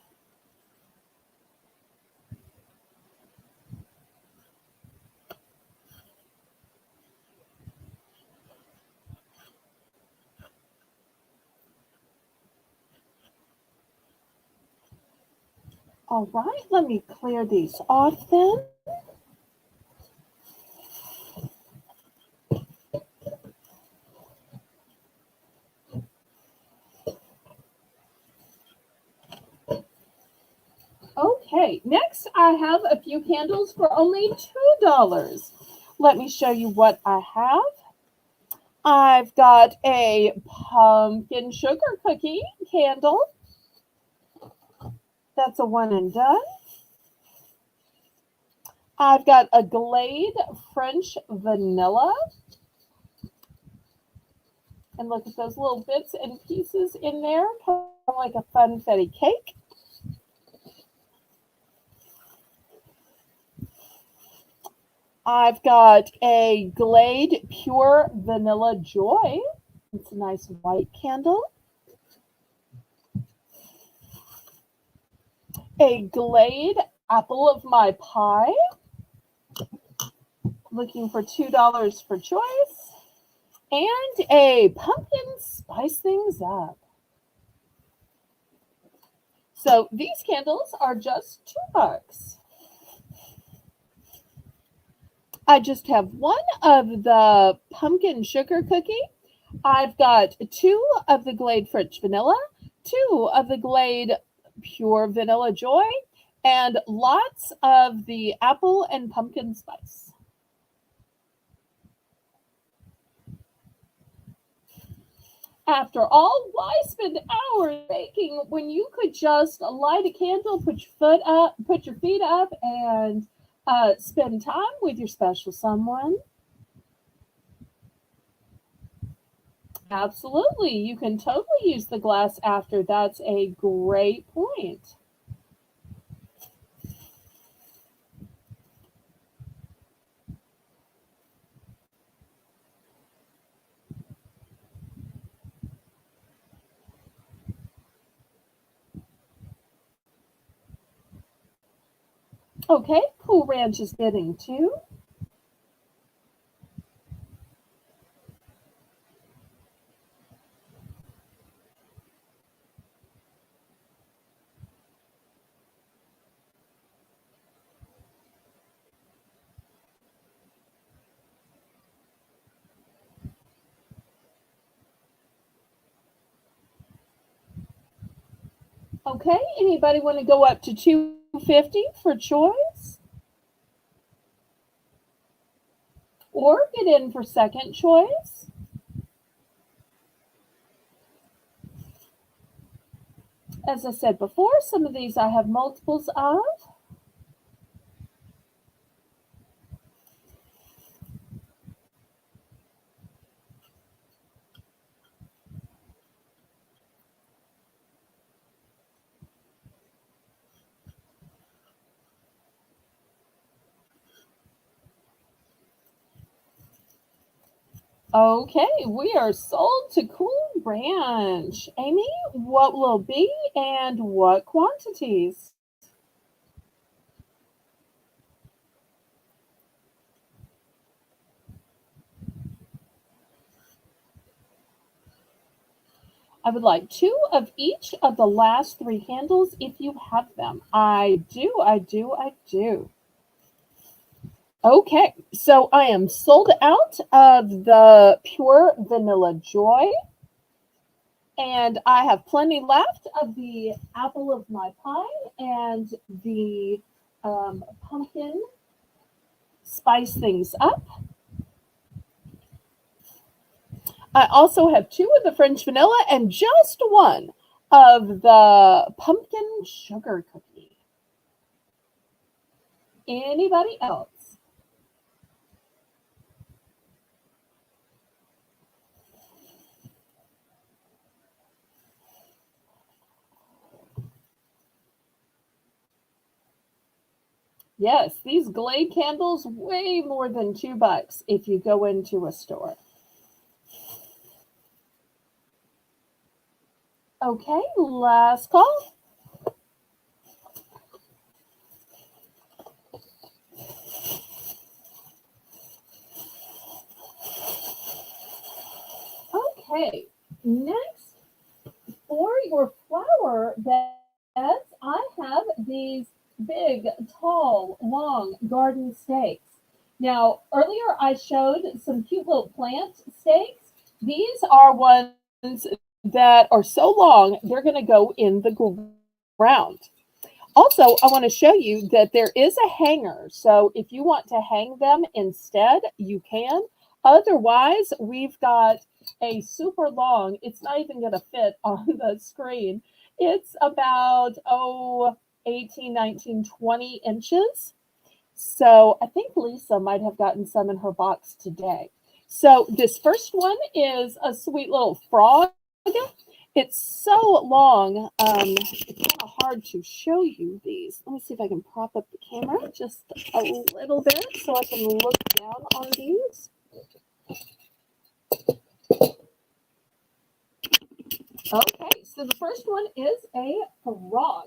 All right, let me clear these off then. Okay, next I have a few candles for only $2. Let me show you what I have. I've got a pumpkin sugar cookie candle. That's a one and done. I've got a Glade French vanilla. And look at those little bits and pieces in there, kind of like a funfetti cake. I've got a Glade Pure Vanilla Joy. It's a nice white candle. A Glade Apple of My Pie. Looking for $2 for choice. And a pumpkin spice things up. So these candles are just $2. I just have one of the pumpkin sugar cookie. I've got two of the Glade French vanilla, two of the Glade Pure Vanilla Joy, and lots of the apple and pumpkin spice. After all, why spend hours baking when you could just light a candle, put your feet up, and spend time with your special someone? Absolutely. You can totally use the glass after. That's a great point. Okay, Cool Ranch is getting two. Okay, anybody want to go up to 250 for choice? Or get in for second choice? As I said before, some of these I have multiples of. Okay, we are sold to Cool Ranch. Amy, what will be and what quantities? I would like two of each of the last three handles if you have them. I do, I do, I do. Okay, so I am sold out of the pure vanilla joy, and I have plenty left of the apple of my pie and the pumpkin spice things up. I also have two of the French vanilla and just one of the pumpkin sugar cookie. Anybody else? Yes, these Glade candles way more than $2 if you go into a store. Okay, last call. Okay, next for your flower beds, I have these big, tall, long garden stakes. Now, earlier I showed some cute little plant stakes. These are ones that are so long, they're going to go in the ground. Also, I want to show you that there is a hanger. So if you want to hang them instead, you can. Otherwise, we've got a super long, it's not even going to fit on the screen. It's about, 18, 19, 20 inches. So I think Lisa might have gotten some in her box today. So this first one is a sweet little frog. It's so long. It's kind of hard to show you these. Let me see if I can prop up the camera just a little bit so I can look down on these. Okay, so the first one is a frog.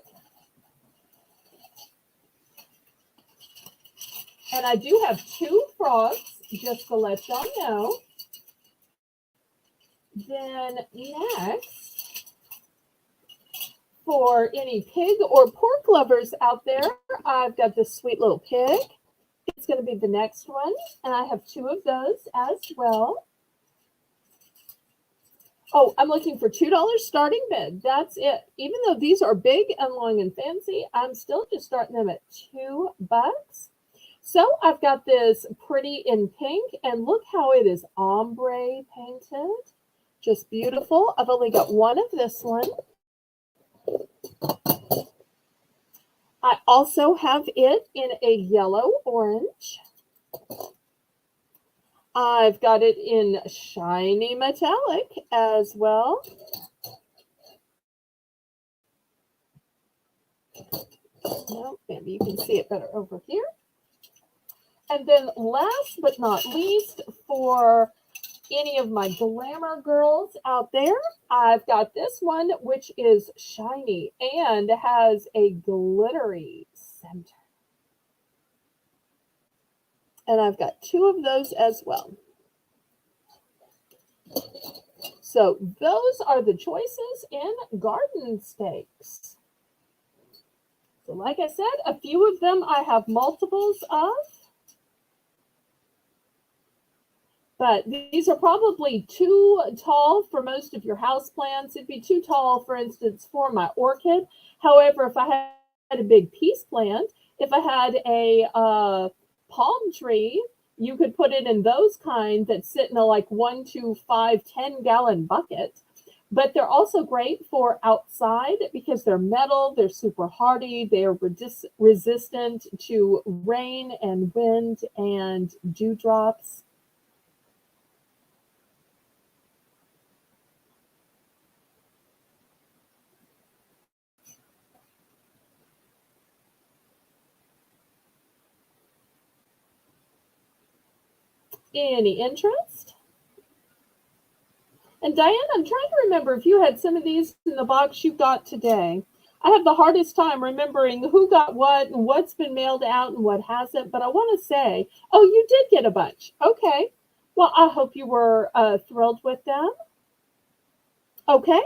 And I do have two frogs, just to let y'all know. Then next, for any pig or pork lovers out there, I've got this sweet little pig. It's going to be the next one, and I have two of those as well. Oh, I'm looking for $2 starting bid. That's it. Even though these are big and long and fancy, I'm still just starting them at $2. So I've got this pretty in pink, and look how it is ombre painted. Just beautiful. I've only got one of this one. I also have it in a yellow orange. I've got it in shiny metallic as well. Well, maybe you can see it better over here. And then last but not least, for any of my glamour girls out there, I've got this one, which is shiny and has a glittery center. And I've got two of those as well. So those are the choices in garden stakes. So like I said, a few of them I have multiples of. But these are probably too tall for most of your house plants. It'd be too tall, for instance, for my orchid. However, if I had a big peace plant, if I had a palm tree, you could put it in those kinds that sit in a like 1 to 5, 10-gallon bucket. But they're also great for outside because they're metal, they're super hardy, they are resistant to rain and wind and dewdrops. Any interest? And Diane, I'm trying to remember if you had some of these in the box you got today. I have the hardest time remembering who got what and what's been mailed out and what hasn't. But I want to say, oh, you did get a bunch. Okay. Well, I hope you were thrilled with them. Okay.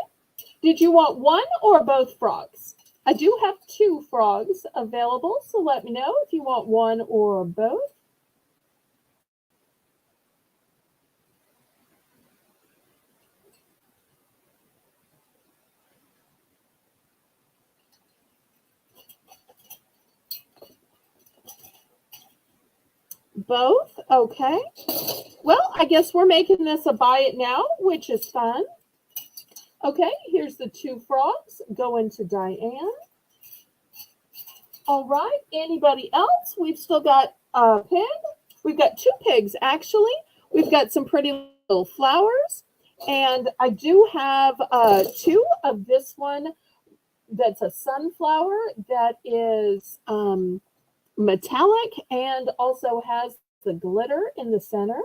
Did you want one or both frogs? I do have 2 frogs available, so let me know if you want one or both. Both? Okay. Well, I guess we're making this a buy it now, which is fun. Okay, here's the 2 frogs going to Diane. All right, anybody else? We've still got a pig. We've got 2 pigs, actually. We've got some pretty little flowers. And I do have 2 of this one that's a sunflower that is metallic and also has the glitter in the center.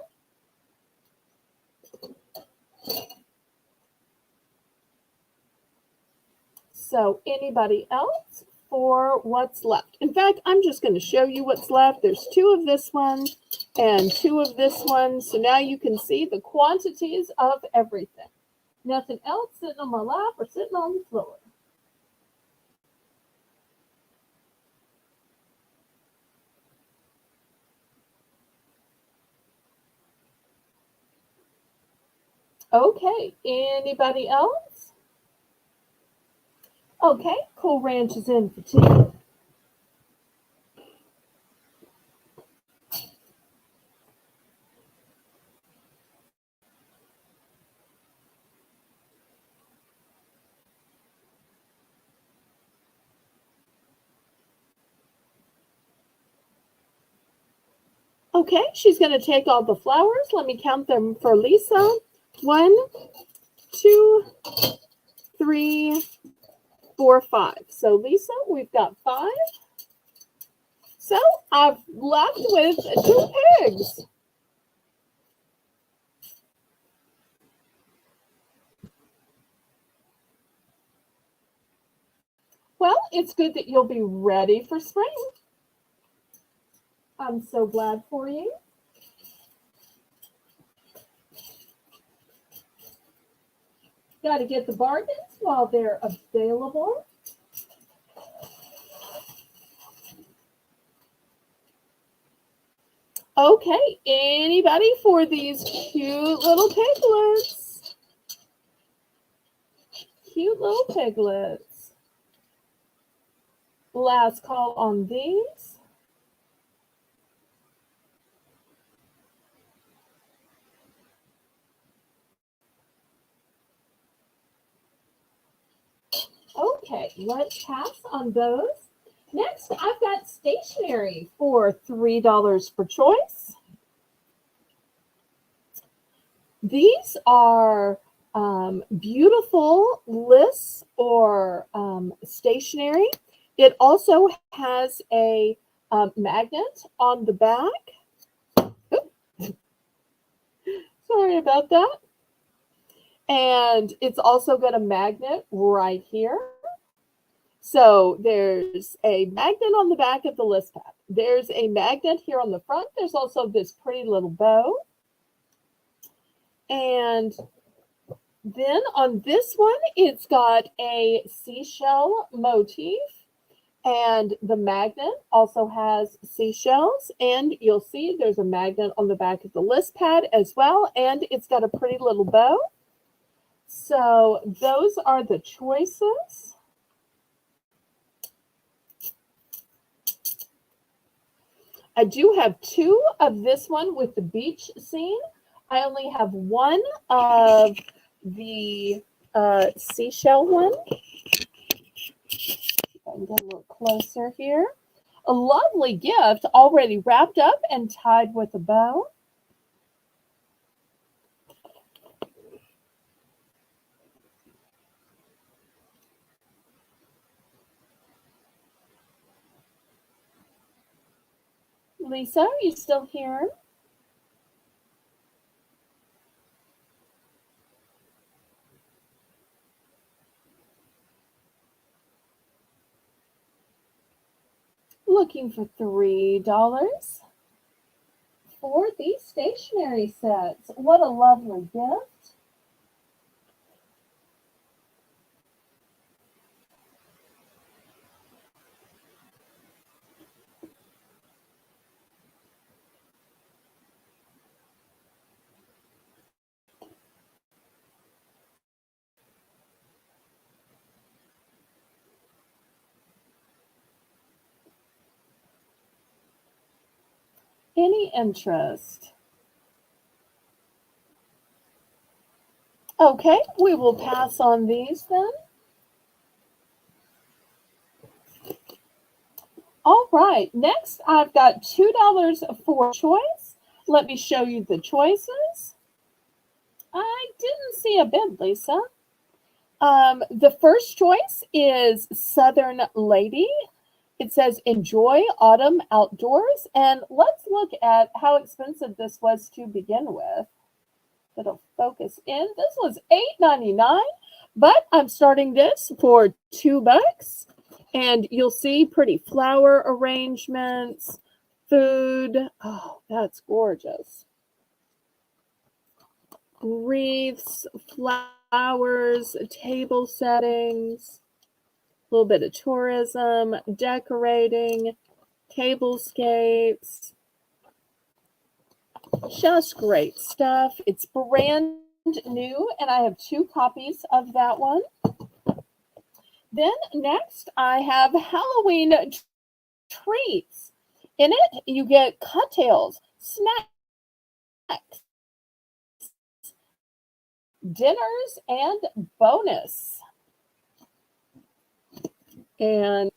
So anybody else for what's left? In fact, I'm just going to show you what's left. There's 2 of this one and 2 of this one. So now you can see the quantities of everything. Nothing else sitting on my lap or sitting on the floor. Okay, anybody else? Okay, Cool Ranch is in for 2. Okay, she's going to take all the flowers. Let me count them for Lisa. 1, 2, 3, 4, 5. So Lisa, we've got 5. So I've left with 2 pigs. Well, it's good that you'll be ready for spring. I'm so glad for you. Got to get the bargains while they're available. Okay, anybody for these cute little piglets? Cute little piglets. Last call on these. Okay, let's pass on those. Next, I've got stationery for $3 per choice. These are beautiful lists or stationery. It also has a magnet on the back. Oops. Sorry about that. And it's also got a magnet right here. So there's a magnet on the back of the list pad. There's a magnet here on the front. There's also this pretty little bow. And then on this one, it's got a seashell motif. And the magnet also has seashells. And you'll see there's a magnet on the back of the list pad as well. And it's got a pretty little bow. So those are the choices. I do have 2 of this one with the beach scene. I only have 1 of the seashell one. I can get a little closer here. A lovely gift already wrapped up and tied with a bow. Lisa, are you still here? looking for $3 for these stationery sets. What a lovely gift. Any interest? Okay, we will pass on these then. All right, next I've got $2 for choice. Let me show you the choices. I didn't see a bid, Lisa. The first choice is Southern Lady. It says enjoy autumn outdoors. And let's look at how expensive this was to begin with. It'll focus in. This was $8.99, but I'm starting this for $2. And you'll see pretty flower arrangements, food. Oh, that's gorgeous. Wreaths, flowers, table settings, a little bit of tourism, decorating, tablescapes. Just great stuff. It's brand new, and I have 2 copies of that one. Then next, I have Halloween treats. In it, you get cocktails, snacks, dinners, and bonus. And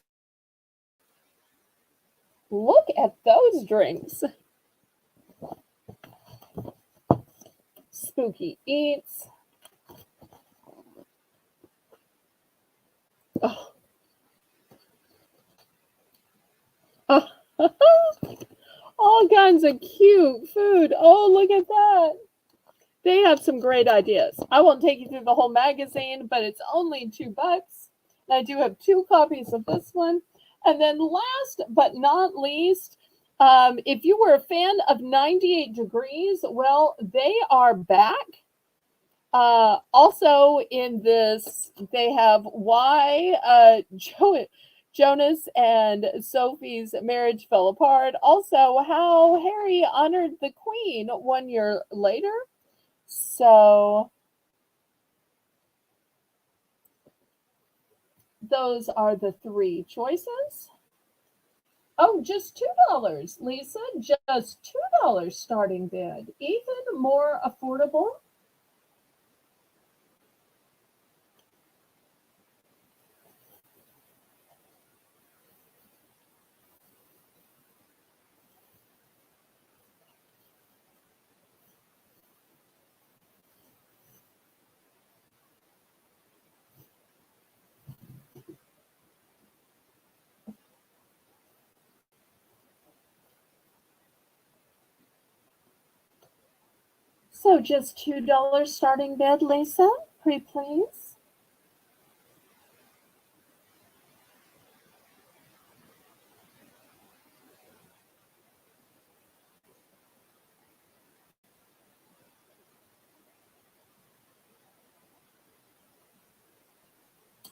look at those drinks. Spooky Eats. Oh. Oh. All kinds of cute food. Oh, look at that. They have some great ideas. I won't take you through the whole magazine, but it's only $2. And I do have 2 copies of this one. And then last but not least, if you were a fan of 98 Degrees, well, they are back. Also in this, they have why Jonas and Sophie's marriage fell apart. Also, how Harry honored the Queen 1 year later. So those are the 3 choices. Oh, just $2, Lisa. Just $2 starting bid. Even more affordable. So just $2 starting bid, Lisa. Pretty please.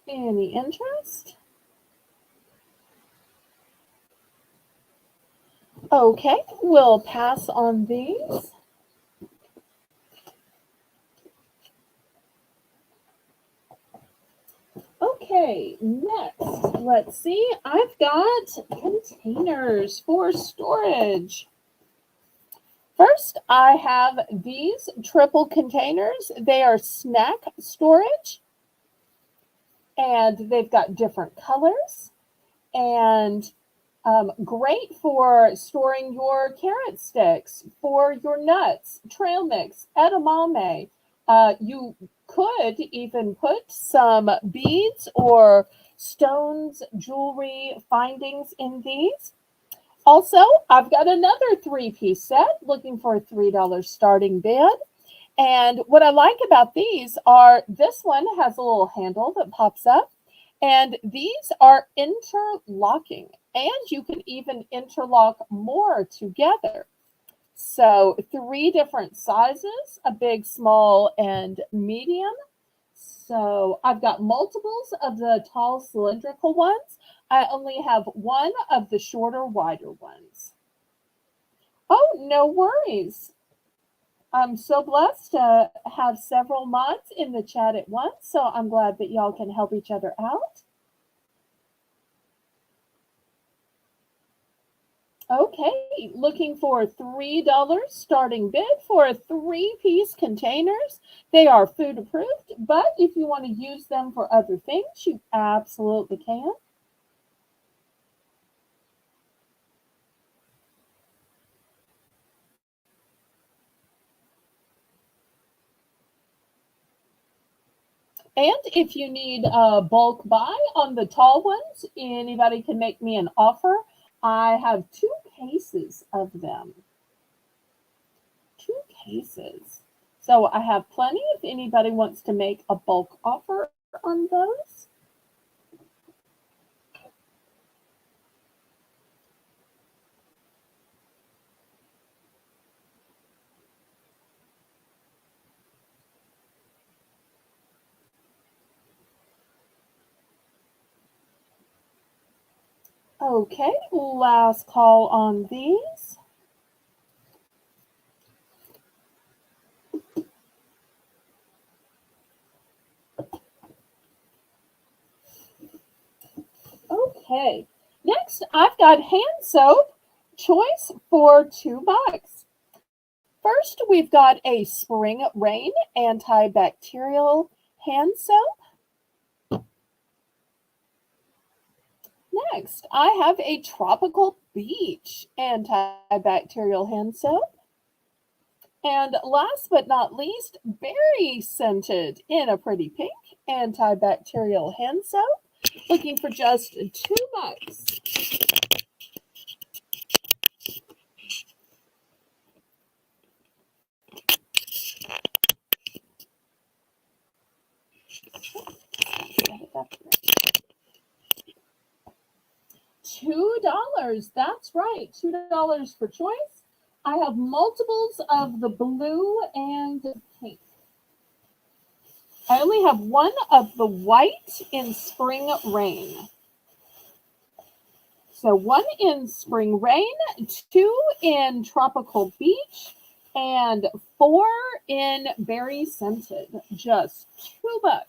Any interest? Okay, we'll pass on these. Okay, next, let's see. I've got containers for storage. First, I have these triple containers. They are snack storage, and they've got different colors, and great for storing your carrot sticks, for your nuts, trail mix, edamame. You could even put some beads or stones, jewelry findings in these. Also, I've got another 3-piece set looking for a $3 starting bid. And what I like about these are this one has a little handle that pops up, And these are interlocking, and you can even interlock more together. So, three different sizes, a big, small, and medium. So, I've got multiples of the tall cylindrical ones. I only have one of the shorter, wider ones. Oh, no worries. I'm so blessed to have several mods in the chat at once, so I'm glad that y'all can help each other out. Okay, looking for $3 starting bid for 3-piece containers. They are food approved, but if you want to use them for other things, you absolutely can. And if you need a bulk buy on the tall ones, anybody can make me an offer. I have 2 cases of them. 2 cases. So I have plenty if anybody wants to make a bulk offer on those. Okay, last call on these. Okay, next I've got hand soap choice for $2. First, we've got a Spring Rain antibacterial hand soap. Next, I have a Tropical Beach antibacterial hand soap. And last but not least, berry scented in a pretty pink antibacterial hand soap. Looking for just $2. $2. That's right. $2 for choice. I have multiples of the blue and pink. I only have one of the white in Spring Rain. So one in Spring Rain, 2 in Tropical Beach, and 4 in Berry Scented. Just $2.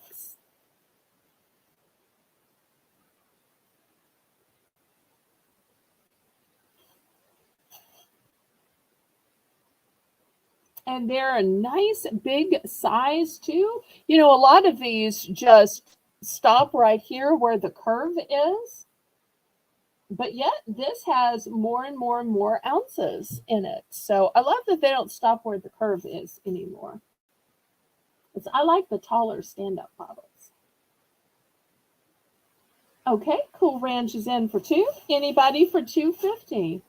And they're a nice big size too. You know, a lot of these just stop right here where the curve is. But yet this has more and more and more ounces in it. So I love that they don't stop where the curve is anymore. I like the taller stand-up bottles. Okay, Cool Ranch is in for 2. Anybody for $2.50?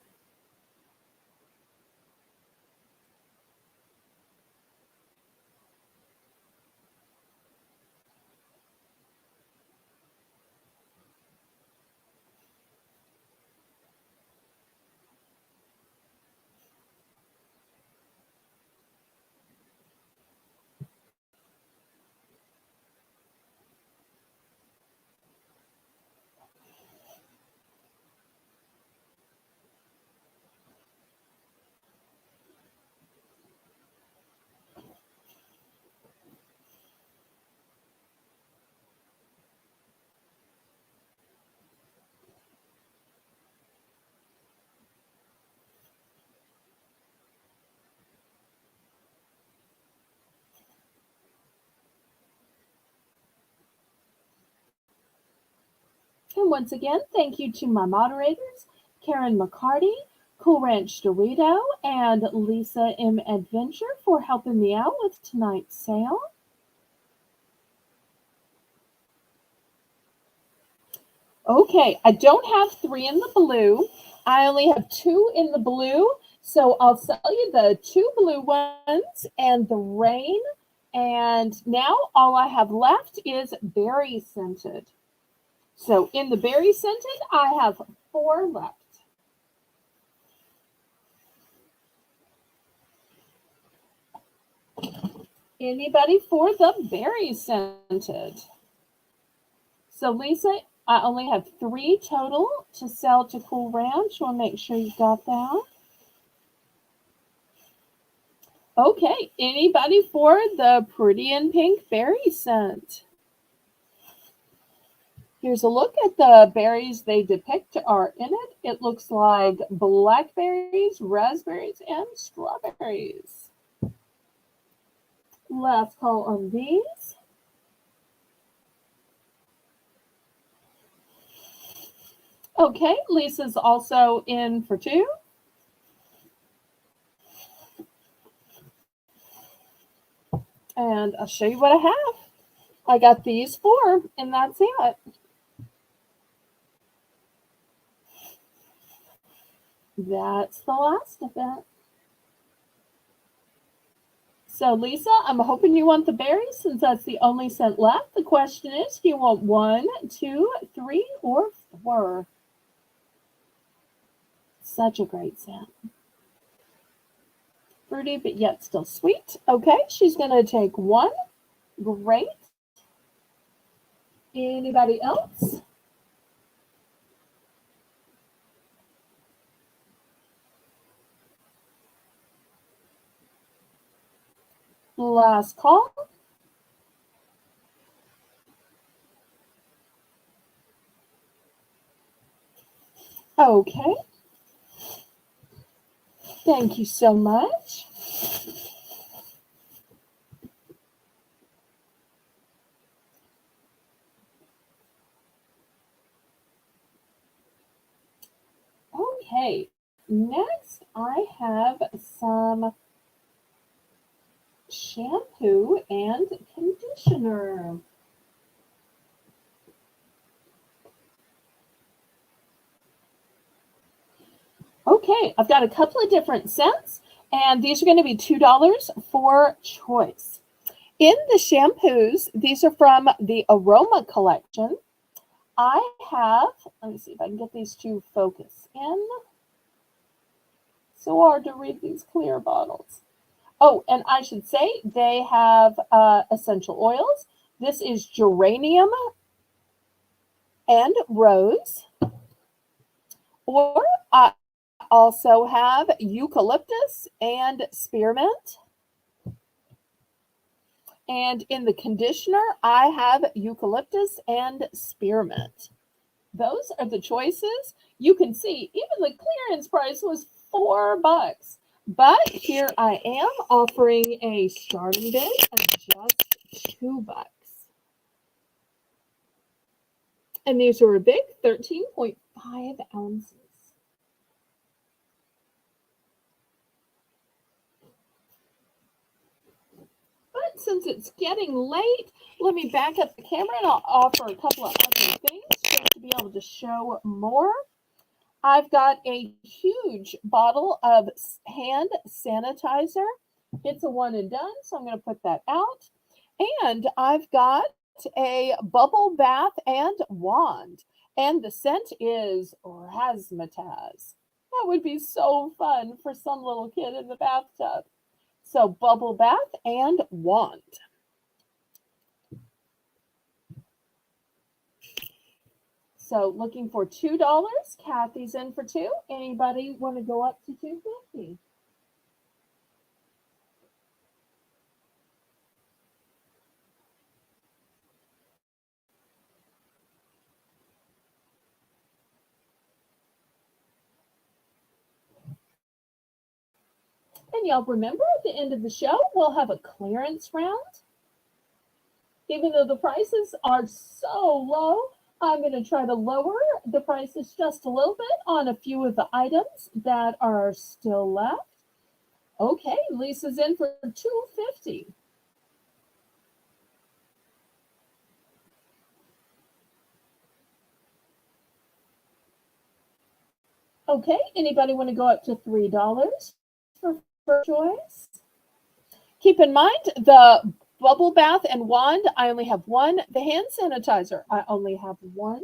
And once again, thank you to my moderators, Karen McCarty, Cool Ranch Dorito, and Lisa M. Adventure for helping me out with tonight's sale. Okay, I don't have 3 in the blue. I only have 2 in the blue. So I'll sell you the 2 blue ones and the rain. And now all I have left is berry scented. So in the berry scented, I have 4 left. Anybody for the berry scented? So Lisa, I only have 3 total to sell to Cool Ranch. Want to make sure you got that. Okay, anybody for the pretty and pink berry scent? Here's a look at the berries they depict are in it. It looks like blackberries, raspberries, and strawberries. Last call on these. Okay, Lisa's also in for 2. And I'll show you what I have. I got these 4, and that's it. That's the last of it. So Lisa, I'm hoping you want the berries since that's the only scent left. The question is, do you want 1, 2, 3, or 4? Such a great scent. Fruity, but yet still sweet. Okay, she's going to take 1. Great. Anybody else? Last call. Okay. Thank you so much. Okay, next I have some shampoo and conditioner. Okay, I've got a couple of different scents, and these are going to be $2 for choice. In the shampoos, these are from the Aroma collection. I have, let me see if I can get these to focus in. So hard to read these clear bottles. Oh, and I should say they have essential oils. This is geranium and rose. Or I also have eucalyptus and spearmint. And in the conditioner, I have eucalyptus and spearmint. Those are the choices. You can see even the clearance price was $4. But here I am offering a starting bid of just $2. And these are a big 13.5 ounces. But since it's getting late, let me back up the camera and I'll offer a couple of other things just to be able to show more. I've got a huge bottle of hand sanitizer. It's a one and done, so I'm going to put that out. And I've got a bubble bath and wand. And the scent is razzmatazz. That would be so fun for some little kid in the bathtub. So bubble bath and wand. So looking for $2. Kathy's in for 2. Anybody want to go up to $2.50? And y'all remember at the end of the show, we'll have a clearance round. Even though the prices are so low, I'm going to try to lower the prices just a little bit on a few of the items that are still left. Okay, Lisa's in for $2.50. Okay, anybody want to go up to $3 for first choice? Keep in mind the bubble bath and wand, I only have 1. The hand sanitizer, I only have 1.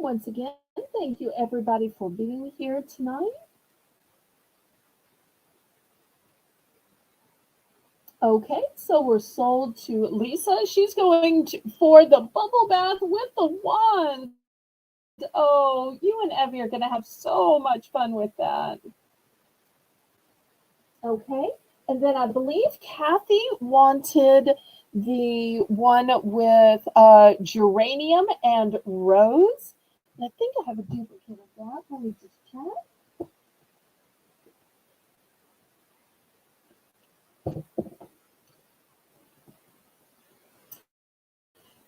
once again, thank you everybody for being here tonight. Okay, so we're sold to Lisa. She's going for the bubble bath with the wand. Oh, you and Evie are going to have so much fun with that. Okay, and then I believe Kathy wanted the one with geranium and rose. And I think I have a duplicate of that. Let me just check.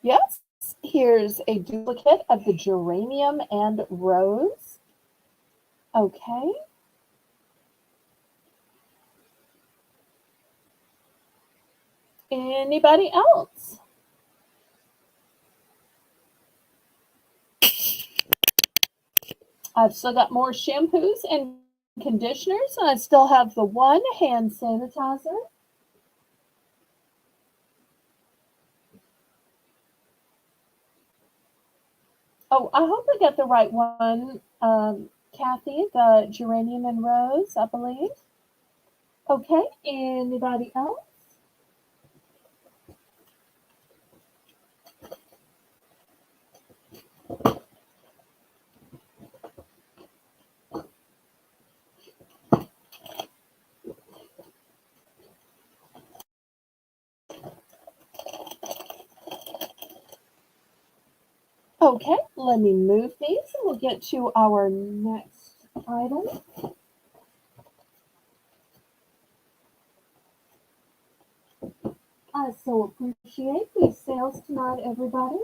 Yes, here's a duplicate of the geranium and rose. Okay. Anybody else? I've still got more shampoos and conditioners, and I still have the one hand sanitizer. Oh, I hope I got the right one, Kathy, the geranium and rose, I believe. Okay, anybody else? Okay, let me move these and we'll get to our next item. I so appreciate these sales tonight, everybody.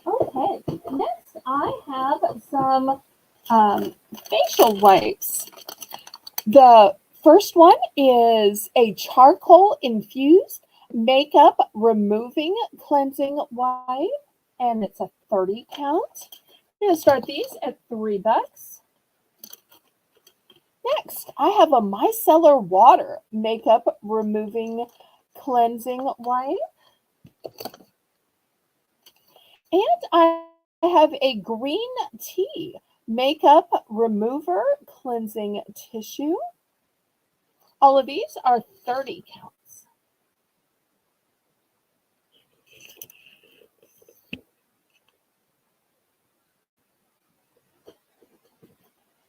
Okay, next I have some facial wipes. The first one is a charcoal infused makeup removing cleansing wipe, and it's a 30 count. I'm going to start these at $3. Next, I have a micellar water makeup removing cleansing wipe. And I have a green tea makeup remover cleansing tissue. All of these are 30 counts.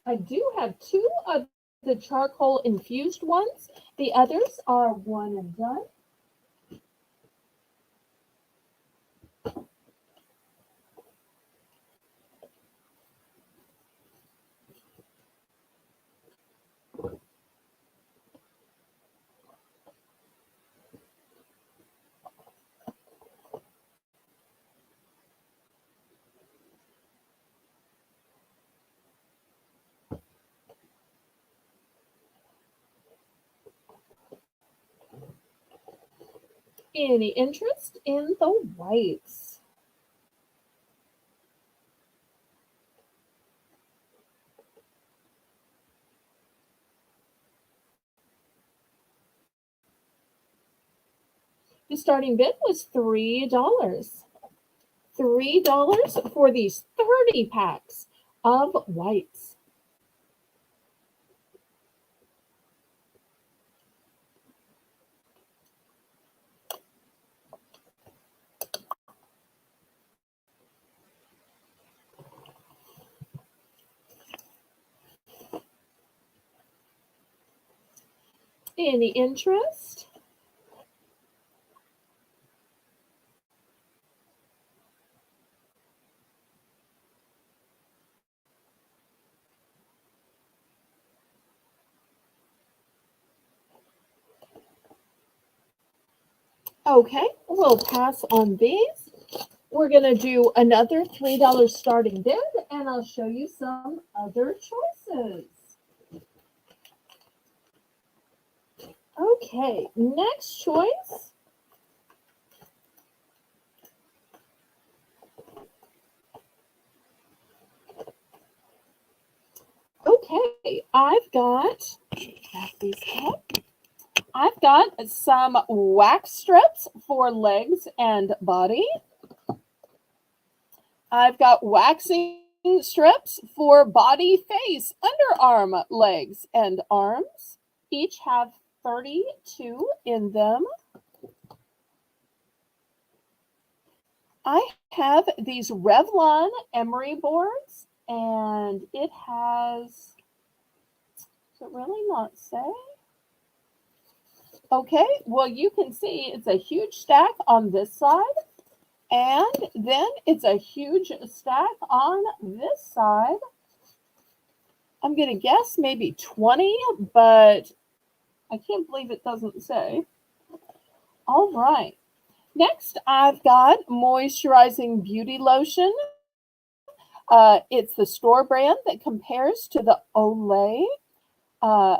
I do have two of the charcoal infused ones. The others are one and done. Any interest in the whites? The starting bid was $3. $3 for these 30 packs of whites. Any interest? Okay, we'll pass on these. We're going to do another $3 starting bid, and I'll show you some other choices. Okay, next choice. Okay, I've got some wax strips for legs and body. I've got waxing strips for body, face, underarm, legs, and arms. Each have 32 in them. I have these Revlon emery boards, and it has, does it really not say? Okay, well, you can see it's a huge stack on this side, and then it's a huge stack on this side. I'm going to guess maybe 20, but I can't believe it doesn't say. All right. Next, I've got moisturizing beauty lotion. It's the store brand that compares to the Olay uh,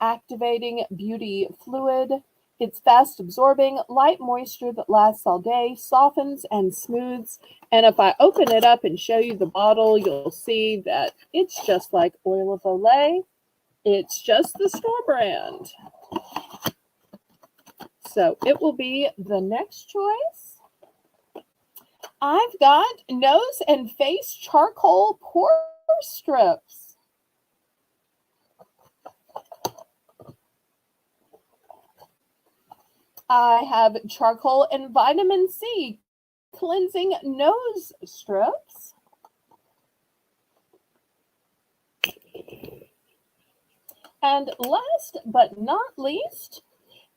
activating beauty fluid. It's fast absorbing, light moisture that lasts all day, softens and smooths. And if I open it up and show you the bottle, you'll see that it's just like oil of Olay. It's just the store brand. So it will be the next choice. I've got nose and face charcoal pore strips. I have charcoal and vitamin C cleansing nose strips. And last but not least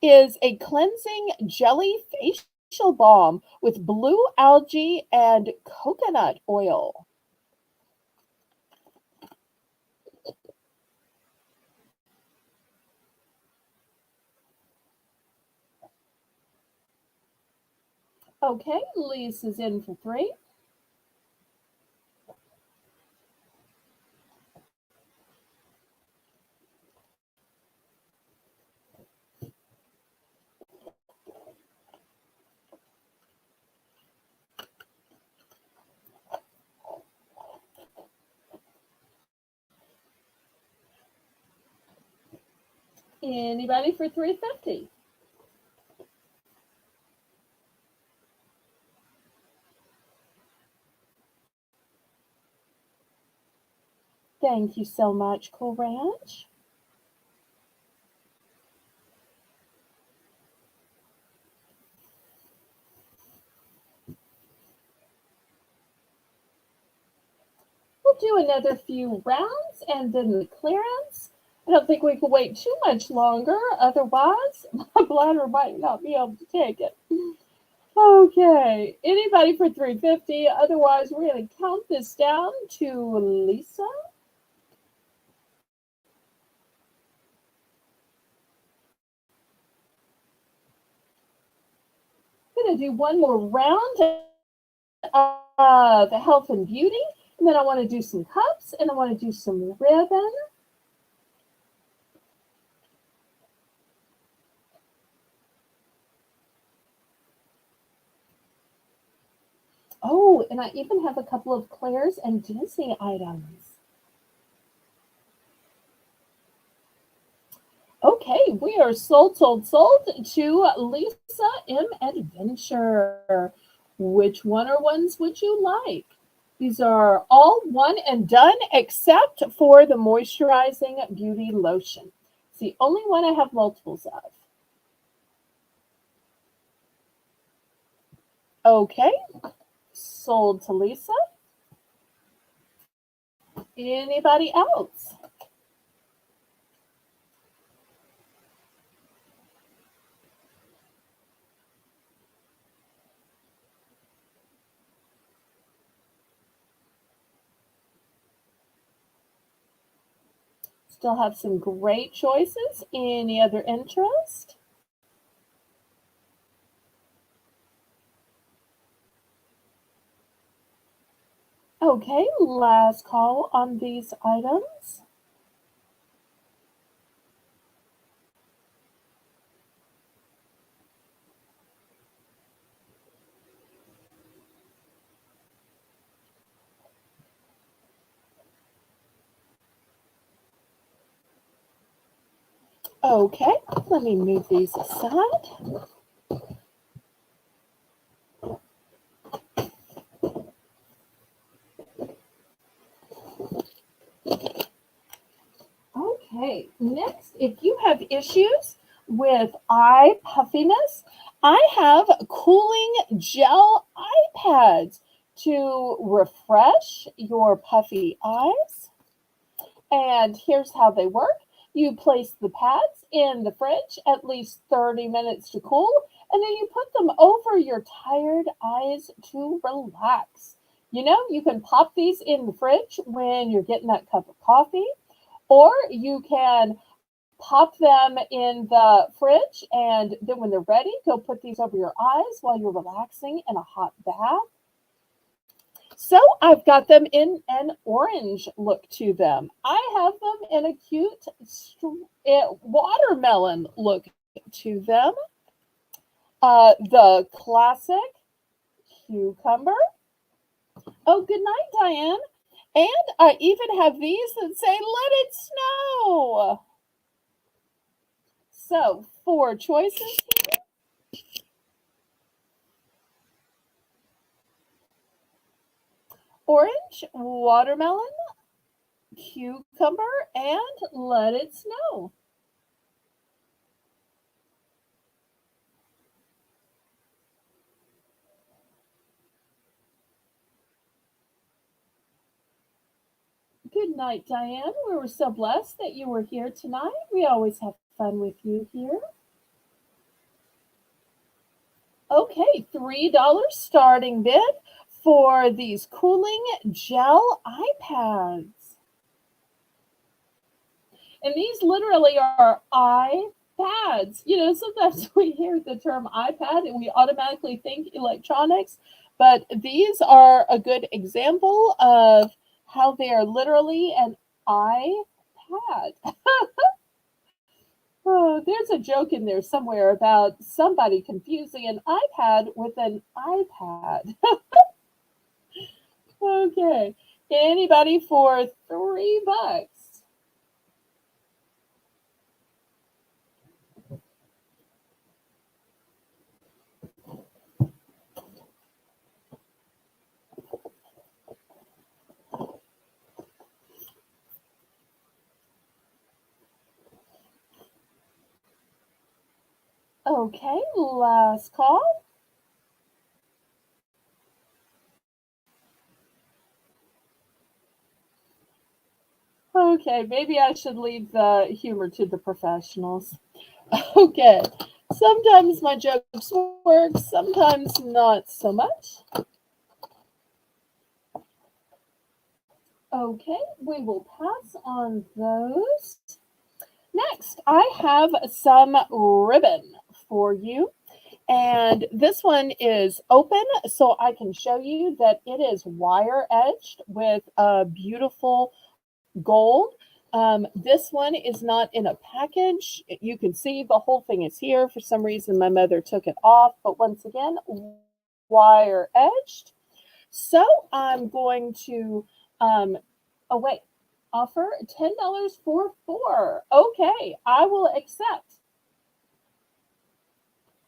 is a cleansing jelly facial balm with blue algae and coconut oil. Okay, Lisa's in for 3. Anybody for 350? Thank you so much, Cool Ranch. We'll do another few rounds and then the clearance. I don't think we can wait too much longer. Otherwise, my bladder might not be able to take it. Okay, anybody for 350? Otherwise, we're going to count this down to Lisa. I'm going to do one more round of health and beauty. And then I want to do some cups and I want to do some ribbon. Oh, and I even have a couple of Claire's and Disney items. Okay, we are sold to Lisa M. Adventure. Which one or ones would you like? These are all one and done except for the moisturizing beauty lotion. It's the only one I have multiples of. Okay, sold to Lisa. Anybody else? Still have some great choices. Any other interest? Okay, last call on these items. Okay, let me move these aside. Okay, next, if you have issues with eye puffiness, I have cooling gel eye pads to refresh your puffy eyes. And here's how they work. You place the pads in the fridge at least 30 minutes to cool, and then you put them over your tired eyes to relax. You know, you can pop these in the fridge when you're getting that cup of coffee, or you can pop them in the fridge, and then when they're ready, go put these over your eyes while you're relaxing in a hot bath. So I've got them in an orange look to them. I have them in a cute watermelon look to them. The classic cucumber. Oh, good night, Diane. And I even have these that say, let it snow. So, four choices. Orange, watermelon, cucumber, and let it snow. Good night, Diane. We were so blessed that you were here tonight. We always have fun with you here. Okay, $3 starting bid for these cooling gel iPads. And these literally are iPads. You know, sometimes we hear the term iPad and we automatically think electronics, but these are a good example of how they are literally an iPad. Oh, there's a joke in there somewhere about somebody confusing an iPad with an iPad. Okay. Anybody for $3? Okay, last call. Okay, maybe I should leave the humor to the professionals. Okay, sometimes my jokes work, sometimes not so much. Okay, we will pass on those. Next, I have some ribbon for you. And this one is open, so I can show you that it is wire edged with a beautiful gold. This one is not in a package. You can see the whole thing is here. For some reason, my mother took it off, but once again, wire edged. So I'm going to, oh wait, offer $10 for four. Okay, I will accept.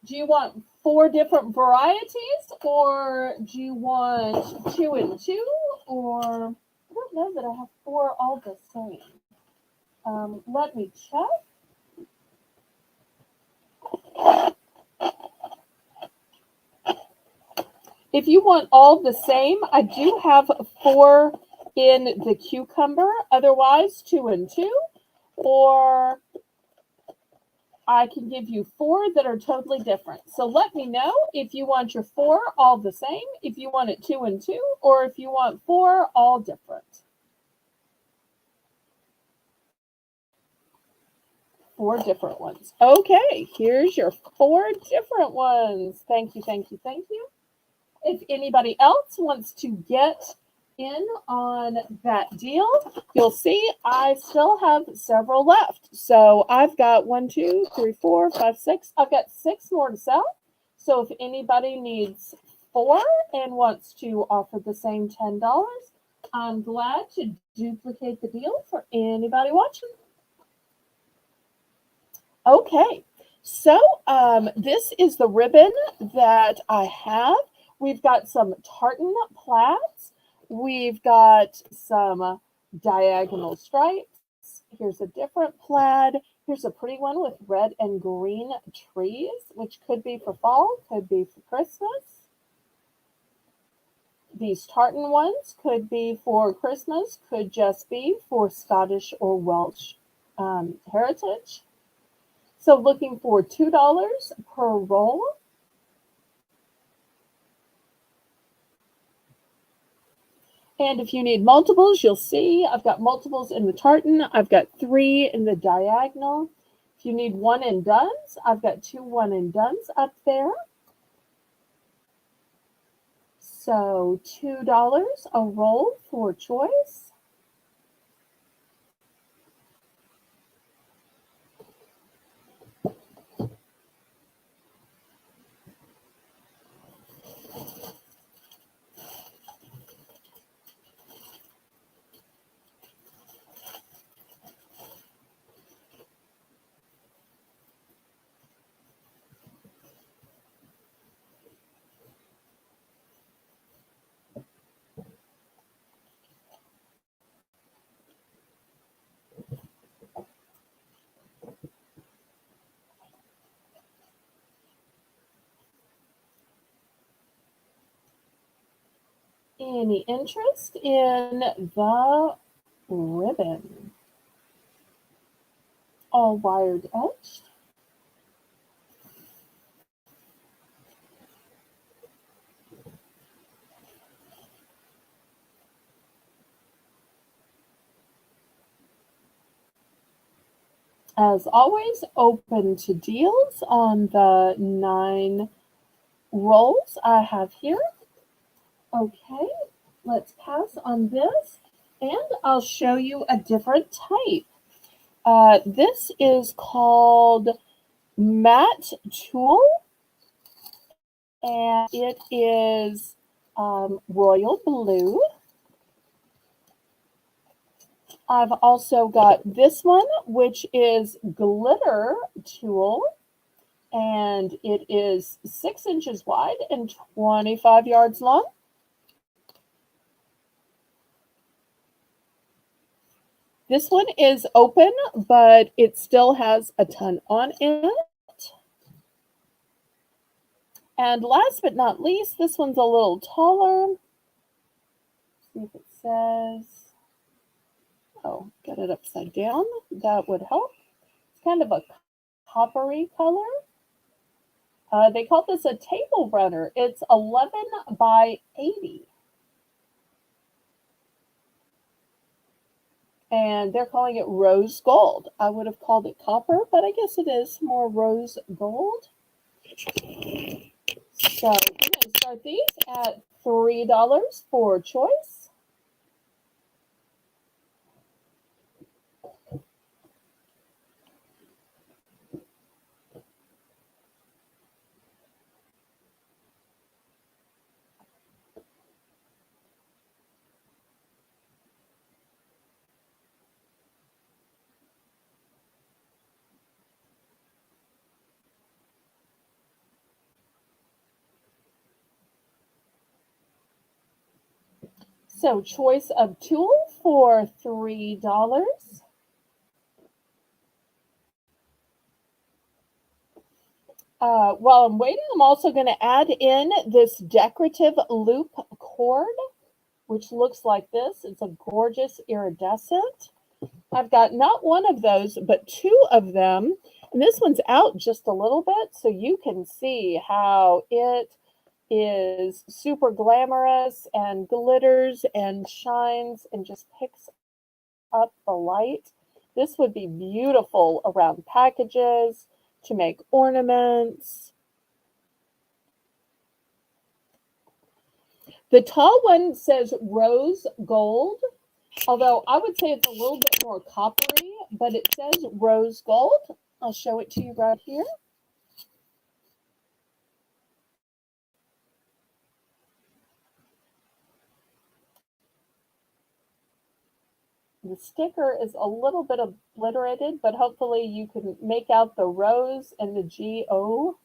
Do you want four different varieties, or do you want two and two, or I don't know that I have four all the same. Let me check. If you want all the same, I do have four in the cucumber, otherwise two and two, or I can give you four that are totally different. So let me know if you want your four all the same, if you want it two and two, or if you want four all different. Four different ones. Okay, here's your four different ones. Thank you, thank you, thank you. If anybody else wants to get in on that deal, you'll see I still have several left. So I've got 1, 2, 3, 4, 5, 6. I've got 6 more to sell. So if anybody needs 4 and wants to offer the same $10, I'm glad to duplicate the deal for anybody watching. Okay, so this is the ribbon that I have. We've got some tartan plaids. We've got some diagonal stripes. Here's a different plaid. Here's a pretty one with red and green trees, which could be for fall, could be for Christmas. These tartan ones could be for Christmas, could just be for Scottish or Welsh heritage. So looking for $2 per roll. And if you need multiples, you'll see I've got multiples in the tartan. I've got 3 in the diagonal. If you need one and dones, I've got 2 one and dones up there. So $2 a roll for choice. Any interest in the ribbon? All wired edged. As always, open to deals on the 9 rolls I have here. Okay, let's pass on this, and I'll show you a different type. This is called matte tulle, and it is royal blue. I've also got this one, which is glitter tulle, and it is 6 inches wide and 25 yards long. This one is open, but it still has a ton on it. And last but not least, this one's a little taller. Let's see if it says, oh, get it upside down. That would help. It's kind of a coppery color. They call this a table runner. It's 11 by 80. And they're calling it rose gold. I would have called it copper, but I guess it is more rose gold. So we're going to start these at $3 for choice. So choice of tulle for $3. While I'm waiting, I'm also going to add in this decorative loop cord, which looks like this. It's a gorgeous iridescent. I've got not one of those, but 2 of them. And this one's out just a little bit, so you can see how it is super glamorous and glitters and shines and just picks up the light. This would be beautiful around packages, to make ornaments. The tall one says rose gold, although I would say it's a little bit more coppery, but it says rose gold. I'll show it to you right here. The sticker is a little bit obliterated, but hopefully you can make out the rose and the G-O.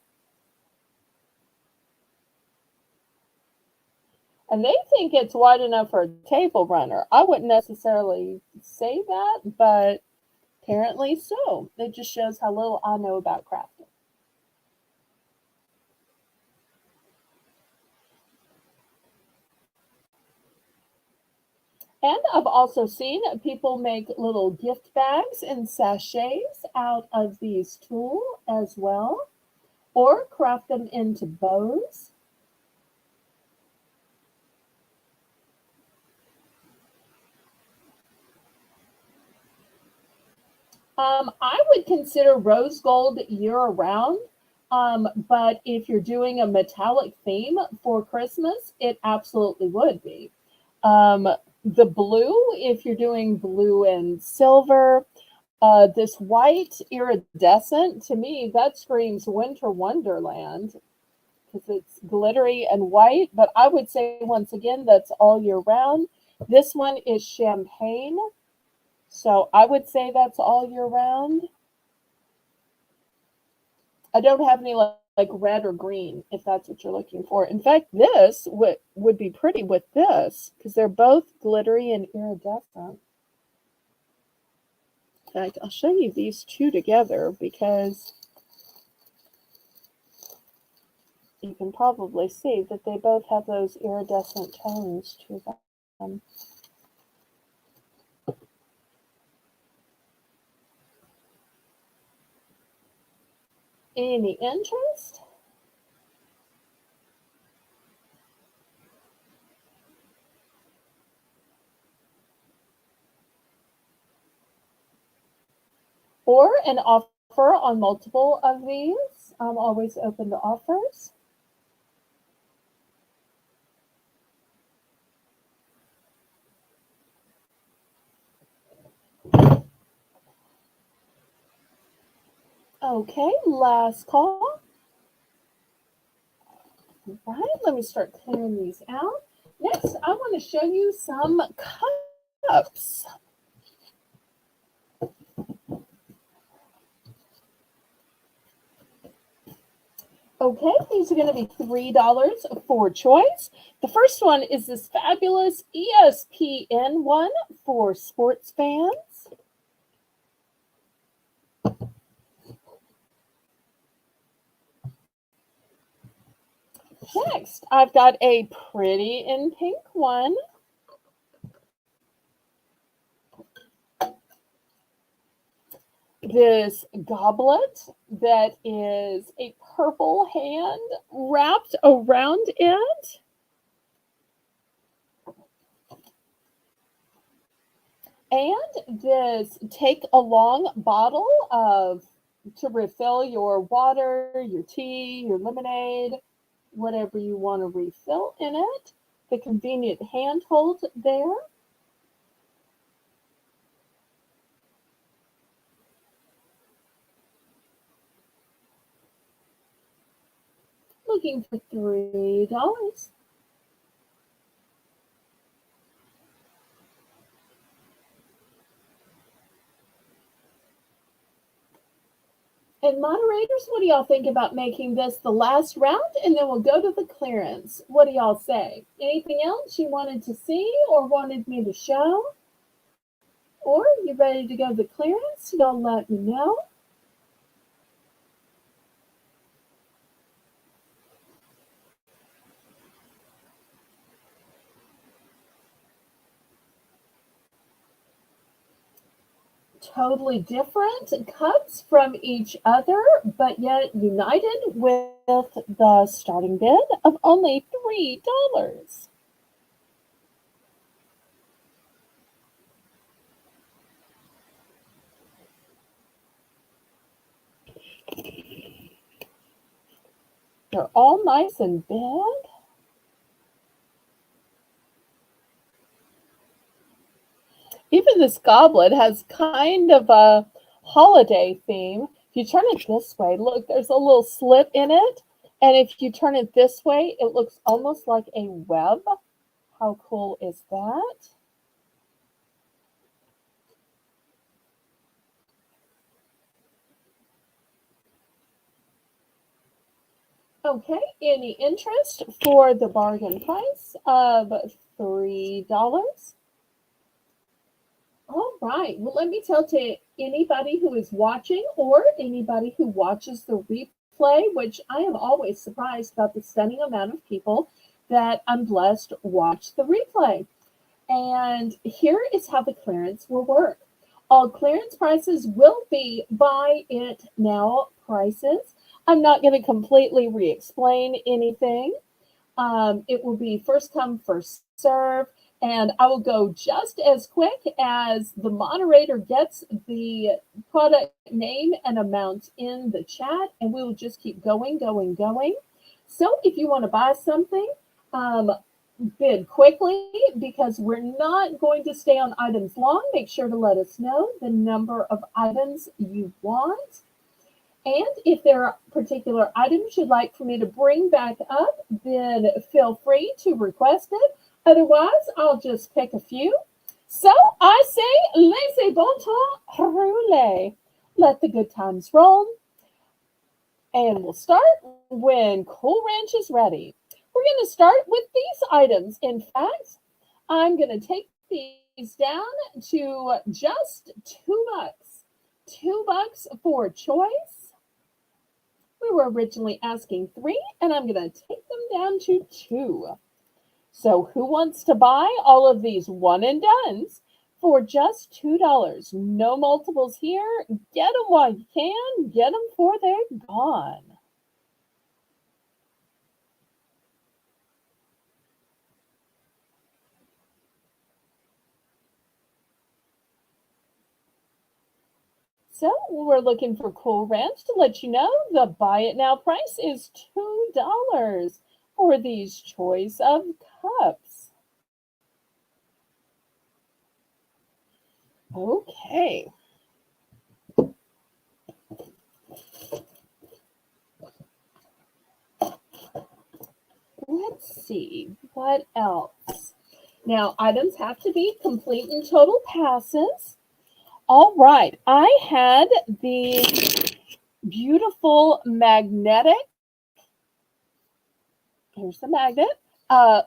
And they think it's wide enough for a table runner. I wouldn't necessarily say that, but Apparently so. It just shows how little I know about crafting. And I've also seen people make little gift bags and sachets out of these tools as well, or craft them into bows. I would consider rose gold year round, but if you're doing a metallic theme for Christmas, it absolutely would be. Um, the blue, if you're doing blue and silver, this white iridescent, to me, that screams winter wonderland because it's glittery and white. But I would say, once again, that's all year round. This one is champagne. So I would say that's all year round. I don't have any like red or green if that's what you're looking for. In fact, this would be pretty with this because they're both glittery and iridescent. In fact, I'll show you these two together because you can probably see that they both have those iridescent tones to them. Any interest? Or an offer on multiple of these? I'm always open to offers. Okay, last call. All right, let me start clearing these out. Next, I want to show you some cups. Okay, these are going to be $3 for choice. The first one is this fabulous ESPN one for sports fans. Next, I've got a pretty in pink one. This goblet that is a purple hand wrapped around it. And this take along bottle of to refill your water, your tea, your lemonade, whatever you want to refill in it. The convenient handhold there. Looking for $3. And moderators, what do y'all think about making this the last round? And then we'll go to the clearance. What do y'all say? Anything else you wanted to see or wanted me to show? Or you ready to go to the clearance? Y'all let me know. Totally different cuts from each other, but yet united with the starting bid of only $3. They're all nice and big. Even this goblet has kind of a holiday theme. If you turn it this way, look, there's a little slit in it. And if you turn it this way, it looks almost like a web. How cool is that? Okay, any interest for the bargain price of $3? All right. Well, let me tell to anybody who is watching or anybody who watches the replay, which I am always surprised about the stunning amount of people that I'm blessed watch the replay. And here is how the clearance will work. All clearance prices will be buy it now prices. I'm not going to completely re-explain anything. It will be first come, first serve, and I will go just as quick as the moderator gets the product name and amount in the chat, and we will just keep going, going, going. So if you want to buy something, bid quickly because we're not going to stay on items long. Make sure to let us know the number of items you want. And if there are particular items you'd like for me to bring back up, then feel free to request it. Otherwise, I'll just pick a few. So I say, laissez bon temps rouler. Let the good times roll. And we'll start when Cool Ranch is ready. We're going to start with these items. In fact, I'm going to take these down to just $2. $2 for choice. We were originally asking 3, and I'm going to take them down to 2. So who wants to buy all of these one and dones for just $2? No multiples here. Get them while you can. Get them before they're gone. So we're looking for Cool Ranch to let you know the buy it now price is $2 for these choice of cups. Okay. Let's see what else. Now, items have to be complete and total passes. All right, I had the beautiful magnetic, here's the magnet,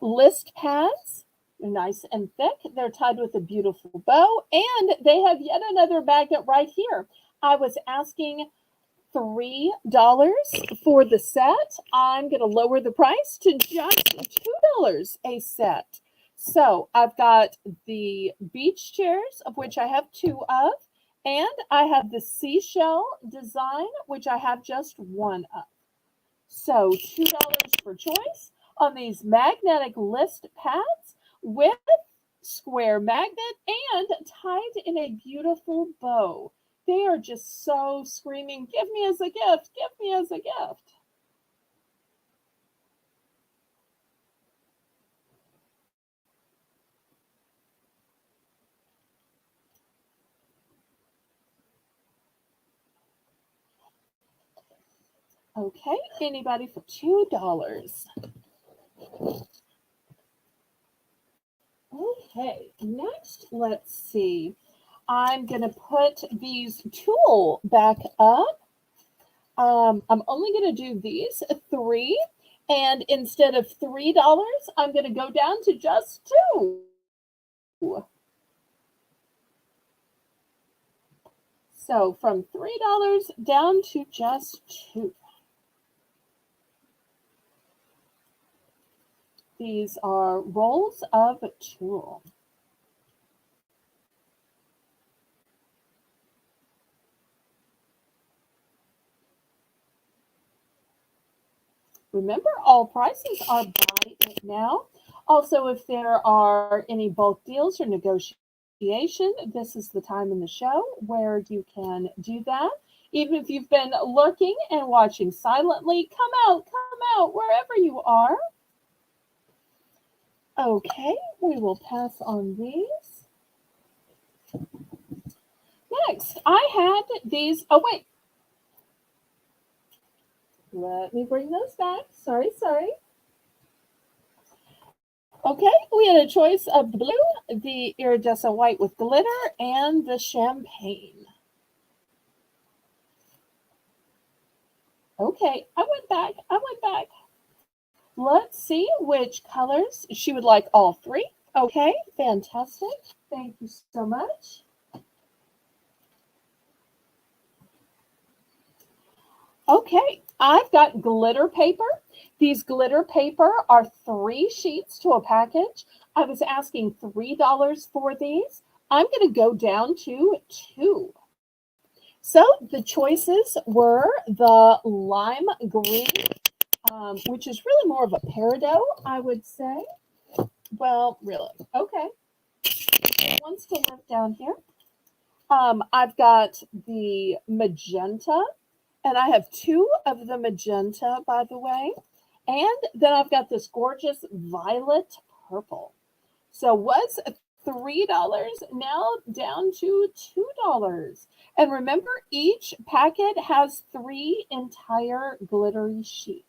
list pads. They're nice and thick. They're tied with a beautiful bow, and they have yet another magnet right here. I was asking $3 for the set. I'm going to lower the price to just $2 a set. So I've got the beach chairs, of which I have 2 of, and I have the seashell design, which I have just 1 of. So $2 for choice on these magnetic list pads with square magnet and tied in a beautiful bow. They are just so screaming, give me as a gift, give me as a gift. Okay, anybody for $2? Okay, next, let's see. I'm going to put these tulle back up. I'm only going to do these 3. And instead of $3, I'm going to go down to just 2. So from $3 down to just 2. These are rolls of tulle. Remember, all prices are buy it now. Also, if there are any bulk deals or negotiation, this is the time in the show where you can do that. Even if you've been lurking and watching silently, come out, wherever you are. Okay, we will pass on these. Next, I had these. Oh, wait. Let me bring those back. Sorry. Okay, we had a choice of the blue, the iridescent white with glitter, and the champagne. Okay, I went back. Let's see which colors she would like all 3. Okay, fantastic. Thank you so much. Okay, I've got glitter paper. These glitter paper are 3 sheets to a package. I was asking $3 for these. I'm going to go down to 2. So the choices were the lime green, which is really more of a peridot, I would say. Well, really. Okay. One still left down here. I've got the magenta, and I have 2 of the magenta, by the way. And then I've got this gorgeous violet purple. So was $3 now down to $2. And remember, each packet has 3 entire glittery sheets.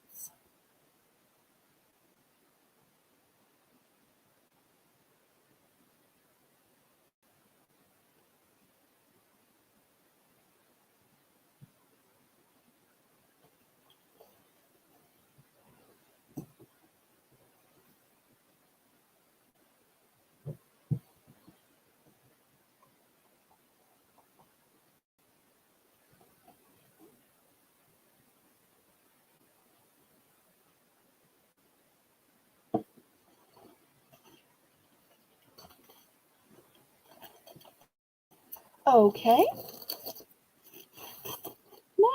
Okay,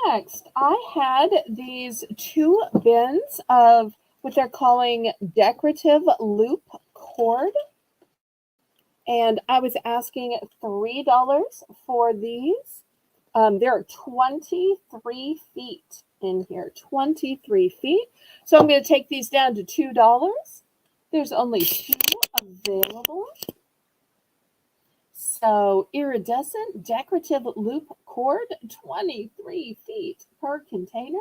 next I had these 2 bins of what they're calling decorative loop cord. And I was asking $3 for these. There are 23 feet in here, 23 feet. So I'm going to take these down to $2. There's only 2 available. So iridescent decorative loop cord, 23 feet per container,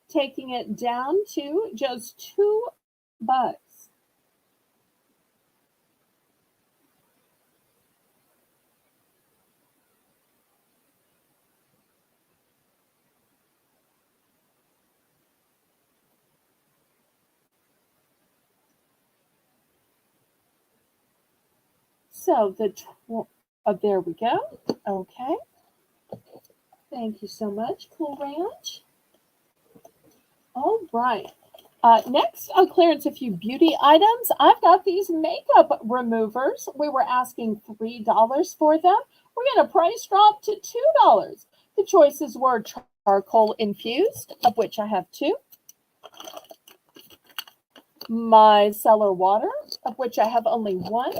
taking it down to just $2. So there we go. Okay. Thank you so much, Cool Ranch. All right. Next on clearance, a few beauty items. I've got these makeup removers. We were asking $3 for them. We're going to price drop to $2. The choices were charcoal infused, of which I have 2. Micellar water, of which I have only 1.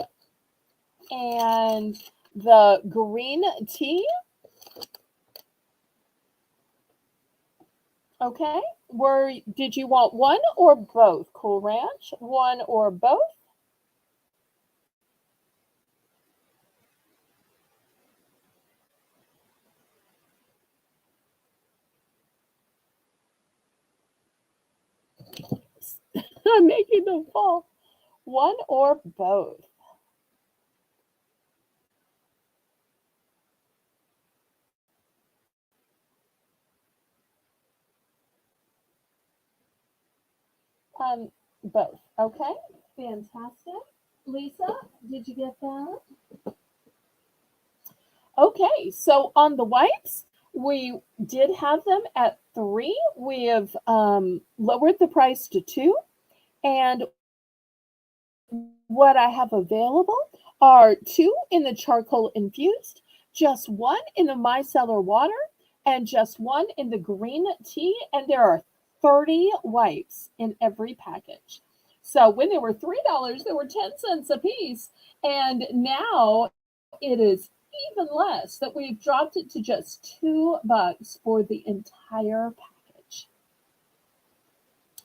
And the green tea. Okay. Did you want one or both, Cool Ranch? One or both? I'm making them fall. One or both? Both. Okay. Fantastic. Lisa, did you get that? Okay. So on the wipes, we did have them at 3. We have lowered the price to 2. And what I have available are 2 in the charcoal infused, just 1 in the micellar water, and just 1 in the green tea. And there are 30 wipes in every package. So when they were $3, they were 10 cents a piece. And now it is even less, that we've dropped it to just $2 for the entire package.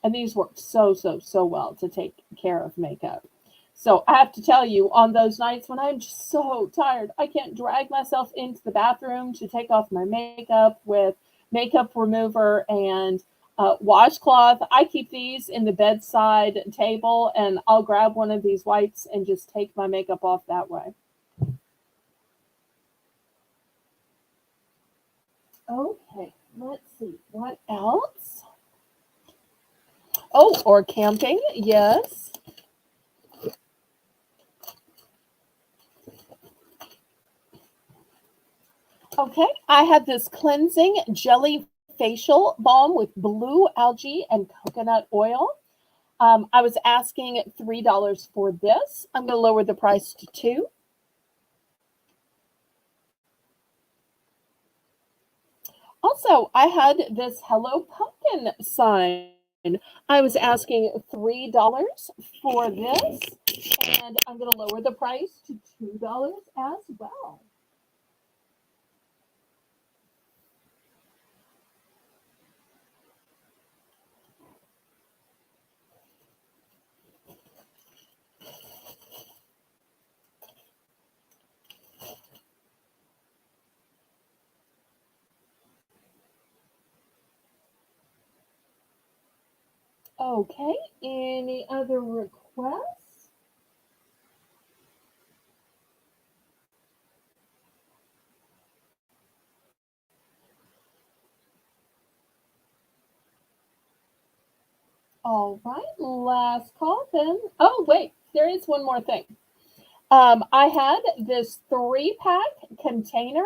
And these work so well to take care of makeup. So I have to tell you, on those nights when I'm just so tired, I can't drag myself into the bathroom to take off my makeup with makeup remover and washcloth. I keep these in the bedside table, and I'll grab one of these wipes and just take my makeup off that way. Okay, let's see. What else? Oh, or camping, yes. Okay, I had this cleansing jelly facial balm with blue algae and coconut oil. I was asking $3 for this. I'm going to lower the price to $2. Also, I had this Hello Pumpkin sign. I was asking $3 for this, and I'm going to lower the price to $2 as well. Okay, any other requests? All right, last call then. Oh, wait, there is one more thing. I had this 3-pack container.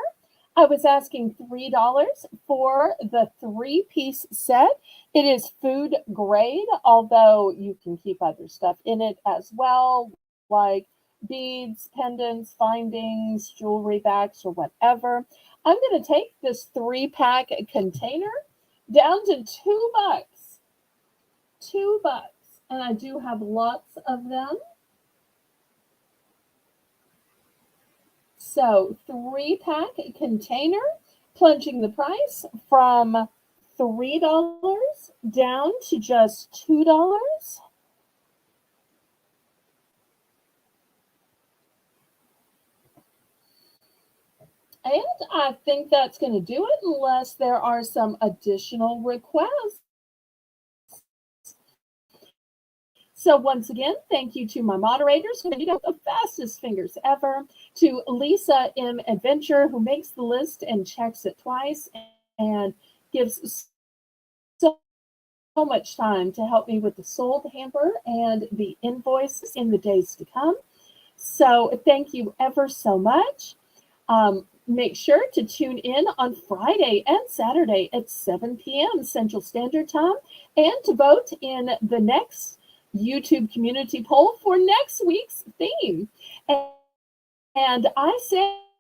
I was asking $3 for the 3-piece set. It is food grade, although you can keep other stuff in it as well, like beads, pendants, findings, jewelry bags, or whatever. I'm going to take this 3-pack container down to $2. $2. And I do have lots of them. So 3-pack container, plunging the price from $3 down to just $2. And I think that's going to do it unless there are some additional requests. So once again, thank you to my moderators who made up the fastest fingers ever, to Lisa M. Adventure, who makes the list and checks it twice and gives so much time to help me with the sold hamper and the invoices in the days to come. So thank you ever so much. Make sure to tune in on Friday and Saturday at 7 p.m. Central Standard Time and to vote in the next YouTube community poll for next week's theme. And I say